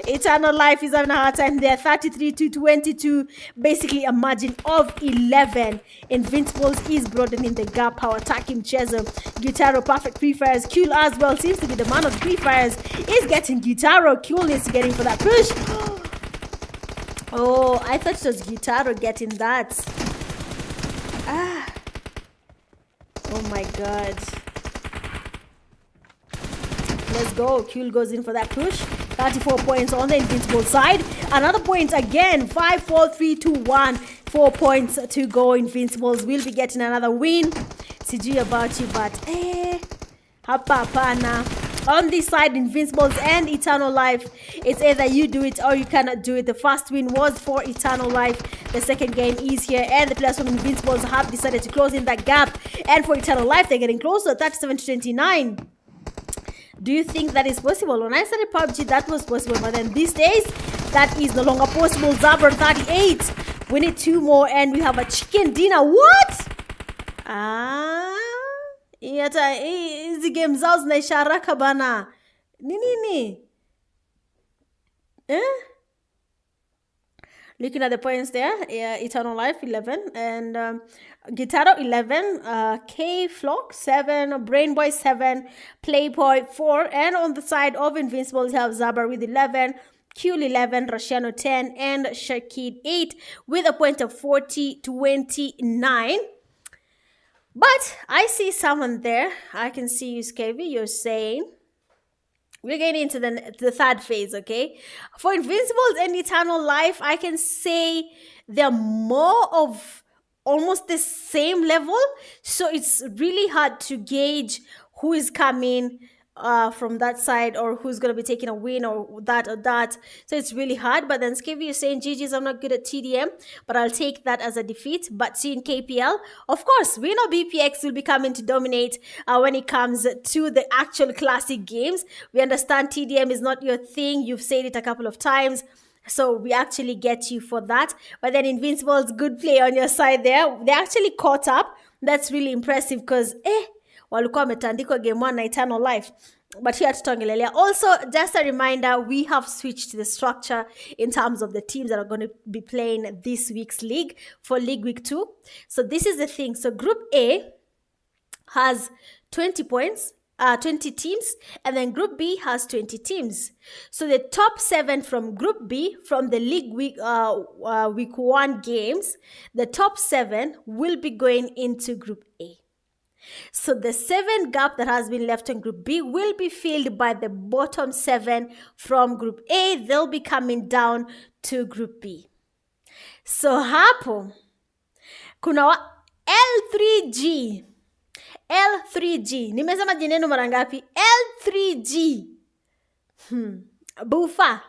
Speaker 1: Eternal Life is having a hard time there. 33-22. Basically a margin of 11. Invincibles is broadening the gap. Power attacking Chesum. Gitaro, perfect pre-fires. Kyul as well seems to be the man of the pre-fires. Is getting Gitaro. Kyul is getting for that push. Oh, I thought it was Gitaro getting that. Oh my god. Let's go. Kyul goes in for that push. 34 points on the Invincible side. Another point again. 5-4-3-2-1. 4 points to go. Invincibles will be getting another win. Sijui about you, but hapa hapana. On this side, Invincibles and Eternal Life, it's either you do it or you cannot do it. The first win was for Eternal Life. The second game is here, and the players from Invincibles have decided to close in that gap. And for Eternal Life, they're getting closer, 37-29. Do you think that is possible? When I started Pubg, that was possible, but then these days, that is no longer possible. Zaber 38. We need 2 more, and we have a chicken dinner. What? Yata hizi game zao zinaisha haraka bana. Nini? Looking at the points there, Eternal Life 11 and Gitaro 11, K-Flock 7, Brain Boy 7, Playboy 4, and on the side of Invincibles we have Zaber with 11, Kyul 11, Rosciano 10, and Shakid 8 with a point of 40-29. But I see someone there. I can see you, Skevi. You're saying we're getting into the third phase, okay? For Invincibles and Eternal Life, I can say they're more of almost the same level. So it's really hard to gauge who is coming from that side or who's going to be taking a win or that or that. So it's really hard. But then Skivy is saying, GG's, I'm not good at TDM, but I'll take that as a defeat. But see in KPL, of course, we know BPX will be coming to dominate when it comes to the actual classic games. We understand TDM is not your thing. You've said it a couple of times. So we actually get you for that. But then Invincibles, good play on your side there. They actually caught up. That's really impressive because, walikuwa wametandikwa game 1 na Eternal Life. But here tutongelelea. Also, just a reminder, we have switched the structure in terms of the teams that are going to be playing this week's league for League Week 2. So this is the thing. So Group A has 20 points, 20 teams, and then Group B has 20 teams. So the top 7 from Group B, from the League Week 1 games, the top 7 will be going into Group A. So the 7 gap that has been left in Group B will be filled by the bottom 7 from Group A. They'll be coming down to Group B. So hapo kuna L3G. L3G. Nimesema jineno mara ngapi? L3G. Bufa.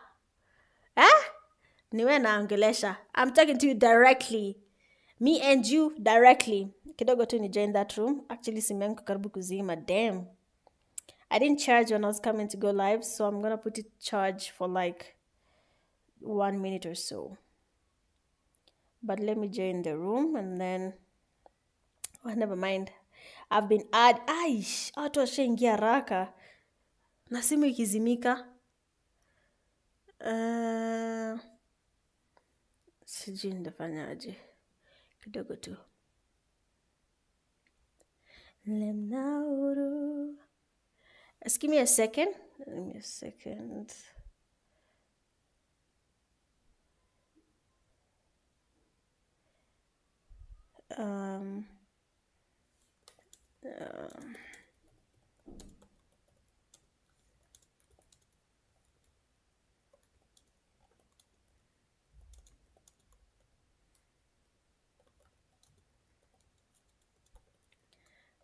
Speaker 1: Niwe naongelesha. I'm talking to you directly. Me and you directly. Kidogo tu ni join that room. Actually, simu yangu karibu kuzima. Damn. I didn't charge when I was coming to go live, so I'm gonna put it charge for like 1 minute or so. But let me join the room and then... Oh, never mind. I've been Aish, watu washaingia haraka. Na simu ikizimika. Sijui ndafanyaje. Kidogo tu. Lemnauru. Just give me a second. Give me a second.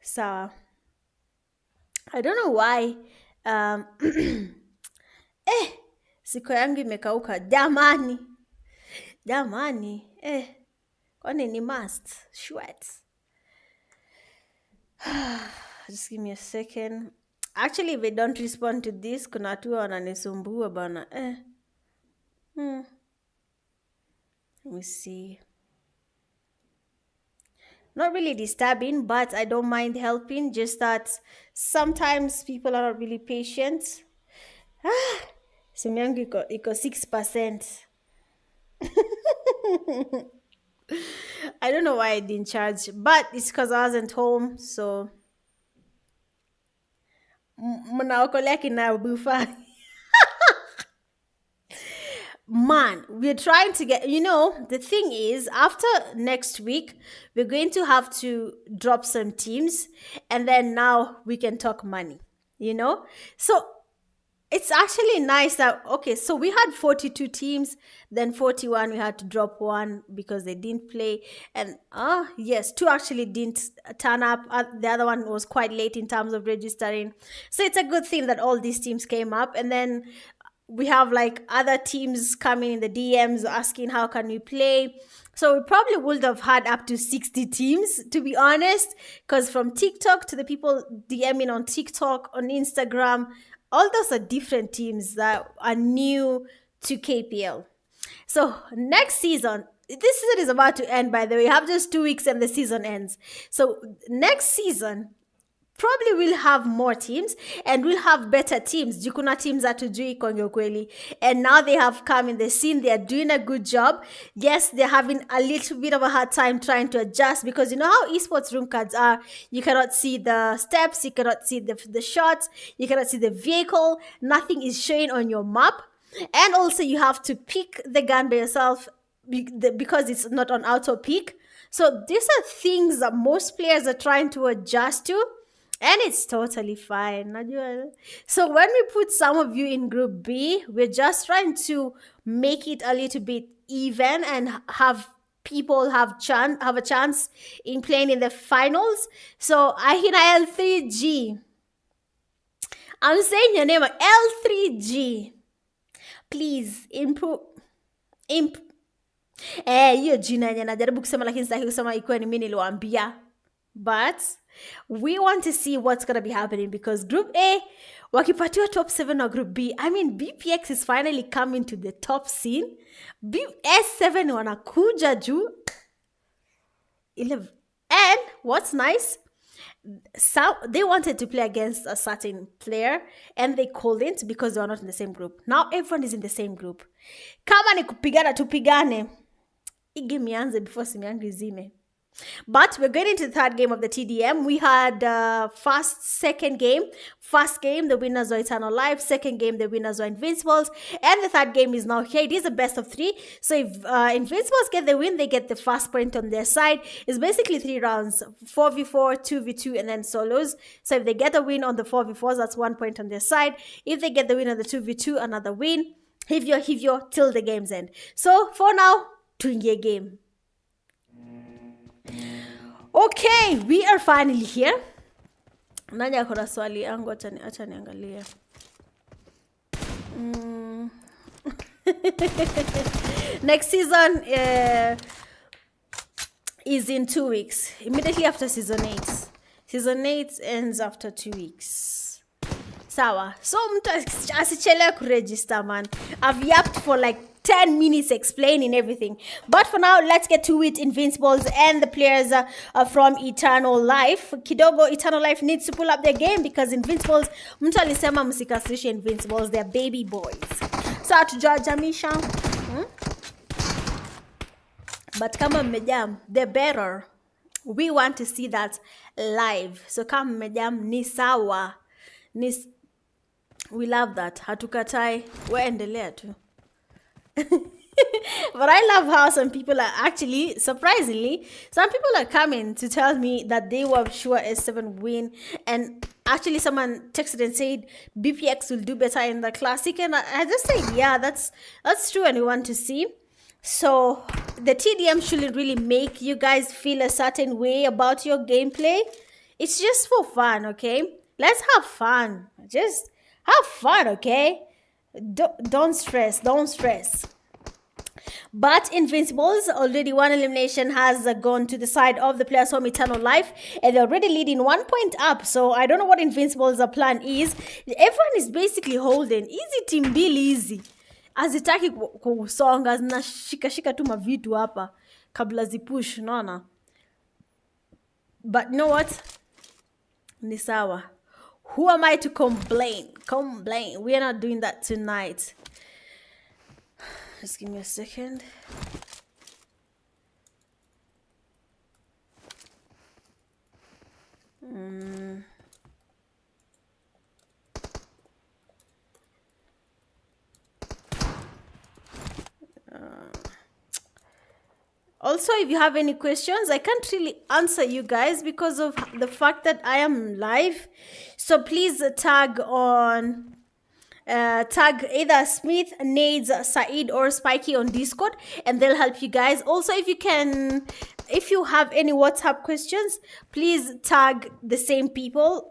Speaker 1: So I don't know why siko yangu imekauka jamani kwani ni must sweat. Just give me a second. Actually, if they don't respond to this, kuna watu wananisumbua bana. Let me see. Not really disturbing, but I don't mind helping. Just that sometimes people are not really patient. Simu yangu iko 6%. I don't know why I didn't charge, but it's because I wasn't home, so mnaokolea kina bufa. Man, we're trying to get, the thing is, after next week, we're going to have to drop some teams, and then now we can talk money, So it's actually nice that, okay, so we had 42 teams, then 41, we had to drop one because they didn't play. And, yes, 2 actually didn't turn up. The other one was quite late in terms of registering. So it's a good thing that all these teams came up. And then we have like other teams coming in the DMs asking how can we play. So we probably would have had up to 60 teams, to be honest, because from TikTok to the people DMing on TikTok, on Instagram, all those are different teams that are new to KPL. So next season, this season is about to end, by the way. We have just 2 weeks and the season ends. So next season, probably we'll have more teams and we'll have better teams. Jukuna teams hatujui konge ukweli. And now they have come in the scene. They are doing a good job. Yes, they're having a little bit of a hard time trying to adjust because you know how esports room cards are. You cannot see the steps. You cannot see the shots. You cannot see the vehicle. Nothing is showing on your map. And also you have to pick the gun by yourself because it's not on auto pick. So these are things that most players are trying to adjust to, and it's totally fine. So when we put some of you in Group B, we're just trying to make it a little bit even and have people have a chance in playing in the finals. So Ahina L3G. I'm saying your name, L3G. Please improve. Hiyo jina yenye najaribu kusema lakini sitaki kusema ikuwe ni mimi niliwaambia. But we want to see what's going to be happening because Group A wakipatiwa top 7 or Group B. I mean, BPX is finally coming to the top scene. S7 wanakuja juu. 11. And what's nice, so they wanted to play against a certain player and they called it because they were not in the same group. Now everyone is in the same group. Kama ni kupigana tupigane. Igame yanze before simu yangu izime. But we're getting to the third game of the TDM. We had second game. First game, the winners were Eternal Life. Second game, the winners were Invincibles. And the third game is now here. It is a best of 3. So if Invincibles get the win, they get the first point on their side. It's basically 3 rounds. 4v4, 2v2, and then solos. So if they get a win on the 4v4s, that's 1 point on their side. If they get the win on the 2v2, another win. Hivyo, till the game's end. So for now, tuingie game. Okay, we are finally here. Nani akona swali yangu acha niangalie. Next season is in 2 weeks. Immediately after season 8. Season 8 ends after 2 weeks. Sawa. So mtu asichelewe kuregister, man. I've yapped for like 10 minutes explaining everything. But for now, let's get to it. Invincibles and the players from Eternal Life. Kidogo, Eternal Life needs to pull up their game because Invincibles, mtu alisema msikasirishe Invincibles, they're baby boys. So hatujajamisha. But kama mmejam, they're better. We want to see that live. So kama mmejam, ni sawa. We love that. Hatukatai. Waendelea tu. But I love how some people are actually, surprisingly, some people are coming to tell me that they were sure S7 win. And actually someone texted and said BPX will do better in the classic. And I just say, yeah, that's true and we want to see. So the TDM shouldn't really make you guys feel a certain way about your gameplay. It's just for fun, okay? Let's have fun. Just have fun, okay? Don't stress. But Invincibles, already one elimination has gone to the side of the players from Eternal Life. And they're already leading 1 point up. So I don't know what Invincibles' plan is. Everyone is basically holding. Easy team bill easy. Azitaki kusonga, zinashika tu mavitu hapa. Kabla zipush, naona. But you know what? Ni sawa. Who am I to complain? We are not doing that tonight. Just give me a second. Also, if you have any questions, I can't really answer you guys because of the fact that I am live. So please tag either Smith, Nades, Saeed, or Spiky on Discord, and they'll help you guys. Also, if you have any WhatsApp questions, please tag the same people,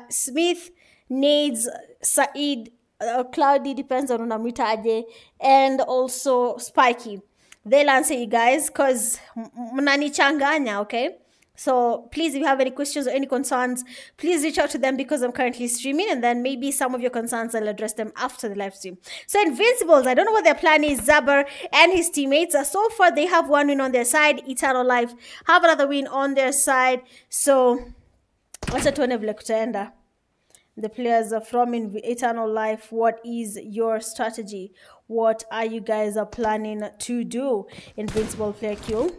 Speaker 1: Smith, Nades, Saeed, Cloudy, depends on unamwita aje, and also Spiky. They'll answer you guys because mnanichanganya, okay? So please, if you have any questions or any concerns, please reach out to them because I'm currently streaming, and then maybe some of your concerns, I'll address them after the live stream. So Invincibles, I don't know what their plan is. Zaber and his teammates, so far they have 1 win on their side. Eternal Life have another win on their side. So wacha tuone vile kutaenda. The players are from Eternal Life, what is your strategy? What are you guys planning to do? Invincible player Q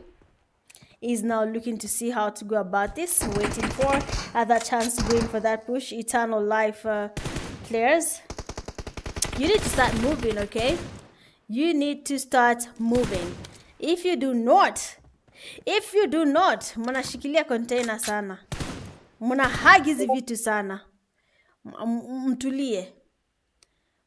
Speaker 1: is now looking to see how to go about this, waiting for other chance to go in for that push. Eternal Life players, you need to start moving, okay? You need to start moving. If you do not, If you do not, mnashikilia container sana. Muna hug hizi vitu sana.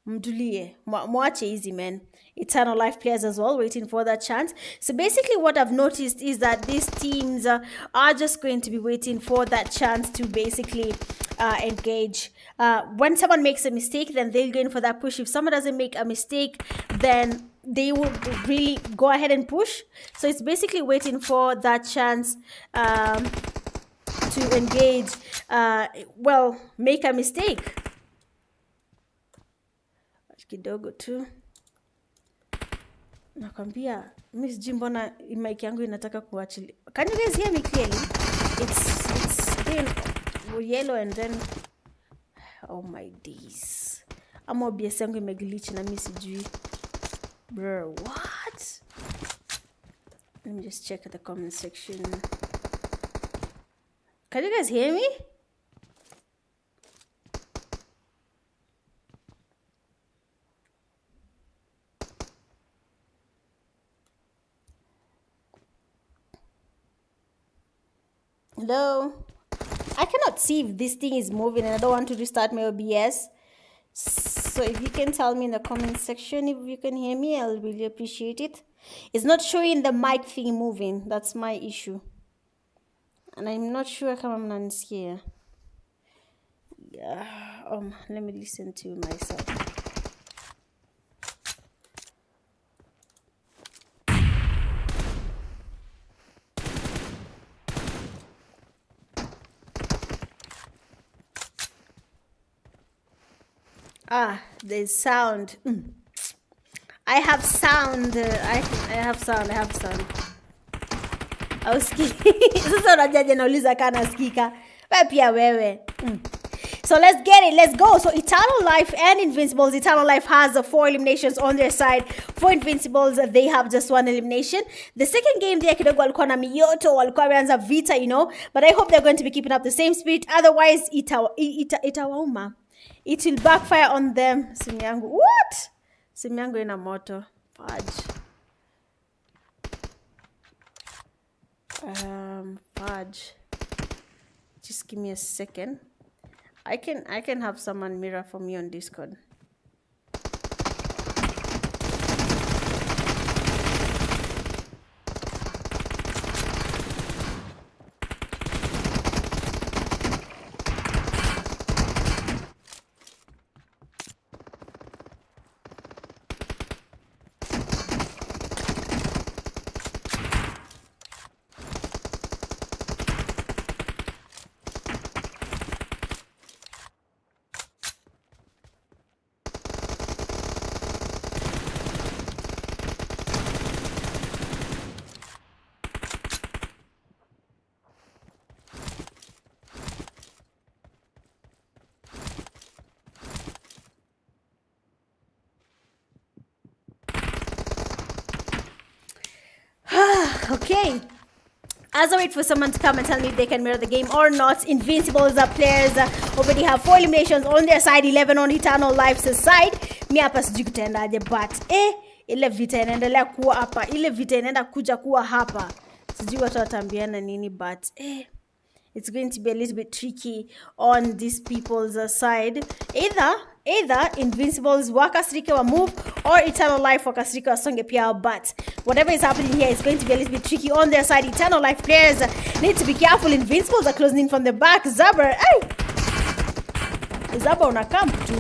Speaker 1: Mtulie. Mwache easy, man. Eternal Life players as well, waiting for that chance. So basically what I've noticed is that these teams are just going to be waiting for that chance to basically engage. When someone makes a mistake, then they'll go in for that push. If someone doesn't make a mistake, then they will really go ahead and push. So it's basically waiting for that chance to engage. Well, make a mistake. Kidogo tu. Nakwambia, Miss Jimbona mic yangu inataka kuachilia. Can you guys hear me clearly? It's been yellow and then oh my days. Ama OBS yangu imeglitch na mimi sijui. Bro, what? Let me just check the comment section. Can you guys hear me? Hello? I cannot see if this thing is moving and I don't want to restart my OBS. So if you can tell me in the comment section if you can hear me, I'll really appreciate it. It's not showing the mic thing moving. That's my issue. And I'm not sure if I'm not here. Yeah. Let me listen to myself. There's sound. I have sound. I have sound. Sasa unajaje nauliza kana sikika. Wewe pia wewe. So let's get it. Let's go. So Eternal Life and Invincibles. Eternal Life has 4 eliminations on their side. For Invincibles, they have just 1 elimination. The second game there kidogo walikuwa na mioto, walikuwa wameanza vita, you know. But I hope they're going to be keeping up the same spirit. Otherwise, itawauma. It will backfire on them. Simu yangu. What? Simu yangu ina moto. Fudge. Fudge. Just give me a second. I can have someone mirror for me on Discord. Okay. As I wait for someone to come and tell me if they can mirror the game or not, Invincibles players already have 4 eliminations on their side, 11 on Eternal Life's side. Mi hapa sijui kutendaje, but ile vita inaendelea kuwa hapa, ile vita inaenda kuja kuwa hapa. Sijui watu watambiana nini, but it's going to be a little bit tricky on these people's side. Either Invincibles wakasirike wa move or Eternal Life wakasirike wasonge pia, but whatever is happening here is going to be a little bit tricky on their side. Eternal Life players need to be careful. Invincibles are closing in from the back. Zaber, hey! Zaber unakam tu.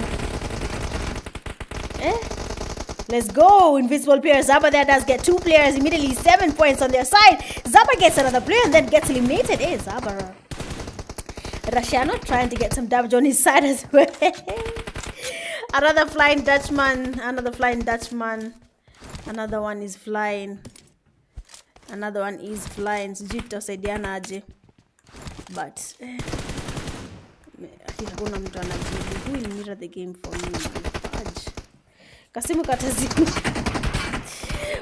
Speaker 1: Let's go. Invincible players. Zaba there does get 2 players immediately. 7 points on their side. Zaba gets another player and then gets eliminated. Zaba. Rashiano trying to get some damage on his side as well. Another flying Dutchman. Another flying Dutchman. Another one is flying. Another one is flying. Sijito saidiana aje. But hakuna mtu anajibu. Who will mirror the game for me? Fudge. Kasimu katazimu.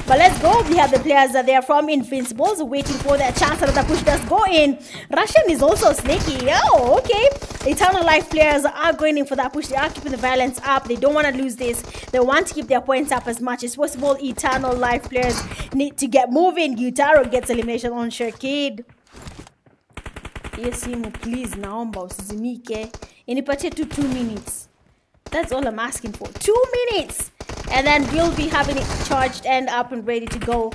Speaker 1: But let's go. We have the players that they are from Invincibles waiting for their chance. Another push does go in. Russian is also sneaky. Oh, okay. Eternal Life players are going in for that push. They are keeping the violence up. They don't want to lose this. They want to keep their points up as much as possible. Eternal Life players need to get moving. Gyutaro gets elimination on Shirkid. Yes, please, naomba usizimike. Inipatie 2 minutes. That's all I'm asking for. 2 minutes. And then we'll be having it charged and up and ready to go.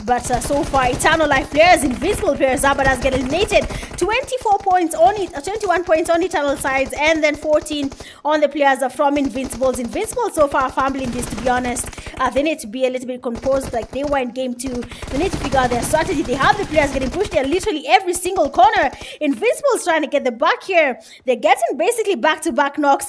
Speaker 1: But so far, Eternal Life players, Invincible players, Zabadas get eliminated. 24 points on it, 21 points on Eternal sides, and then 14 on the players from Invincibles. Invincibles so far are fumbling this, to be honest. They need to be a little bit composed like they were in game 2. They need to figure out their strategy. They have the players getting pushed there literally every single corner. Invincibles trying to get the back here. They're getting basically back-to-back knocks,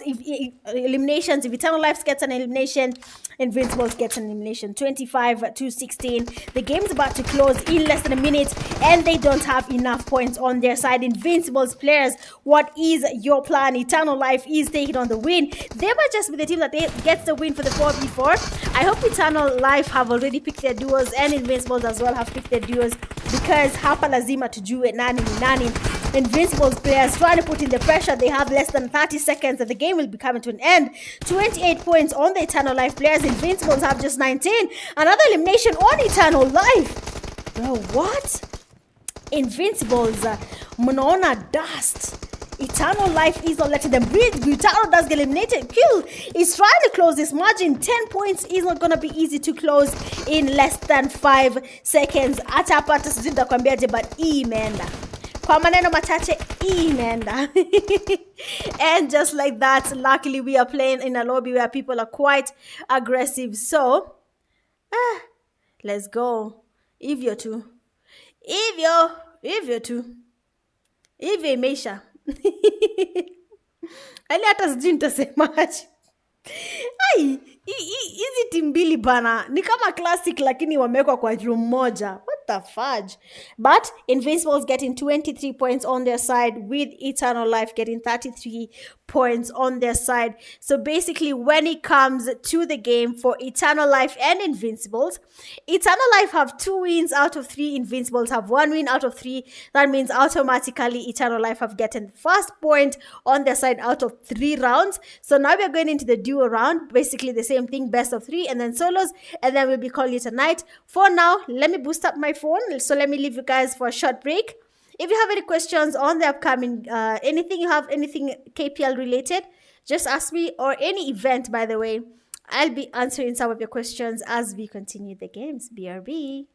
Speaker 1: eliminations. If Eternal Life gets an elimination, Invincibles gets an elimination. 25-16. The game's about to close in less than a minute, and they don't have enough points on their side. Invincibles players, what is your plan? Eternal Life is taking on the win. They might just be the team that gets the win for the 4v4. I hope Eternal Life have already picked their duos, and Invincibles as well have picked their duos, because hapa lazima tujue nani ni nani. Invincibles players trying to put in the pressure. They have less than 30 seconds and the game will be coming to an end. 28 points on the Eternal Life players. Invincibles have just 19. Another elimination on Eternal Life. Bro, what? Invincibles, mnaona dust. Eternal Life is not letting them breathe. Gyutaro does get eliminated. Kill is trying to close this margin. 10 points is not going to be easy to close in less than 5 seconds. Hata hapa tusizinda kwambiaje, but imeenda. Kwa maneno machache imeenda. And just like that, luckily we are playing in a lobby where people are quite aggressive. So, let's go. Hivyo tu. Hivyo tu. Hivyo imeisha. Ali hata sijui nitasemaje. Ai, hizi timu mbili bana ni kama classic lakini wamewekwa kwa room moja. What the fudge? But Invincibles getting 23 points on their side, with Eternal Life getting 33 points on their side. So basically, when it comes to the game for Eternal Life and Invincibles, Eternal Life have 2 wins out of 3. Invincibles have 1 win out of 3. That means automatically Eternal Life have gotten first point on their side out of 3 rounds. So now we're going into the duo round. Basically the same thing, best of 3 and then solos, and then we'll be calling it a night. For now, let me boost up my phone. So let me leave you guys for a short break. If you have any questions on the upcoming, anything KPL related, just ask me, or any event, by the way. I'll be answering some of your questions as we continue the games. BRB.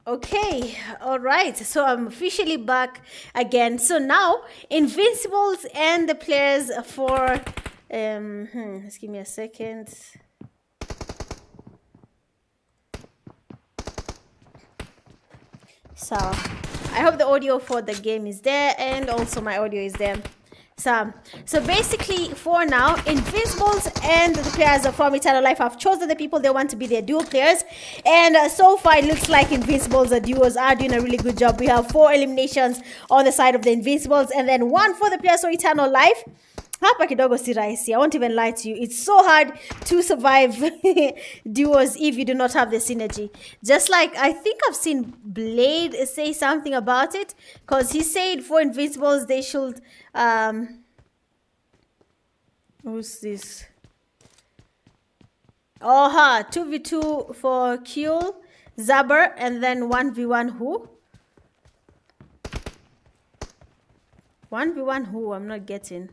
Speaker 1: Okay, all right. So I'm officially back again. So now, Invincibles and the players for... just give me a second. So, I hope the audio for the game is there and also my audio is there. So basically, for now, Invincibles and the players from Eternal Life have chosen the people they want to be their duo players. And so far, it looks like Invincibles, the duos, are doing a really good job. We have 4 eliminations on the side of the Invincibles and then 1 for the players of Eternal Life. Hapa kidogo si rahisi. I won't even lie to you. It's so hard to survive duos if you do not have the synergy. Just like, I think I've seen Blade say something about it. Because he said for Invincibles, they should... who's this? Oh, 2v2 for Q, Zaber, and then 1v1 who? 1v1 who? I'm not getting...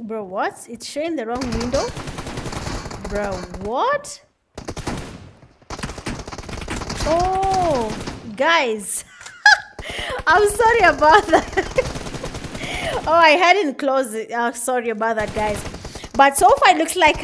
Speaker 1: Bro, what? It's showing the wrong window? Bro, what? Oh, guys. I'm sorry about that. Oh, I hadn't closed it. Sorry about that, guys. But so far, it looks like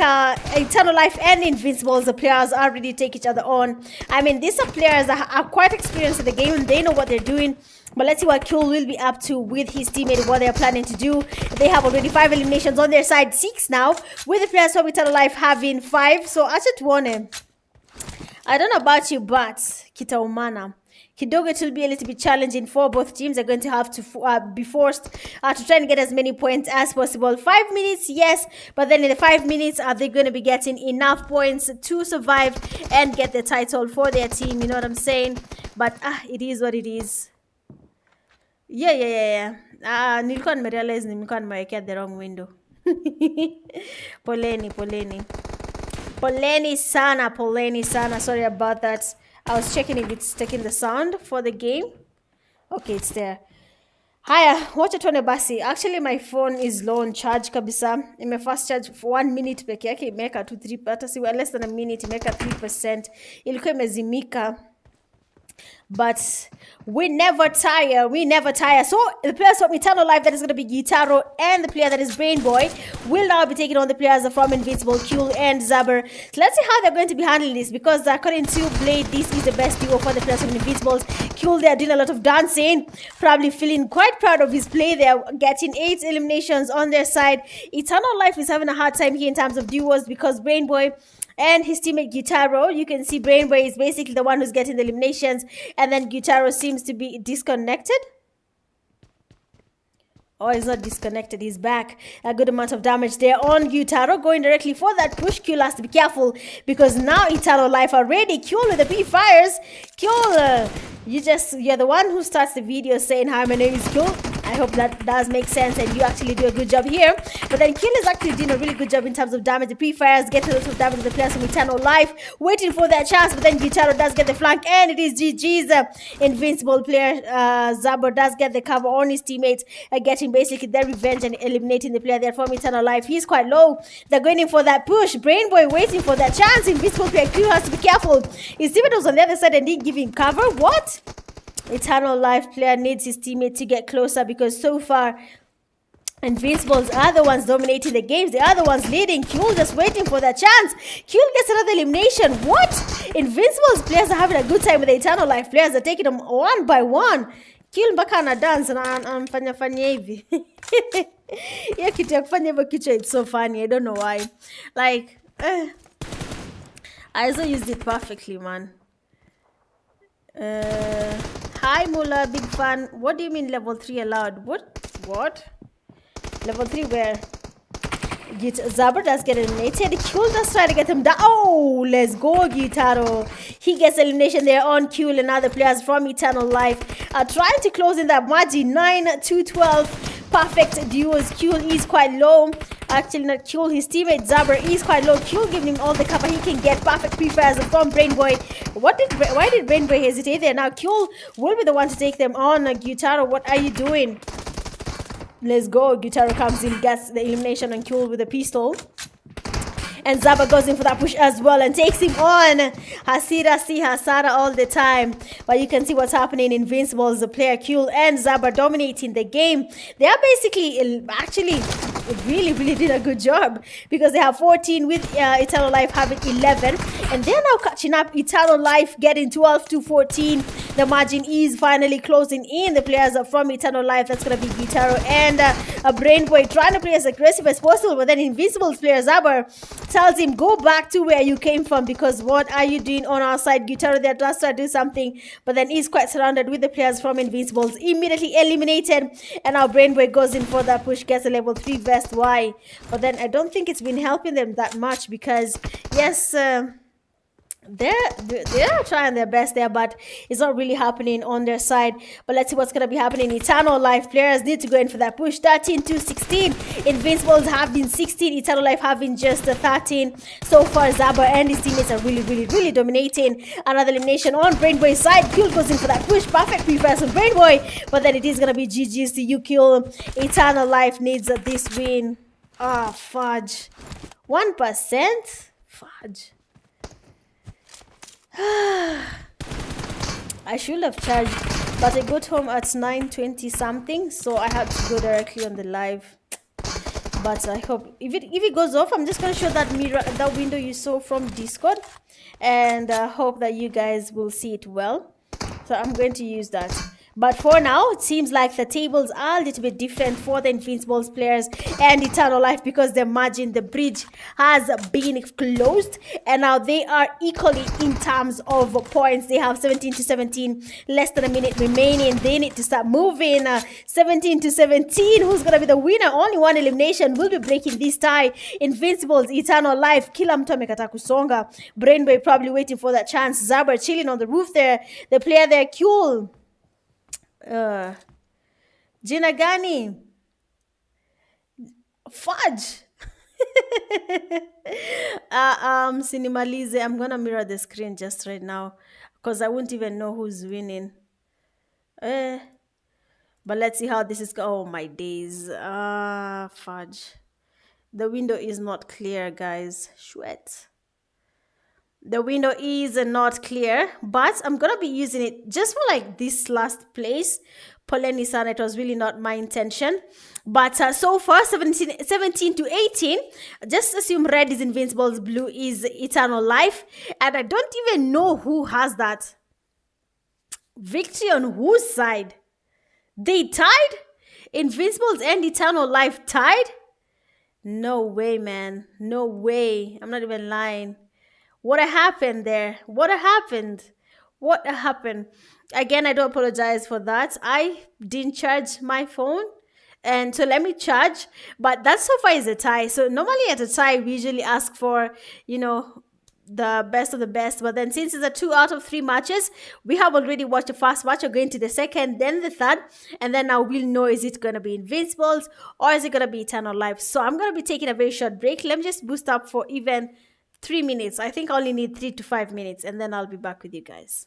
Speaker 1: Eternal Life and Invincibles, the players already take each other on. I mean, these are players that are quite experienced in the game and they know what they're doing. But let's see what Kyul will be up to with his teammate, what they're planning to do. They have already 5 eliminations on their side, 6 now, with the players from Eternal Life having 5. So, acha tuone. I don't know about you, but kitaumana. Kidogo, it will be a little bit challenging for both teams. They're going to have to be forced to try and get as many points as possible. 5 minutes, yes, but then in the 5 minutes, are they going to be getting enough points to survive and get the title for their team? You know what I'm saying? But it is what it is. Yeah. Nilikuwa nimerealize nilikuwa nimewekea the wrong window. Poleni sana. Sorry about that. I was checking if it's taking the sound for the game. Okay, it's there. Haya, wacha tuone basi. Actually, my phone is low on charge kabisa. Ime fast charge for 1 minute peke yake imeweka 3%. Hata si less than a minute imeweka 3%. Ilikuwa imezimika. But we never tire. So the players from Eternal Life, that is going to be Guitaro, and the player that is Brain Boy will now be taking on the players from Invincible, Kyul and Zaber. So let's see how they're going to be handling this, because according to Blade, this is the best duo for the players from Invincibles. Kyul, they're doing a lot of dancing, probably feeling quite proud of his play. They're getting 8 eliminations on their side. Eternal Life is having a hard time here in terms of duos, because Brain Boy and his teammate Guitaro, you can see Brain Boy is basically the one who's getting the eliminations, and then Guitaro seems to be disconnected. Oh, he's not disconnected. He's back. A good amount of damage there on Guitaro, going directly for that push. Kyul has to be careful, because now Eternal Life are ready. Kyul with the P-fires. Kyul, you're the one who starts the video saying hi, my name is Kyul. I hope that does make sense and you actually do a good job here. But then Kyul is actually doing a really good job in terms of damage. The pre-fires, getting a lot of damage to the players from Eternal Life, waiting for that chance. But then Guitaro does get the flank, and it is GG's Invincible player. Zaber does get the cover on his teammates, getting basically their revenge and eliminating the player there from Eternal Life. He's quite low. They're going in for that push. Brain Boy waiting for that chance. Invincible player Kyul has to be careful. His teammate was on the other side and didn't give him cover. What? Eternal Life player needs his teammate to get closer, because so far Invincibles are the ones dominating the games. They are the ones leading. Kyul just waiting for that chance. Kyul gets another elimination. What? Invincibles players are having a good time with the Eternal Life players. Are taking them one by one. Kyul mpaka ana dance na anafanya hivi. Yeah, kitu ya kufanya hivyo kichwa, it's so funny. I don't know why. Like, I also used it perfectly, man. Hi Mula, big fan. What do you mean level 3 allowed? What? Level 3 where? Zaber does get eliminated. Kyul does try to get him down. Oh, let's go, Guitaro. He gets elimination there on Kyul and other players from Eternal Life. Trying to close in that margin. 9-12. Perfect duos. Kyul is quite low. Actually, not Kyul. His teammate Zaber is quite low. Kyul giving him all the cover he can get. Perfect pre-fires from Brain Boy. Why did Brain Boy hesitate there? Now Kyul will be the one to take them on. Guitaro, what are you doing? Let's go. Gyutaro comes in, gets the elimination and kill with a pistol. And Zaba goes in for that push as well and takes him on. Hasira see Hasara all the time. But you can see what's happening. Invincibles, the player Q and Zaba dominating the game. They are basically actually really did a good job because they have 14 with Eternal Life having 11. And they're now catching up. Eternal Life getting 12 to 14. The margin is finally closing in. The players are from Eternal Life. That's going to be Gyutaro and Brainboy trying to play as aggressive as possible. But then Invincibles player Zaber tells him, go back to where you came from because what are you doing on our side? Gyutaro there does try to do something, but then he's quite surrounded with the players from Invincibles. Immediately eliminated. And now Brainboy goes in for that push, gets a level 3 vest. Why? But then I don't think it's been helping them that much because, yes, they're trying their best there, but it's not really happening on their side. But let's see what's going to be happening. Eternal Life players need to go in for that push. 13 to 16. Invincibles have been 16. Eternal Life having just 13. So far, Zaba and his teammates are really dominating. Another elimination on Brainboy's side. Kill goes in for that push. Perfect pre-press on Brainboy. But then it is going to be GG's to you, Kill. Eternal Life needs this win. Ah, fudge. 1%? Fudge. I should have charged, but I got home at 9:20 something, so I had to go directly on the live. But I hope if it goes off, I'm just gonna show that mirror, that window you saw from Discord, and I hope that you guys will see it well. So I'm going to use that. But for now, it seems like the tables are a little bit different for the Invincibles players and Eternal Life because the margin, the bridge has been closed. And now they are equally in terms of points. They have 17 to 17, less than a minute remaining. They need to start moving. 17 to 17, who's going to be the winner? Only one elimination will be breaking this tie. Invincibles, Eternal Life, kila mtu amekataa kusonga. Brainboy probably waiting for that chance. Zaber chilling on the roof there. The player there, Cool. Jina gani? Fudge. Sinimalize. I'm gonna mirror the screen just right now because I won't even know who's winning. But let's see how this is going. Oh my days. Fudge. The window is not clear, guys. Sweat. The window is not clear, but I'm gonna be using it just for like this last place. Poleni Sana, it was really not my intention. But so far, 17 to 18. Just assume red is Invincibles, blue is Eternal Life. And I don't even know who has that. Victory on whose side? They tied? Invincibles and Eternal Life tied? No way, man. No way. I'm not even lying. What happened there? What happened? What happened? Again, I do apologize for that. I didn't charge my phone. And so let me charge. But that so far is a tie. So normally at a tie, we usually ask for, you know, the best of the best. But then since it's a 2 out of 3 matches, we have already watched the first match. We're going to the second, then the third. And then now we'll know, is it going to be Invincibles or is it going to be Eternal Life? So I'm going to be taking a very short break. Let me just boost up for even 3 minutes. I think I only need 3 to 5 minutes and then I'll be back with you guys.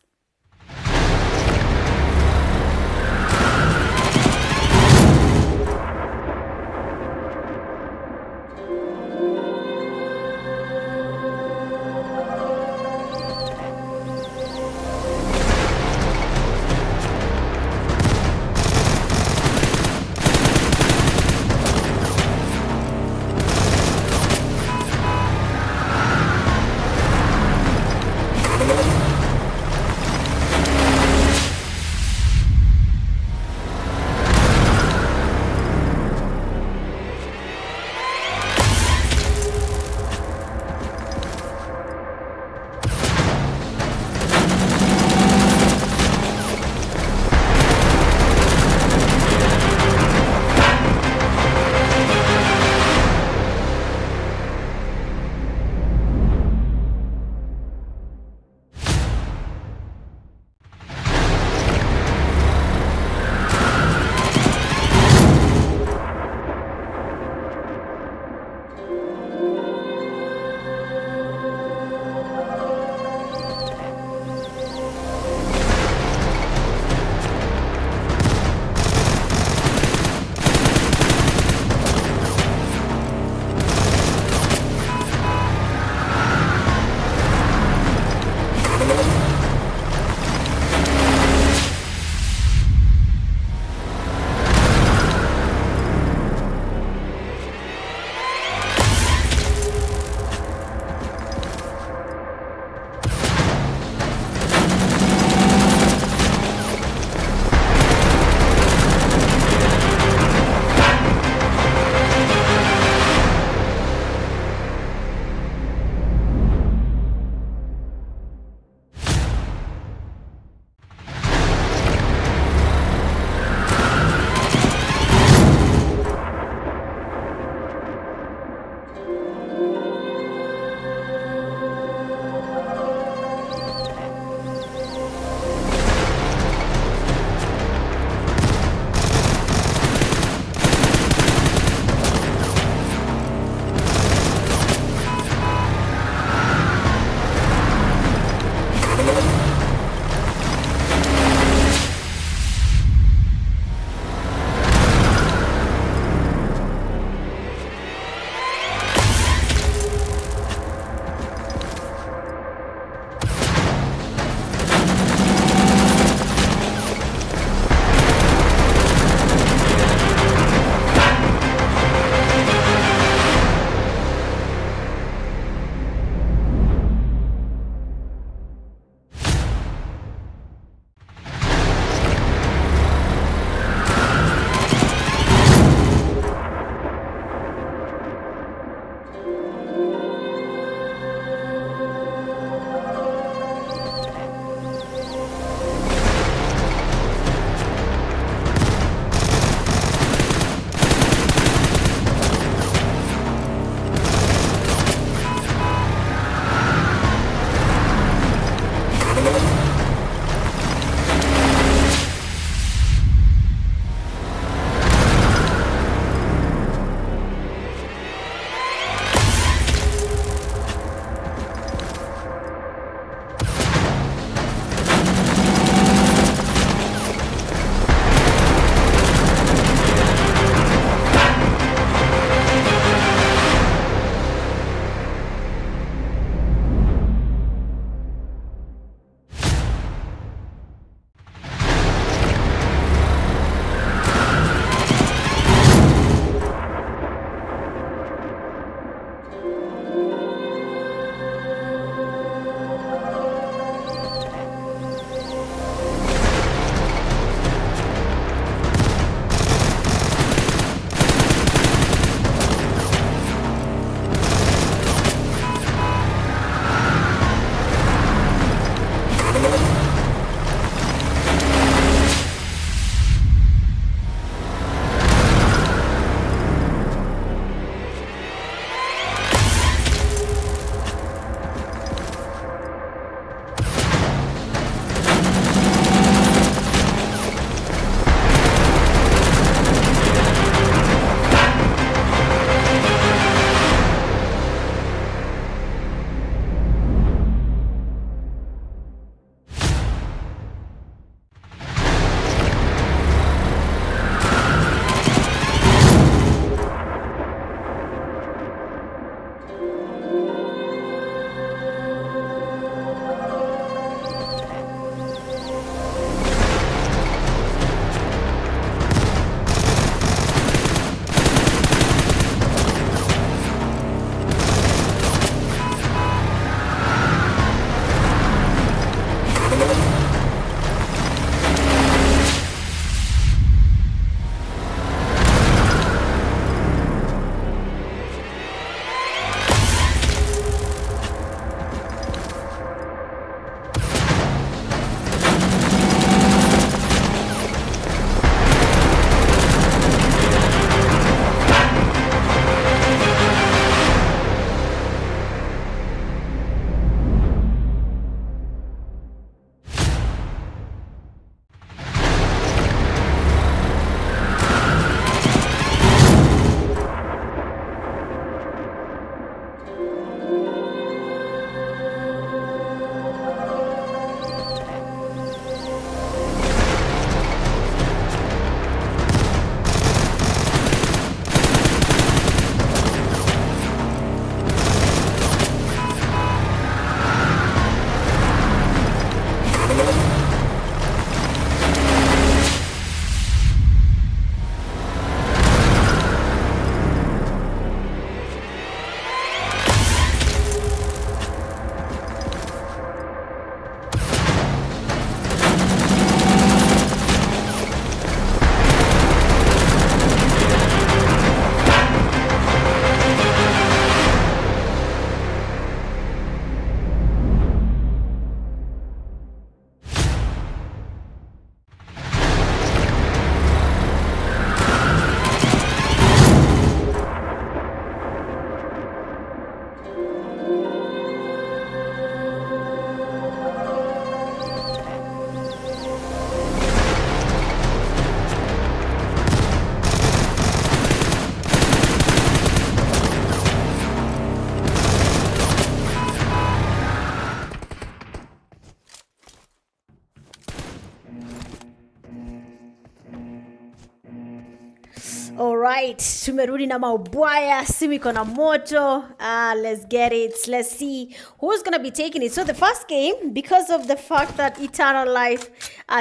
Speaker 1: Alright, tumerudi na maubwaya, simu iko na moto. Let's get it. Let's see who's gonna be taking it. So the first game, because of the fact that Eternal Life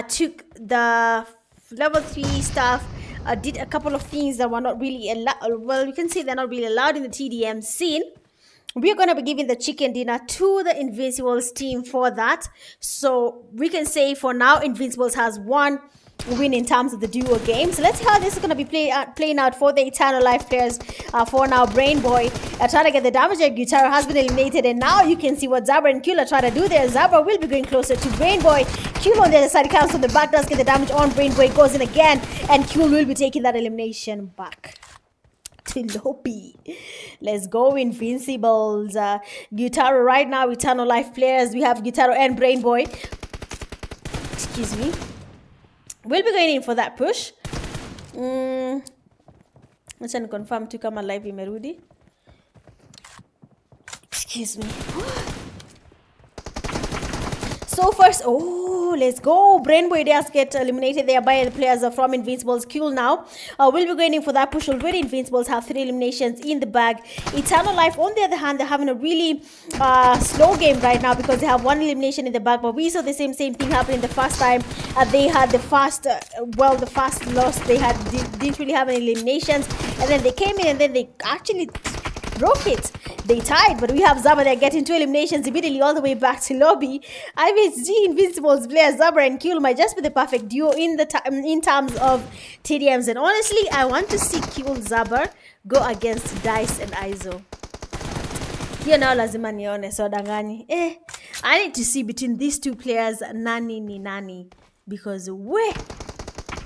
Speaker 1: took the level 3 stuff, did a couple of things that were not really allowed. Well, you can say they're not really allowed in the TDM scene. We're going to be giving the chicken dinner to the Invincibles team for that. So we can say for now, Invincibles has one win in terms of the duo game. So let's see how this is going to be playing out for the Eternal Life players. For now, Brain Boy trying to get the damage. Gyutaro has been eliminated, and now you can see what Zabra and Kyul are trying to do there. Zabra will be going closer to Brain Boy. Kyul on the other side comes from the back, does get the damage on Brain Boy, goes in again, and Kyul will be taking that elimination back to lobby. Let's go, Invincibles. Gyutaro right now, Eternal Life players. We have Gyutaro and Brain Boy. Excuse me. We'll be going in for that push. Let's confirm to come alive imerudi. Excuse me. So first, let's go. Brain Boy does get eliminated there by the players from Invincibles. Kyul now will be going in for that push already. Invincibles have 3 eliminations in the bag. Eternal Life, on the other hand, they're having a really slow game right now because they have 1 elimination in the bag. But we saw the same thing happening the first time. They had the fast loss. They didn't really have any eliminations, and then they came in and then they actually broke it. They tied, but we have Zabra there getting 2 eliminations immediately all the way back to lobby. IVSG Invincibles players Zabra and Kyul might just be the perfect duo in terms of TDMs. And honestly, I want to see Kyul Zabra go against Dice and Aizo. Here now lazima nione so danganyi. I need to see between these 2 players nani ni nani, because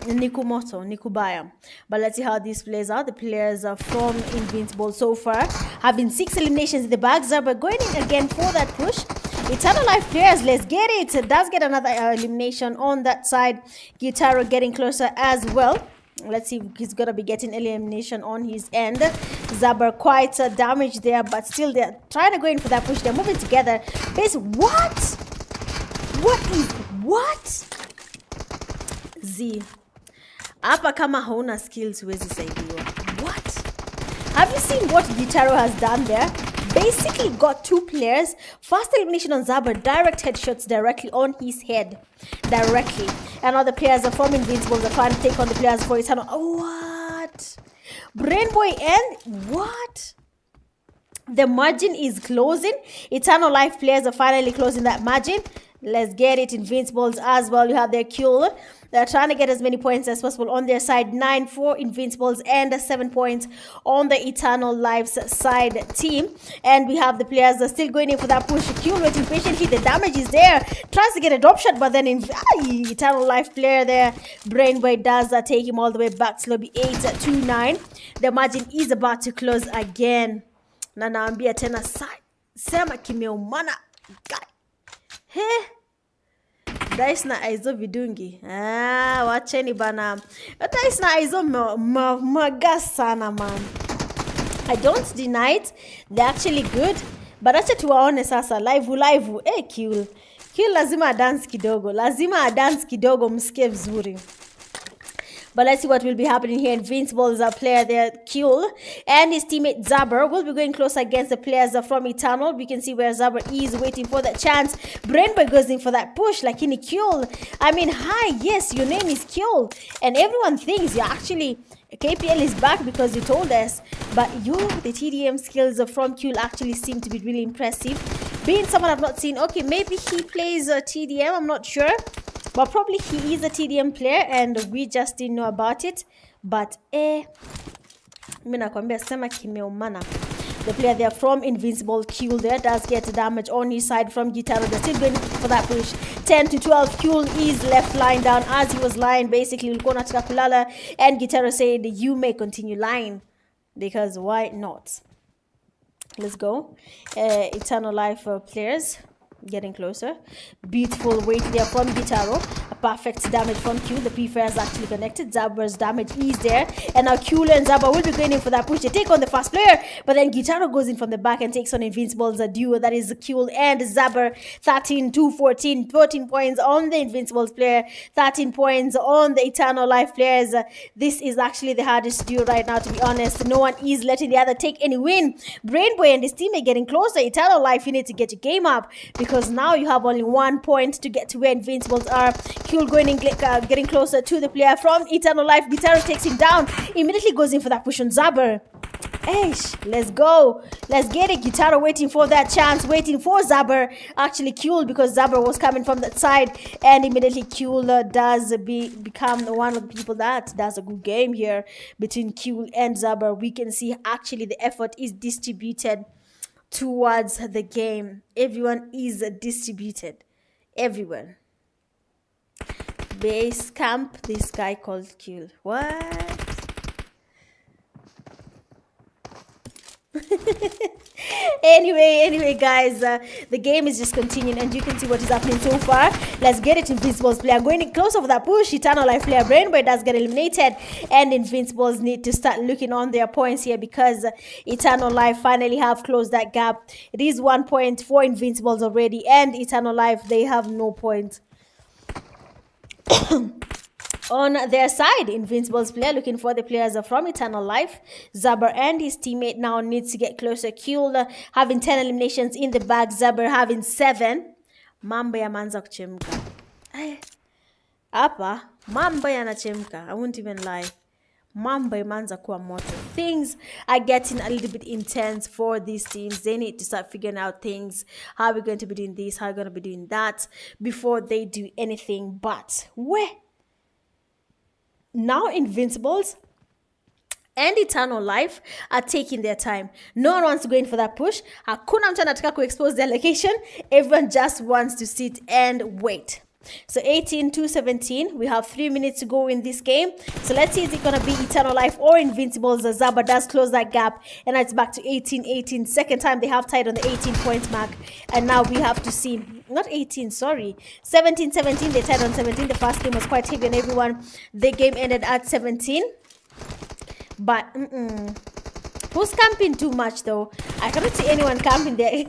Speaker 1: Nikumoto, Nikubaya. But let's see how this plays out. The players are from Invincible so far having 6 eliminations in the bag. Zabra going in again for that push. Eternal Life players, let's get it. It does get another elimination on that side. Gyutaro getting closer as well. Let's see if he's gonna be getting elimination on his end. Zabra quite damage there, but still they're trying to go in for that push. They're moving together. What? Z. Hapa kama hauna skills huwezi saidiwa. What? Have you seen what Gyutaro has done there? Basically got 2 players. First elimination on Zabra, direct headshots directly on his head. Directly. And all the players are from Invincibles are trying to take on the players for Eternal. What? Brain Boy and what? The margin is closing. Eternal Life players are finally closing that margin. Let's get it. Invincibles as well. You have their Kyul. They're trying to get as many points as possible on their side. 9 for Invincibles and 7 points on the Eternal Lives side team. And we have the players that are still going in for that push. Kyul waiting patiently. The damage is there. Tries to get a drop shot, but then Eternal Life player there, Brain Boy, does take him all the way back to lobby 8-9. The margin is about to close again. Na naambia tena sema kimeumana guy. Dice na Aizo vidungi. Wacheni bana. Dice na Aizo magas sana man. I don't deny it. They're actually good. But acha tuwaone sasa live. Kyul. Kyul lazima dance kidogo. Msikie vizuri. But let's see what will be happening here. Invincibles player there, Kyul, and his teammate Zabra will be going close against the players from Eternal. We can see where Zabra is waiting for that chance. Brain Boy goes in for that push, like in Kyul. I mean, hi, yes, your name is Kyul. And everyone thinks you're actually... KPL is back because you told us. But the TDM skills from Kyul actually seem to be really impressive. Being someone I've not seen, okay, maybe he plays TDM, I'm not sure. But probably he is a TDM player and we just didn't know about it. But mina kwambia sema kimeumana. The player there from Invincible, Kyul there, does get damage on his side from Gyutaro. They're still going for that push. 10-12. Kyul is left lying down as he was lying. Basically, ulikuwa unataka kulala. And Gyutaro said, you may continue lying. Because why not? Let's go. Eternal Life players getting closer. Beautiful wait there from Gyutaro. perfect damage from Q. The P-Fire is actually connected. Zaber's damage is there. And now Q and Zaber will be going in for that push. They take on the first player. But then Guitarro goes in from the back and takes on Invincibles, a duo that is Q and Zaber. 13-14. 14 points on the Invincibles player. 13 points on the Eternal Life players. This is actually the hardest duo right now, to be honest. No one is letting the other take any win. Brainboy and his teammate getting closer. Eternal Life, you need to get your game up, because now you have only 1 point to get to where Invincibles are. Q going in, getting closer to the player from Eternal Life. Guitarro takes him down. Immediately goes in for that push on Zaber. Eish, let's go. Let's get it. Guitarro waiting for that chance, waiting for Zaber. Actually, Kuel, because Zaber was coming from that side, and immediately Kuel does become one of the people that does a good game here between Kuel and Zaber. We can see actually the effort is distributed towards the game. Everyone is distributed. Everyone. Base camp, this guy called Kuel. What? anyway guys, the game is just continuing, and you can see what is happening so far. Let's get it. Invincibles player going in close over that push. Eternal Life player Brainboy does get eliminated, and Invincibles need to start looking on their points here, because Eternal Life finally have closed that gap. It is 1 point for Invincibles already, and Eternal Life, they have no point. On their side, Invincibles player looking for the players from Eternal Life. Zaber and his teammate now needs to get closer. Kuel having 10 eliminations in the bag. Zaber having 7. Mambo yameanza kuchemka. Hapa mambo yanachemka. I won't even lie. Mambo yameanza kuwa moto. Things are getting a little bit intense for these teams. They need to start figuring out things. How are we going to be doing this? How are we going to be doing that? Before they do anything. But where? Now Invincibles and Eternal Life are taking their time. No one wants to go in for that push. Hakuna mtu anataka kuexpose their location. Everyone just wants to sit and wait. So 18-17, we have 3 minutes to go in this game. So let's see, is it going to be Eternal Life or Invincibles? Zaber does close that gap, and it's back to 18-18. Second time they have tied on the 18 point mark, and now we have to see, not 18, sorry, 17-17. They tied on 17. The first game was quite heavy on everyone. The game ended at 17. But who's camping too much though? I cannot see anyone camping there.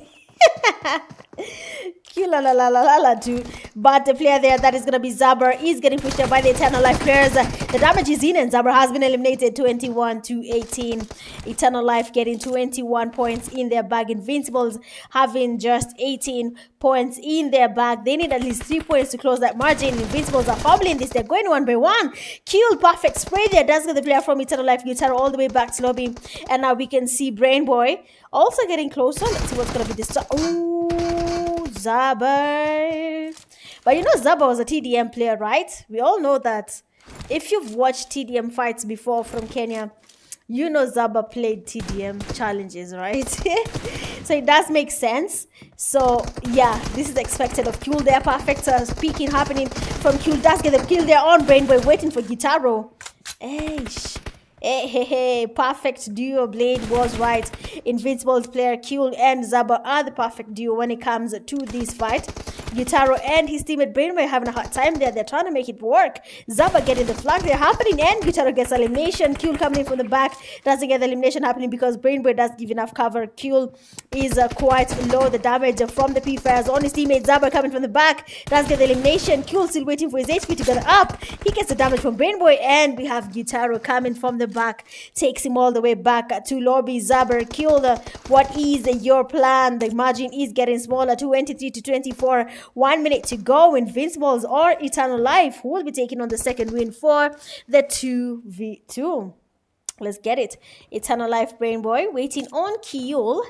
Speaker 1: Dude. But the player there that is going to be Zaber is getting pushed up by the Eternal Life players. The damage is in, and Zaber has been eliminated 21-18. Eternal Life getting 21 points in their bag. Invincibles having just 18 points in their bag. They need at least 3 points to close that margin. Invincibles are fumbling this. They're going one by one. Kuel, perfect spray there. Does get the player from Eternal Life Guitar all the way back to lobby. And now we can see Brainboy also getting closer. Let's see what's going to be this. Ooh, Zaber. But you know Zaber was a TDM player, right? We all know that. If you've watched TDM fights before from Kenya, you know Zaber played TDM challenges, right? So it does make sense. So yeah, this is expected of Kuel there. Perfect peeking happening from Kuel. Does get the kill there on Brainboy, waiting for Guitarro. Eish. Hey, perfect duo. Blade was right. Invincibles player Kuel and Zaber are the perfect duo when it comes to this fight. Guitarro and his teammate Brainboy having a hard time there. They're trying to make it work. Zaber getting the flag there happening, and Guitarro gets elimination. Kuel coming in from the back doesn't get the elimination happening because Brainboy does give enough cover. Kuel is quite low. The damage from the P-Fires on his teammate. Zaber coming from the back does get the elimination. Kuel still waiting for his HP to get up. He gets the damage from Brainboy, and we have Guitarro coming from the back, takes him all the way back to lobby. Zaber, Kuel, what is your plan? The margin is getting smaller, 23-24. 1 minute to go. Invincibles or Eternal Life will be taking on the second win for the 2v2. Let's get it. Eternal Life Brainboy waiting on Kuel.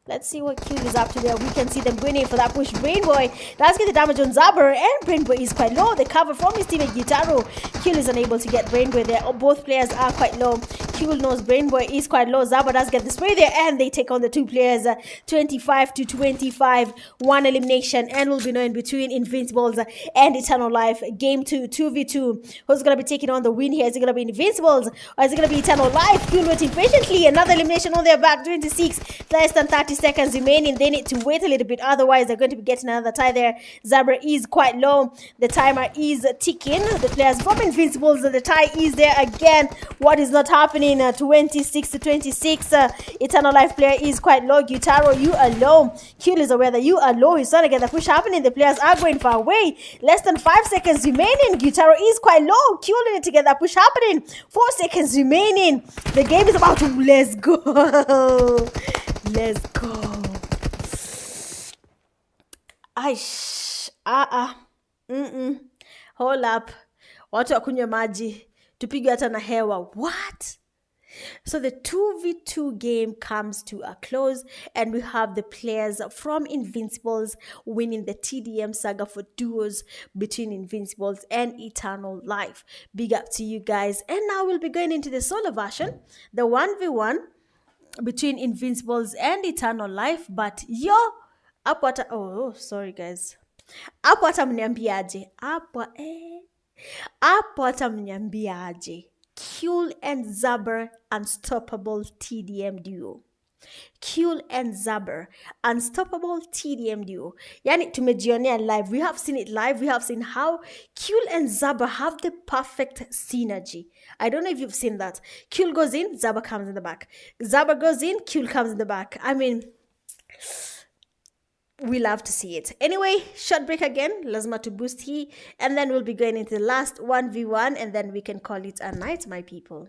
Speaker 1: Let's see what Kuel is up to there. We can see them going in for that push. Brainboy does get the damage on Zaber, and Brainboy is quite low. The cover from his teammate Guitarro. Kuel is unable to get Brainboy there. Both players are quite low. Cool knows Brain Boy is quite low. Zaba does get the spray there, and they take on the two players 25-25. One elimination, and we'll be knowing between Invincibles and Eternal Life. Game 2, 2v2. Who's going to be taking on the win here? Is it going to be Invincibles or is it going to be Eternal Life? Cool waiting patiently. Another elimination on their back. 26, less than 30 seconds remaining. They need to wait a little bit, otherwise they're going to be getting another tie there. Zabra is quite low. The timer is ticking. The players from Invincibles, the tie is there again. What is not happening? 26-26. Eternal Life player is quite low. Gyutaro, you are low. Cool is aware that you are low. He's trying to get the push happening. The players are going far away. Less than 5 seconds remaining. Gyutaro is quite low. Cool in it to get that push happening. 4 seconds remaining. The game is about to. Let's go. Let's go. Hold up. Watu wakunywe maji. Tupigwe hata na hewa. What? So the 2v2 game comes to a close, and we have the players from Invincibles winning the Tdm Saga for duos between Invincibles and Eternal Life. Big up to you guys. And now we'll be going into the solo version, the 1v1 between Invincibles and Eternal Life. But sorry guys. Hapo hata mniambiaje? Hapo hata mniambiaje? Cool and Zabber, unstoppable TDM duo. Cool and Zabber, unstoppable TDM duo. Yani tumejionea live. We have seen it live. We have seen how Cool and Zabber have the perfect synergy. I don't know if you've seen that. Cool goes in, Zabber comes in the back. Zabber goes in, Cool comes in the back. I mean, we love to see it. Anyway, short break again. Lazima to boost he. And then we'll be going into the last 1v1. And then we can call it a night, my people.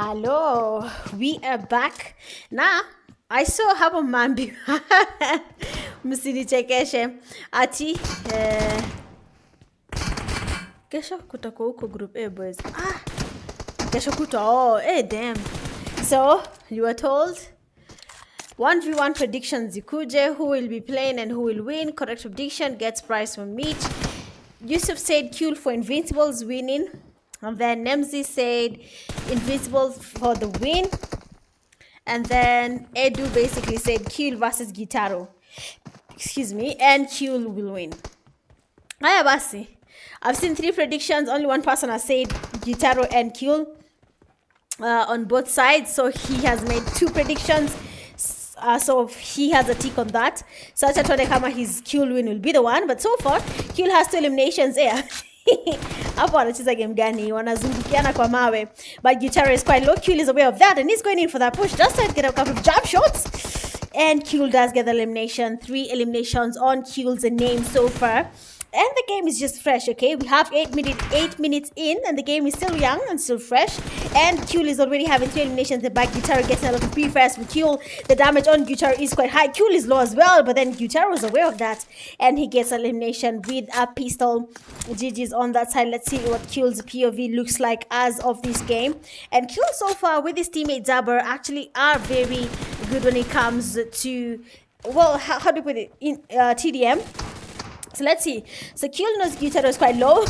Speaker 1: Hello, we are back. Now, I saw have a man msinichekeshe ati kesho kutakuwa huko group A boys. Kesho damn. So, you were told 1v1 predictions zikuje, who will be playing and who will win. Correct prediction gets prize from each. Yusuf said Q for Invincibles winning. And then Nemzi said Invincibles for the win. And then Edu basically said Q versus Gitaro. Excuse me. And Q will win. Aya basi. I've seen 3 predictions. Only one person has said Gitaro and Q on both sides. So he has made 2 predictions. So he has a tick on that. So acha tuone kama his Q win will be the one. But so far, Q has 2 eliminations here. Hapo anacheza game gani? Wanazungukiana kwa mawe. But Gitaro is quite low. Q is aware of that and he's going in for that push. Just to get a couple of jab shots. And Q does get the elimination. 3 eliminations on Q's name so far. And the game is just fresh, okay? We have 8 minutes in, and the game is still young and still fresh. And Q is already having 3 eliminations. The back Gitaro getting a lot of pre-fires with Q. The damage on Gitaro is quite high. Q is low as well, but then Gitaro is aware of that. And he gets elimination with a pistol. GG's on that side. Let's see what Q's POV looks like as of this game. And Q so far with his teammate Zaber actually are very good when it comes to, well, how do you put it? In TDM. So let's see. So Q knows Gitaro is quite low.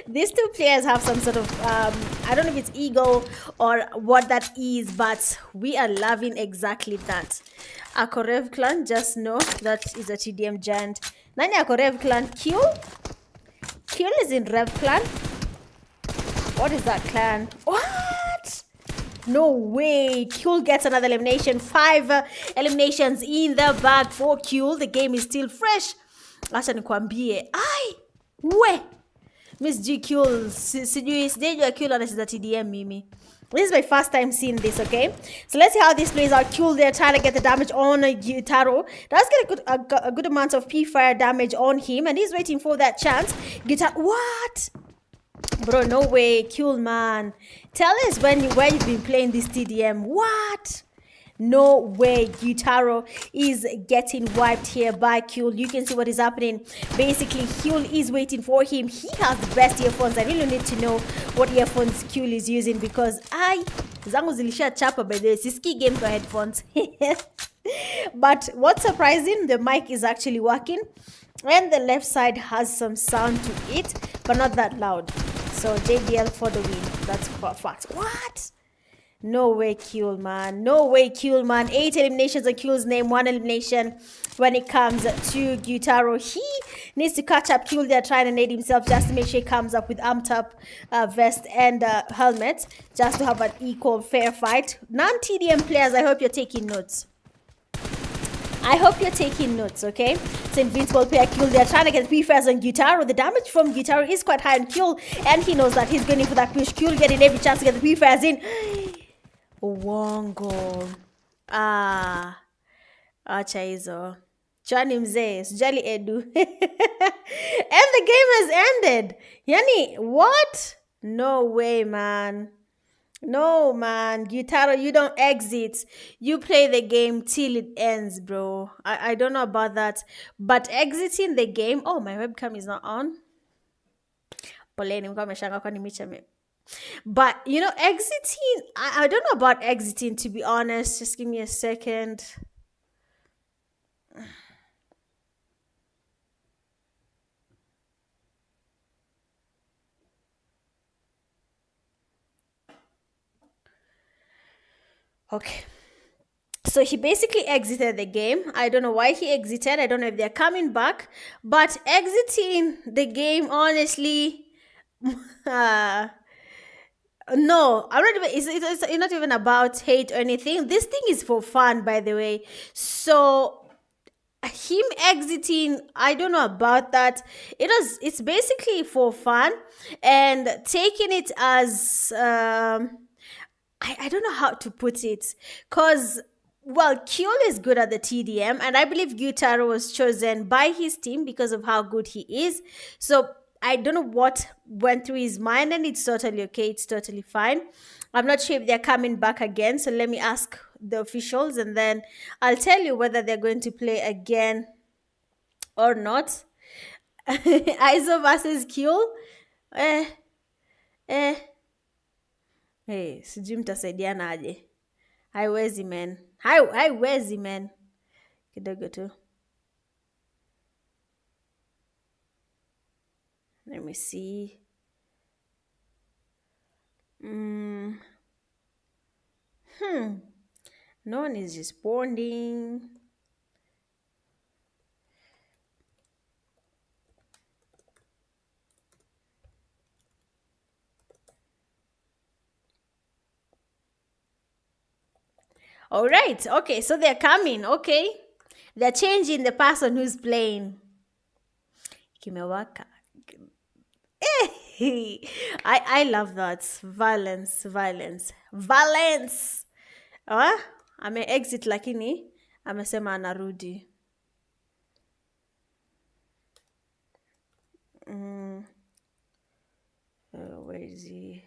Speaker 1: These 2 players have some sort of, I don't know if it's ego or what that is, but we are loving exactly that. Ako Rev Clan, just know that is a TDM giant. Nani ako Rev Clan? Q? Q is in Rev Clan? What is that clan? What? No way. Q gets another elimination. 5 eliminations in the bag for Q. The game is still fresh. Acha nikwambie. Ai! We! Miss GQ, sijui Q anacheza TDM mimi. This is my first time seeing this, okay? So let's see how this plays out. Q, they're trying to get the damage on Gitaro. Does get a good amount of P-fire damage on him, and he's waiting for that chance. Gitaro, what? Bro, no way. Q, man. Tell us where you've been playing this TDM. What? No way. Gitaro is getting wiped here by Q. You can see what is happening. Basically, Q is waiting for him. He has the best earphones. I really need to know what earphones Q is using because zangu zilisha chapa by the siski game for headphones. But what's surprising, the mic is actually working. And the left side has some sound to it, but not that loud. So JBL for the win. That's for fact. What? No way, Q, man. No way, Q, man. 8 eliminations on Q's name, 1 elimination when it comes to Gitaro. He needs to catch up. Q, they're trying to nade himself just to make sure he comes up with amped up vest and helmet just to have an equal, fair fight. Non-TDM players, I hope you're taking notes. I hope you're taking notes, okay? So Invincible player Q, they're trying to get pre-fires on Gitaro. The damage from Gitaro is quite high on Q, and he knows that he's going in for that push. Q getting every chance to get the pre-fires in. Uongo. Acha hizo. Chani mzee, sijali Edu. And the game has ended. Yani, what? No way, man. No, man. Gitaro, you don't exit. You play the game till it ends, bro. I don't know about that. But exiting the game... Oh, my webcam is not on. Poleni, mkwa meshanga kwa nimicha me. But, you know, exiting, I don't know about exiting, to be honest. Just give me a second. Okay. So he basically exited the game. I don't know why he exited. I don't know if they're coming back. But exiting the game, honestly... No, I'm not even, it's not even about hate or anything. This thing is for fun, by the way. So him exiting, I don't know about that. It's basically for fun and taking it as I don't know how to put it, because well, Kyol is good at the TDM, and I believe Gitaro was chosen by his team because of how good he is. So I don't know what went through his mind, and it's totally okay. It's totally fine. I'm not sure if they're coming back again. So let me ask the officials and then I'll tell you whether they're going to play again or not. ISO versus Q. Hey, sijui mtasaidiana aje. Haiwezi man. Haiwezi man. Kidogo tu. Let me see. No one is responding. All right. Okay, so they're coming. Okay. They're changing the person who's playing. Kimewaka. I love that. Violence. Ame-exit lakini amesema anarudi. Where is he?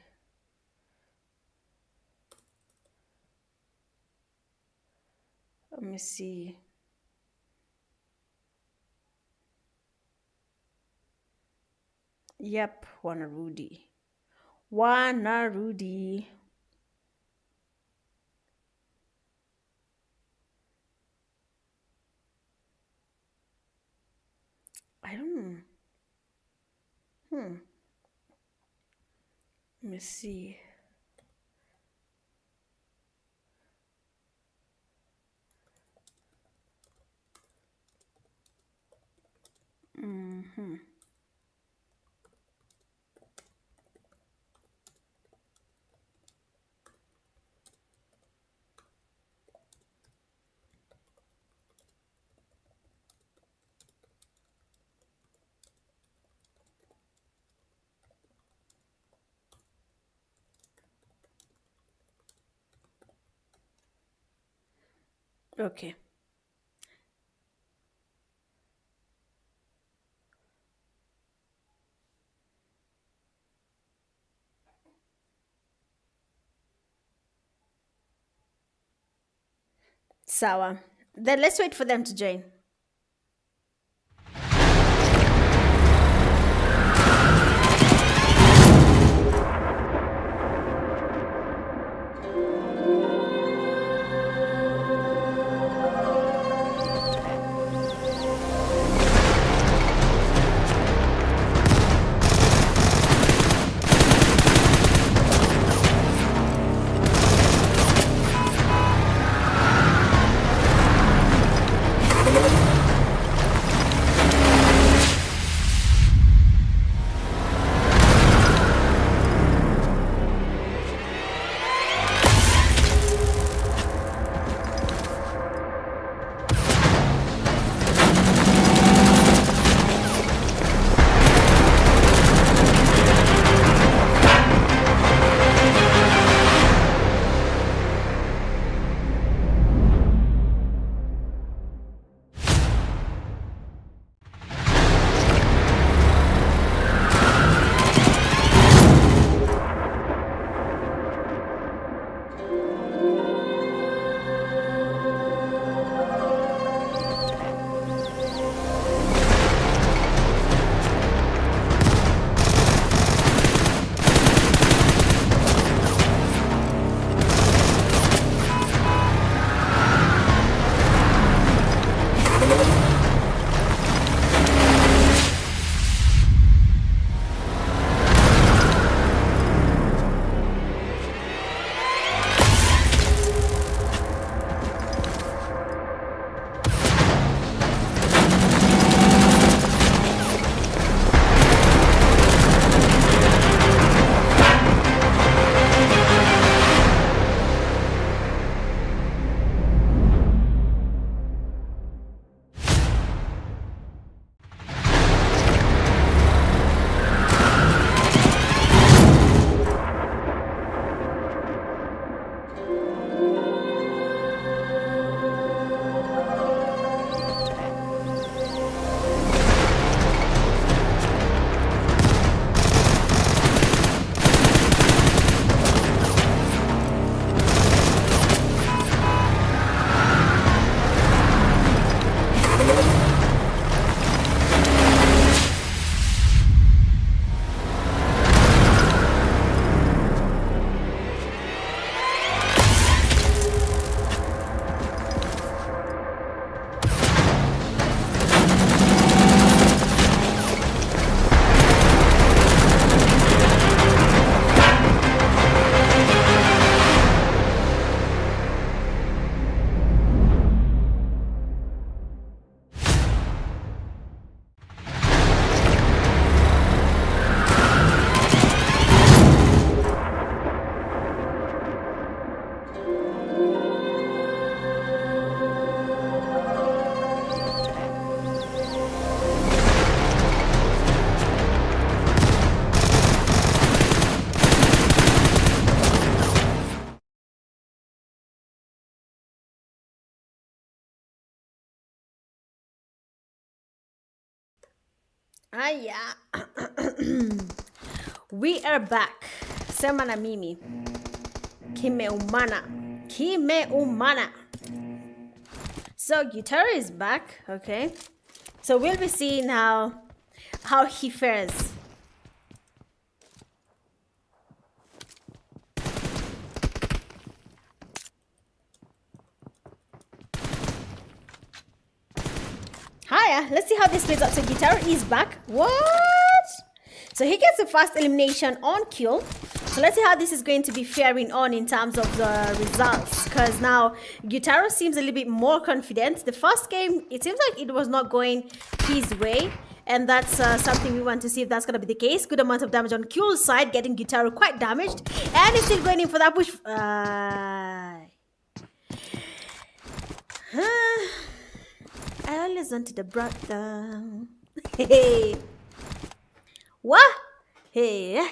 Speaker 1: Let me see. Yep, wanarudi. I don't know. Let me see. Okay. Sawa. Then let's wait for them to join. Yeah. We are back. Sema na mimi. Kimeumana. Kimeumana. So Guitar is back, okay? So we'll be seeing how he fares. Hiya, let's see how this plays out. So Guitar is back. What? So he gets the first elimination on kill. So let's see how this is going to be faring on in terms of the results. Because now Guitar seems a little bit more confident. The first game, it seems like it was not going his way. And that's something we want to see if that's going to be the case. Good amount of damage on Q's side, getting Guitar quite damaged. And he's still going in for that push. I always wanted a brother. Hey. What? Hey.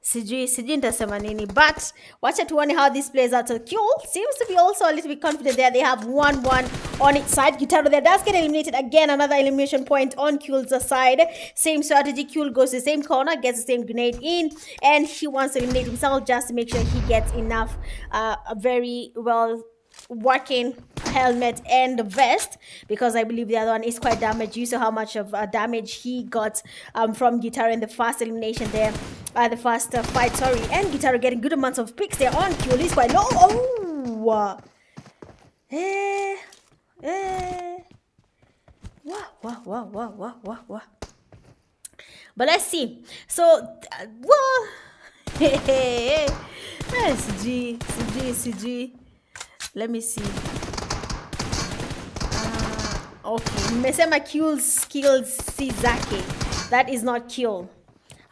Speaker 1: Sijui nitasema nini. But wacha tuone how this plays out. So Q seems to be also a little bit confident there. They have 1-1 on its side. Guitar there does get eliminated again. Another elimination point on Q's side. Same strategy. Q goes to the same corner, gets the same grenade in, and he wants to eliminate himself just to make sure he gets enough very well working helmet and vest, because I believe the other one is quite damaged. You saw how much of damage he got from Guitar in the first elimination there, the first fight, sorry. And Guitar getting good amounts of picks there on Q. He's quite low. Oh, wow. But let's see. So, CG. Let me see. Okay, nimesema kills Sizake. That is not kill.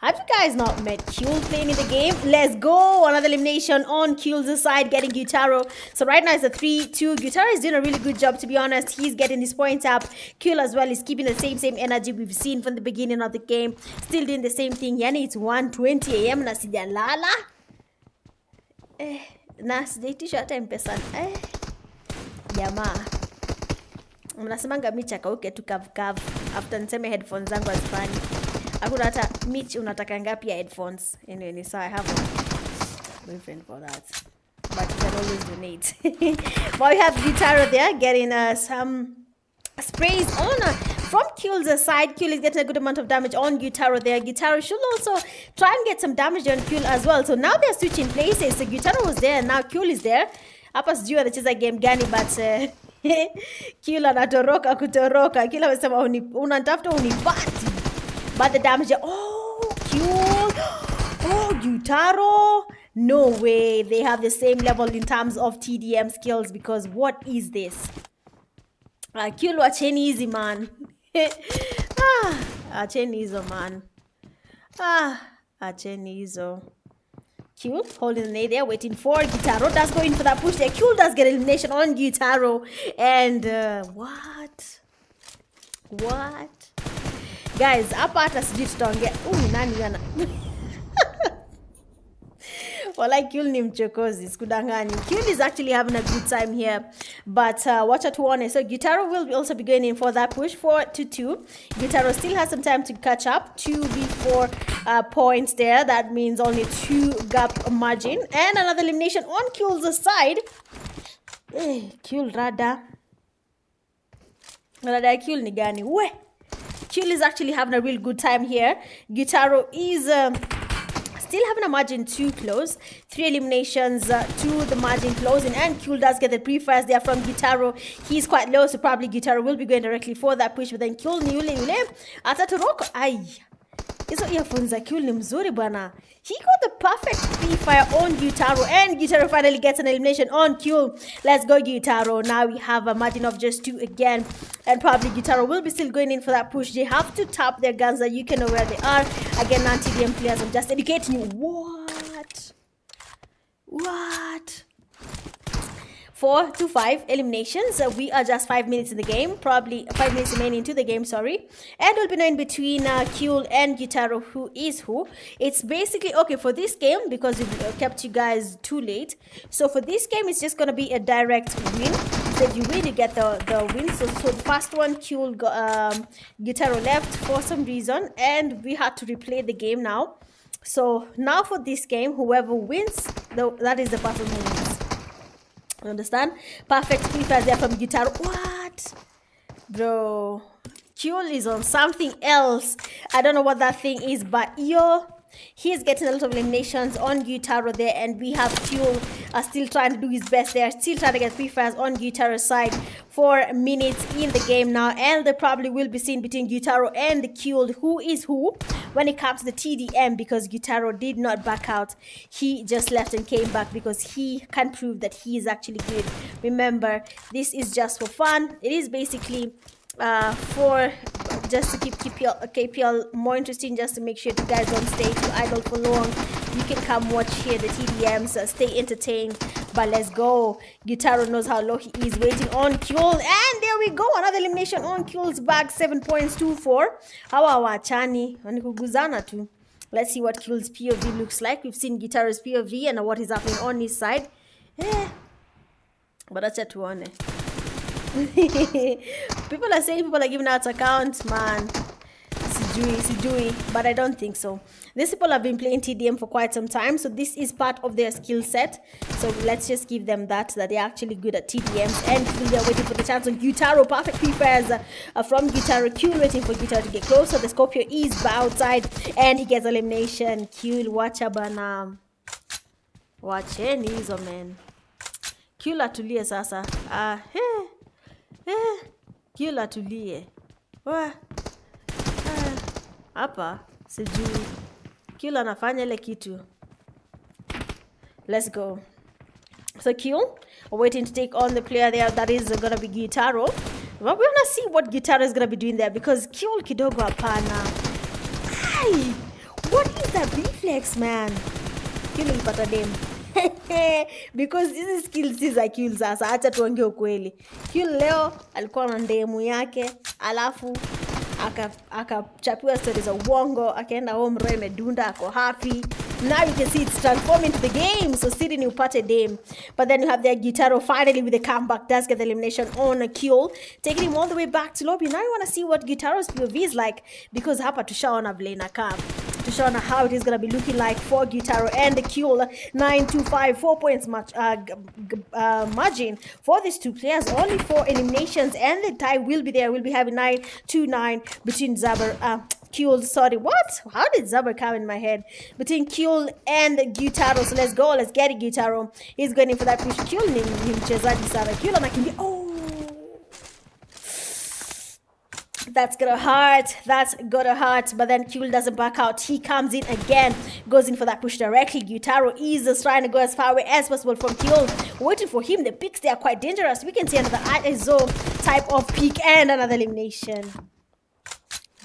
Speaker 1: Have you guys not met Kill playing in the game? Let's go. Another elimination on Q's side, getting Guitaro. So right now it's a 3-2. Guitaro is doing a really good job, to be honest. He's getting his points up. Kill as well is keeping the same energy we've seen from the beginning of the game. Still doing the same thing. Yani it's 1:20 AM na sijalala. Na sijaitisha hata M-Pesa. Jamaa. Mnasemanga Mitch akauke tu kavu. After niseme headphones zangu hazifanyi. Hakuna hata Mitch unataka ngapi ya headphones. Anyway, so I have a boyfriend for that. But you can always donate. But we have Guitaro there getting some sprays on from Q's side. Q is getting a good amount of damage on Guitaro there. Guitaro should also try and get some damage on Q as well. So now they're switching places. So Guitaro was there and now Q is there. Hapa sijui anacheza game gani, but Q anatoroka kutoroka. Q amesema unanitafuta unipati. But the damage, Q, Guitaro. No way they have the same level in terms of TDM skills, because what is this? Q wacheni easy, man. Acheni hizo, man. Acheni hizo. Q holding the nade there, waiting for Guitaro. Does go in for that push there. Q does get elimination on Guitaro. And what? Guys, hapa hata sijui tutaongea. Nani yana? Wala Q ni mchokozi, sikudanganyi. Q is actually having a good time here. But watch tuone. So Guitaro will also be going in for that push 4-2. Guitaro still has some time to catch up. 2v4 points there. That means only 2 gap margin. And another elimination on Q's side. Q rada Q ni gani? Q is actually having a real good time here. Guitaro is still having a margin too close. 3 eliminations to the margin closing, and Q does get the pre-fires there from Guitaro. He's quite low, so probably Guitaro will be going directly for that push, but then Q ni yule atatoroka. Hizo earphones za Q ni mzuri bwana. He got the perfect pre-fire on Guitaro, and Guitaro finally gets an elimination on Q. Let's go, Guitaro. Now we have a margin of just 2 again, and probably Guitaro will be still going in for that push. They have to tap their guns that you can know where they are. Again, non-TDM players, I'm just educating you. What? 4 to 5 eliminations. We are just 5 minutes in the game, probably 5 minutes remaining into the game, sorry. And we'll be knowing between Kyul and Gyutaro who is who. It's basically, okay, for this game, because we've kept you guys too late. So for this game, it's just going to be a direct win. So if you win, you get the win. So the first one, Kyul, Gyutaro left for some reason. And we had to replay the game now. So now for this game, whoever wins, that is the person who wins. Understand? Perfect prefers there from Gyutaro. What? Bro. Kyul is on something else. I don't know what that thing is, but yo, he's getting a lot of eliminations on Gyutaro there, and we have Kyul still trying to do his best there, still trying to get prefers on Gyutaro's side for minutes in the game now, and they probably will be seen between Gyutaro and Kyul who is who when it comes to the TDM, because Gyutaro did not back out. He just left and came back because he can prove that he is actually good. Remember, this is just for fun. It is basically for just to keep your KPL more interesting, just to make sure you guys don't stay too idle for long. You can come watch here the TDMs, stay entertained. But let's go. Gyutaro knows how low he is, waiting on Kyul, and there we go, another elimination on Kyul's back. 7 points, 2-4. Hawa wachani wanikuguzana tu. Let's see what Kyul's POV looks like. We've seen Gyutaro's POV and what is happening on his side. But acha tuone. People are saying people are giving out accounts, man. Sijui, but I don't think so. These people have been playing TDM for quite some time, so this is part of their skill set. So let's just give them that they're actually good at TDMs. And we are waiting for the chance on Gyutaro. Perfect prefers from Gyutaro. Kyul waiting for Gyutaro to get closer. The Scorpio is outside, and he gets elimination. Kyul, wacha bana. Wacheni hizo, man. Kyul atulie sasa. Kyul atulie. Hapa sijui Kyul anafanya ile kitu. Let's go. So Kyul waiting to take on the player there. That is gonna be Gyutaro. But we're gonna see what Gyutaro is gonna be doing there, because Kyul kidogo hapana. Hi, what is that reflex, man? Kyul ilipata dem. Because this skills is a Kyul sasa. Acha tuongee ukweli. Kyul leo alikuwa na ndemu yake, alafu akachapiwa stories za uongo, akaenda home roho imedunda, ako happy. Now you can see it's transformed into the game. So Siri ni upate dem. But then you have their Gyutaro finally with the comeback. Does get the elimination on Kyul, taking him all the way back to lobby. Now you want to see what Gyutaro's POV is like, because hapa tushaona vile inakaa. Tushaona how it is going to be looking like for Gyutaro and the Kyul. 9-5, 4 points margin for these two players. Only 4 eliminations, and the tie will be there. We'll be having 9-9 between Kyul, sorry, what? How did Zaber come in my head? Between Kyul and Gyutaro. So let's go. Let's get it, Gyutaro. He's going in for that push. Kyul ni mchezaji sana. Kyul anakimbia. Oh! That's gonna hurt. That's gonna hurt. But then Kyul doesn't back out. He comes in again. Goes in for that push directly. Gyutaro is just trying to go as far away as possible from Kyul. Waiting for him. The picks, they are quite dangerous. We can see another ISO type of pick and another elimination.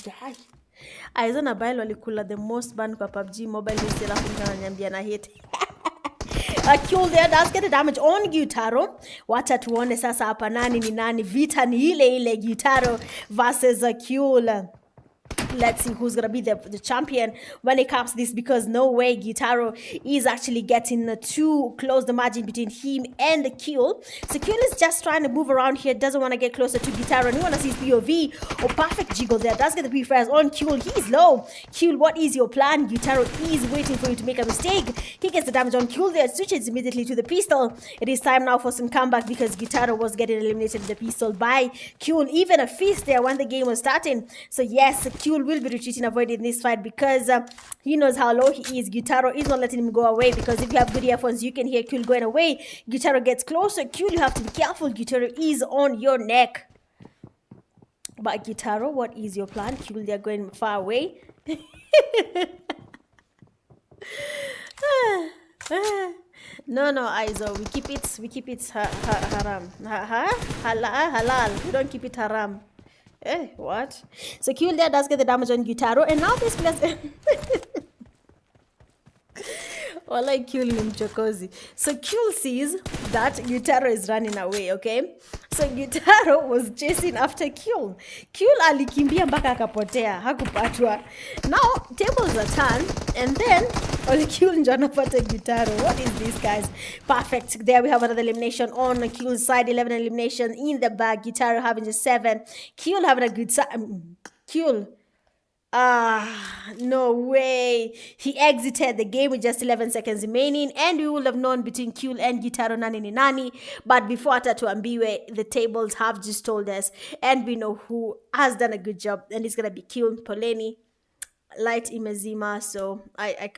Speaker 1: Die. Aizo na Bail walikula the most ban kwa Pubg mobile list, alafu mkananyambia na hit. Kyul there does get the damage on Gyutaro. Wacha tuone sasa hapa nani ni nani. Vita ni ile Gyutaro versus Kyul. Let's see who's going to be the champion when it comes to this, because no way Gyutaro is actually getting to close the margin between him and Kyul. So Kyul is just trying to move around here, doesn't want to get closer to Gyutaro. And you want to see his POV. Oh, perfect jiggle there. Does get the prefers on Kyul. He's low. Kyul, what is your plan? Gyutaro is waiting for you to make a mistake. He gets the damage on Kyul there. Switches immediately to the pistol. It is time now for some comeback, because Gyutaro was getting eliminated with the pistol by Kyul. Even a fist there when the game was starting. So yes, Kyul will be retreating, avoiding this fight, because he knows how low he is. Gyutaro is not letting him go away, because if you have good earphones, you can hear Kyul going away. Gyutaro gets closer. Kyul, you have to be careful. Gyutaro is on your neck. But Gyutaro, what is your plan? Kyul, they're going far away. No, Aizo, we keep it haram. Halal. We don't keep it haram. What? So Kyul there does get the damage on Gyutaro, and now this place. like Kyul ni mchokozi. So Kyul sees that Gyutaro is running away, okay? So Gyutaro was chasing after Kyul. Kyul alikimbia mpaka akapotea, hakupatwa. Now tables are turned and then only Kyul ndio anapata Gyutaro. What is this, guys? Perfect. There we have another elimination on Kyul's side. 11 elimination in the bag. Gyutaro having just 7. Kyul having a good side. Kyul. No way. He exited the game with just 11 seconds remaining, and we would have known between Kyul and Gyutaro nani ni nani. But before Tatuambiwe, the tables have just told us, and we know who has done a good job, and it's gonna be Kyul. Poleni light imezima, so I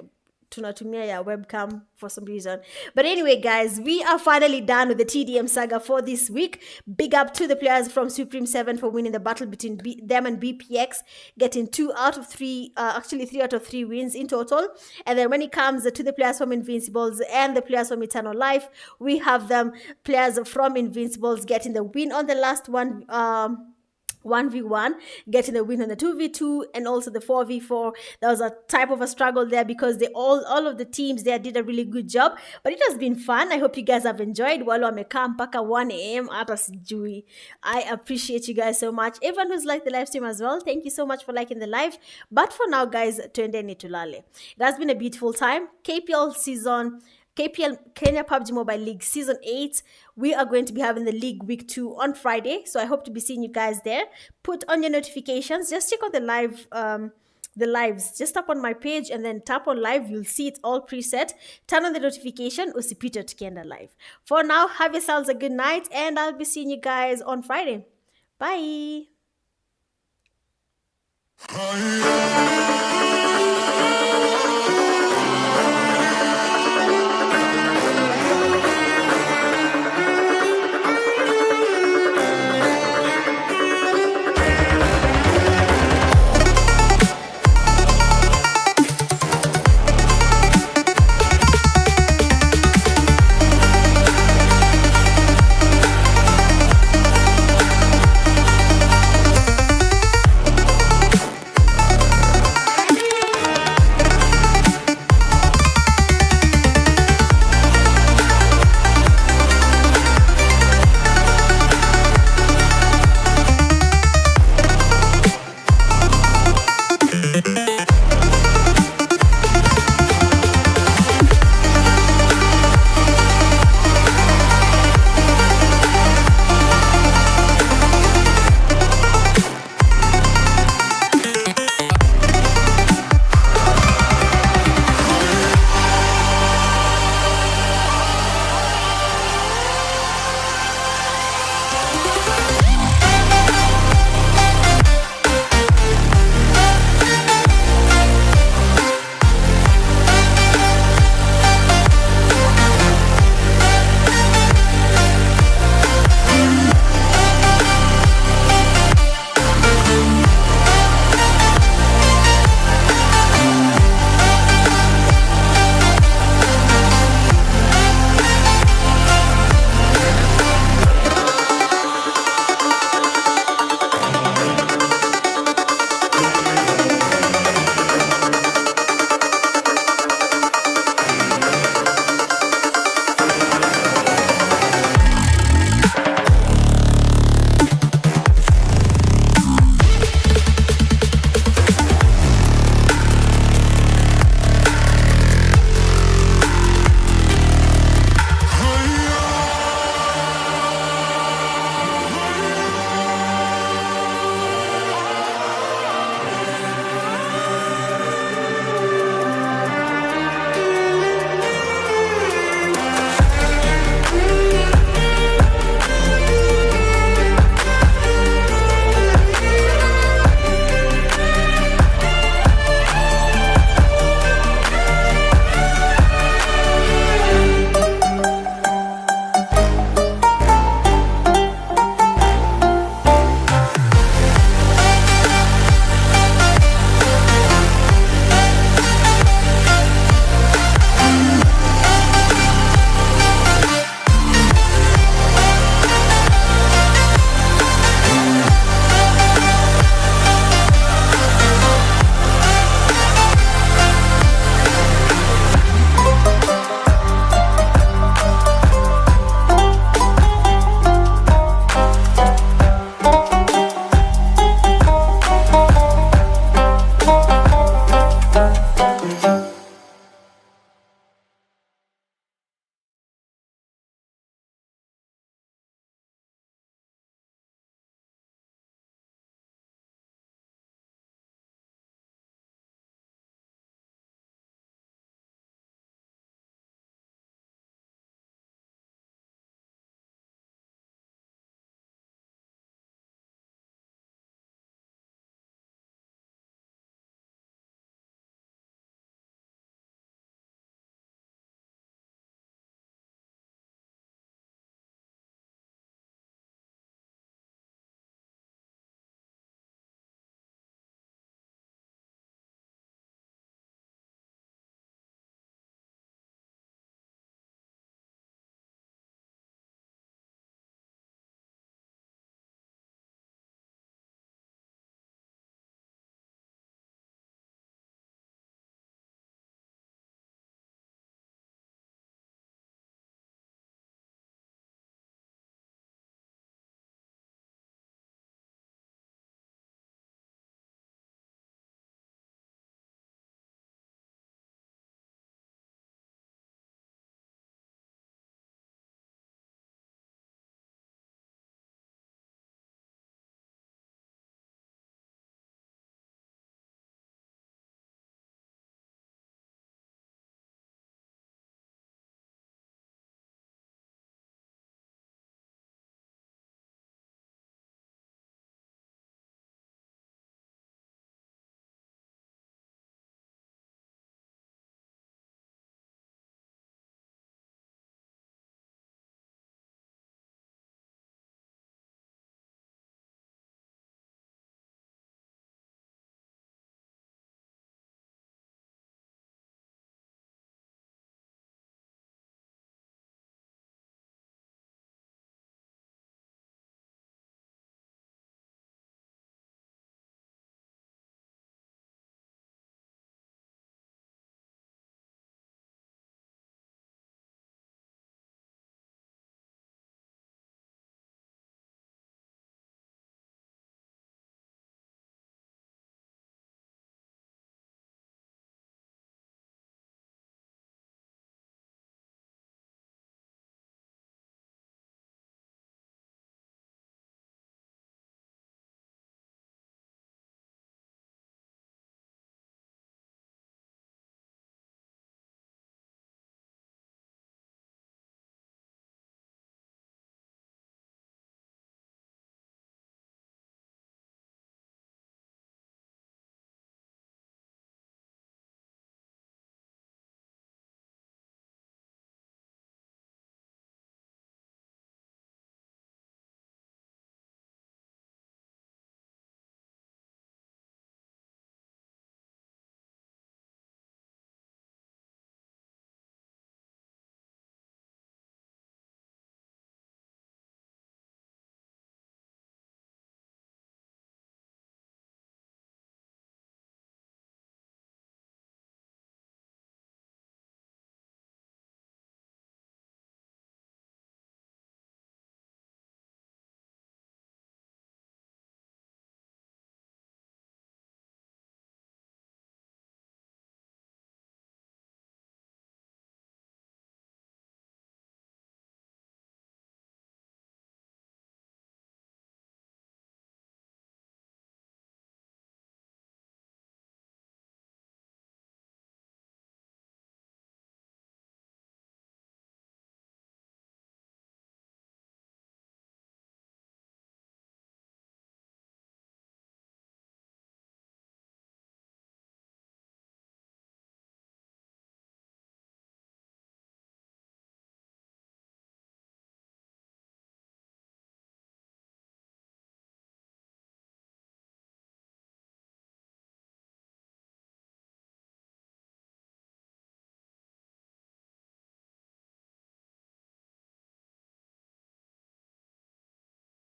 Speaker 1: tunatumia ya webcam for some reason. But anyway, guys, we are finally done with the TDM saga for this week. Big up to the players from Supreme 7 for winning the battle between them and BPX, getting 2 out of 3, actually 3 out of 3 wins in total. And then when it comes to the players from Invincibles and the players from Eternal Life, we have them players from Invincibles getting the win on the last one, 1v1, getting the win on the 2v2 and also the 4v4. There was a type of a struggle there because they all of the teams there did a really good job, but it has been fun. I hope you guys have enjoyed. Wale wamekaa mpaka 1 a.m. hata sijui. I appreciate you guys so much. Everyone who's liked the live stream as well, thank you so much for liking the live. But for now, guys, tuendeni tulale. It has been a beautiful time. KPL Kenya Pubg Mobile League Season 8. We are going to be having the League Week 2 on Friday. So I hope to be seeing you guys there. Put on your notifications. Just check out the lives. Just tap on my page and then tap on live. You'll see it all preset. Turn on the notification. Usipite tukienda live. For now, have yourselves a good night. And I'll be seeing you guys on Friday. Bye.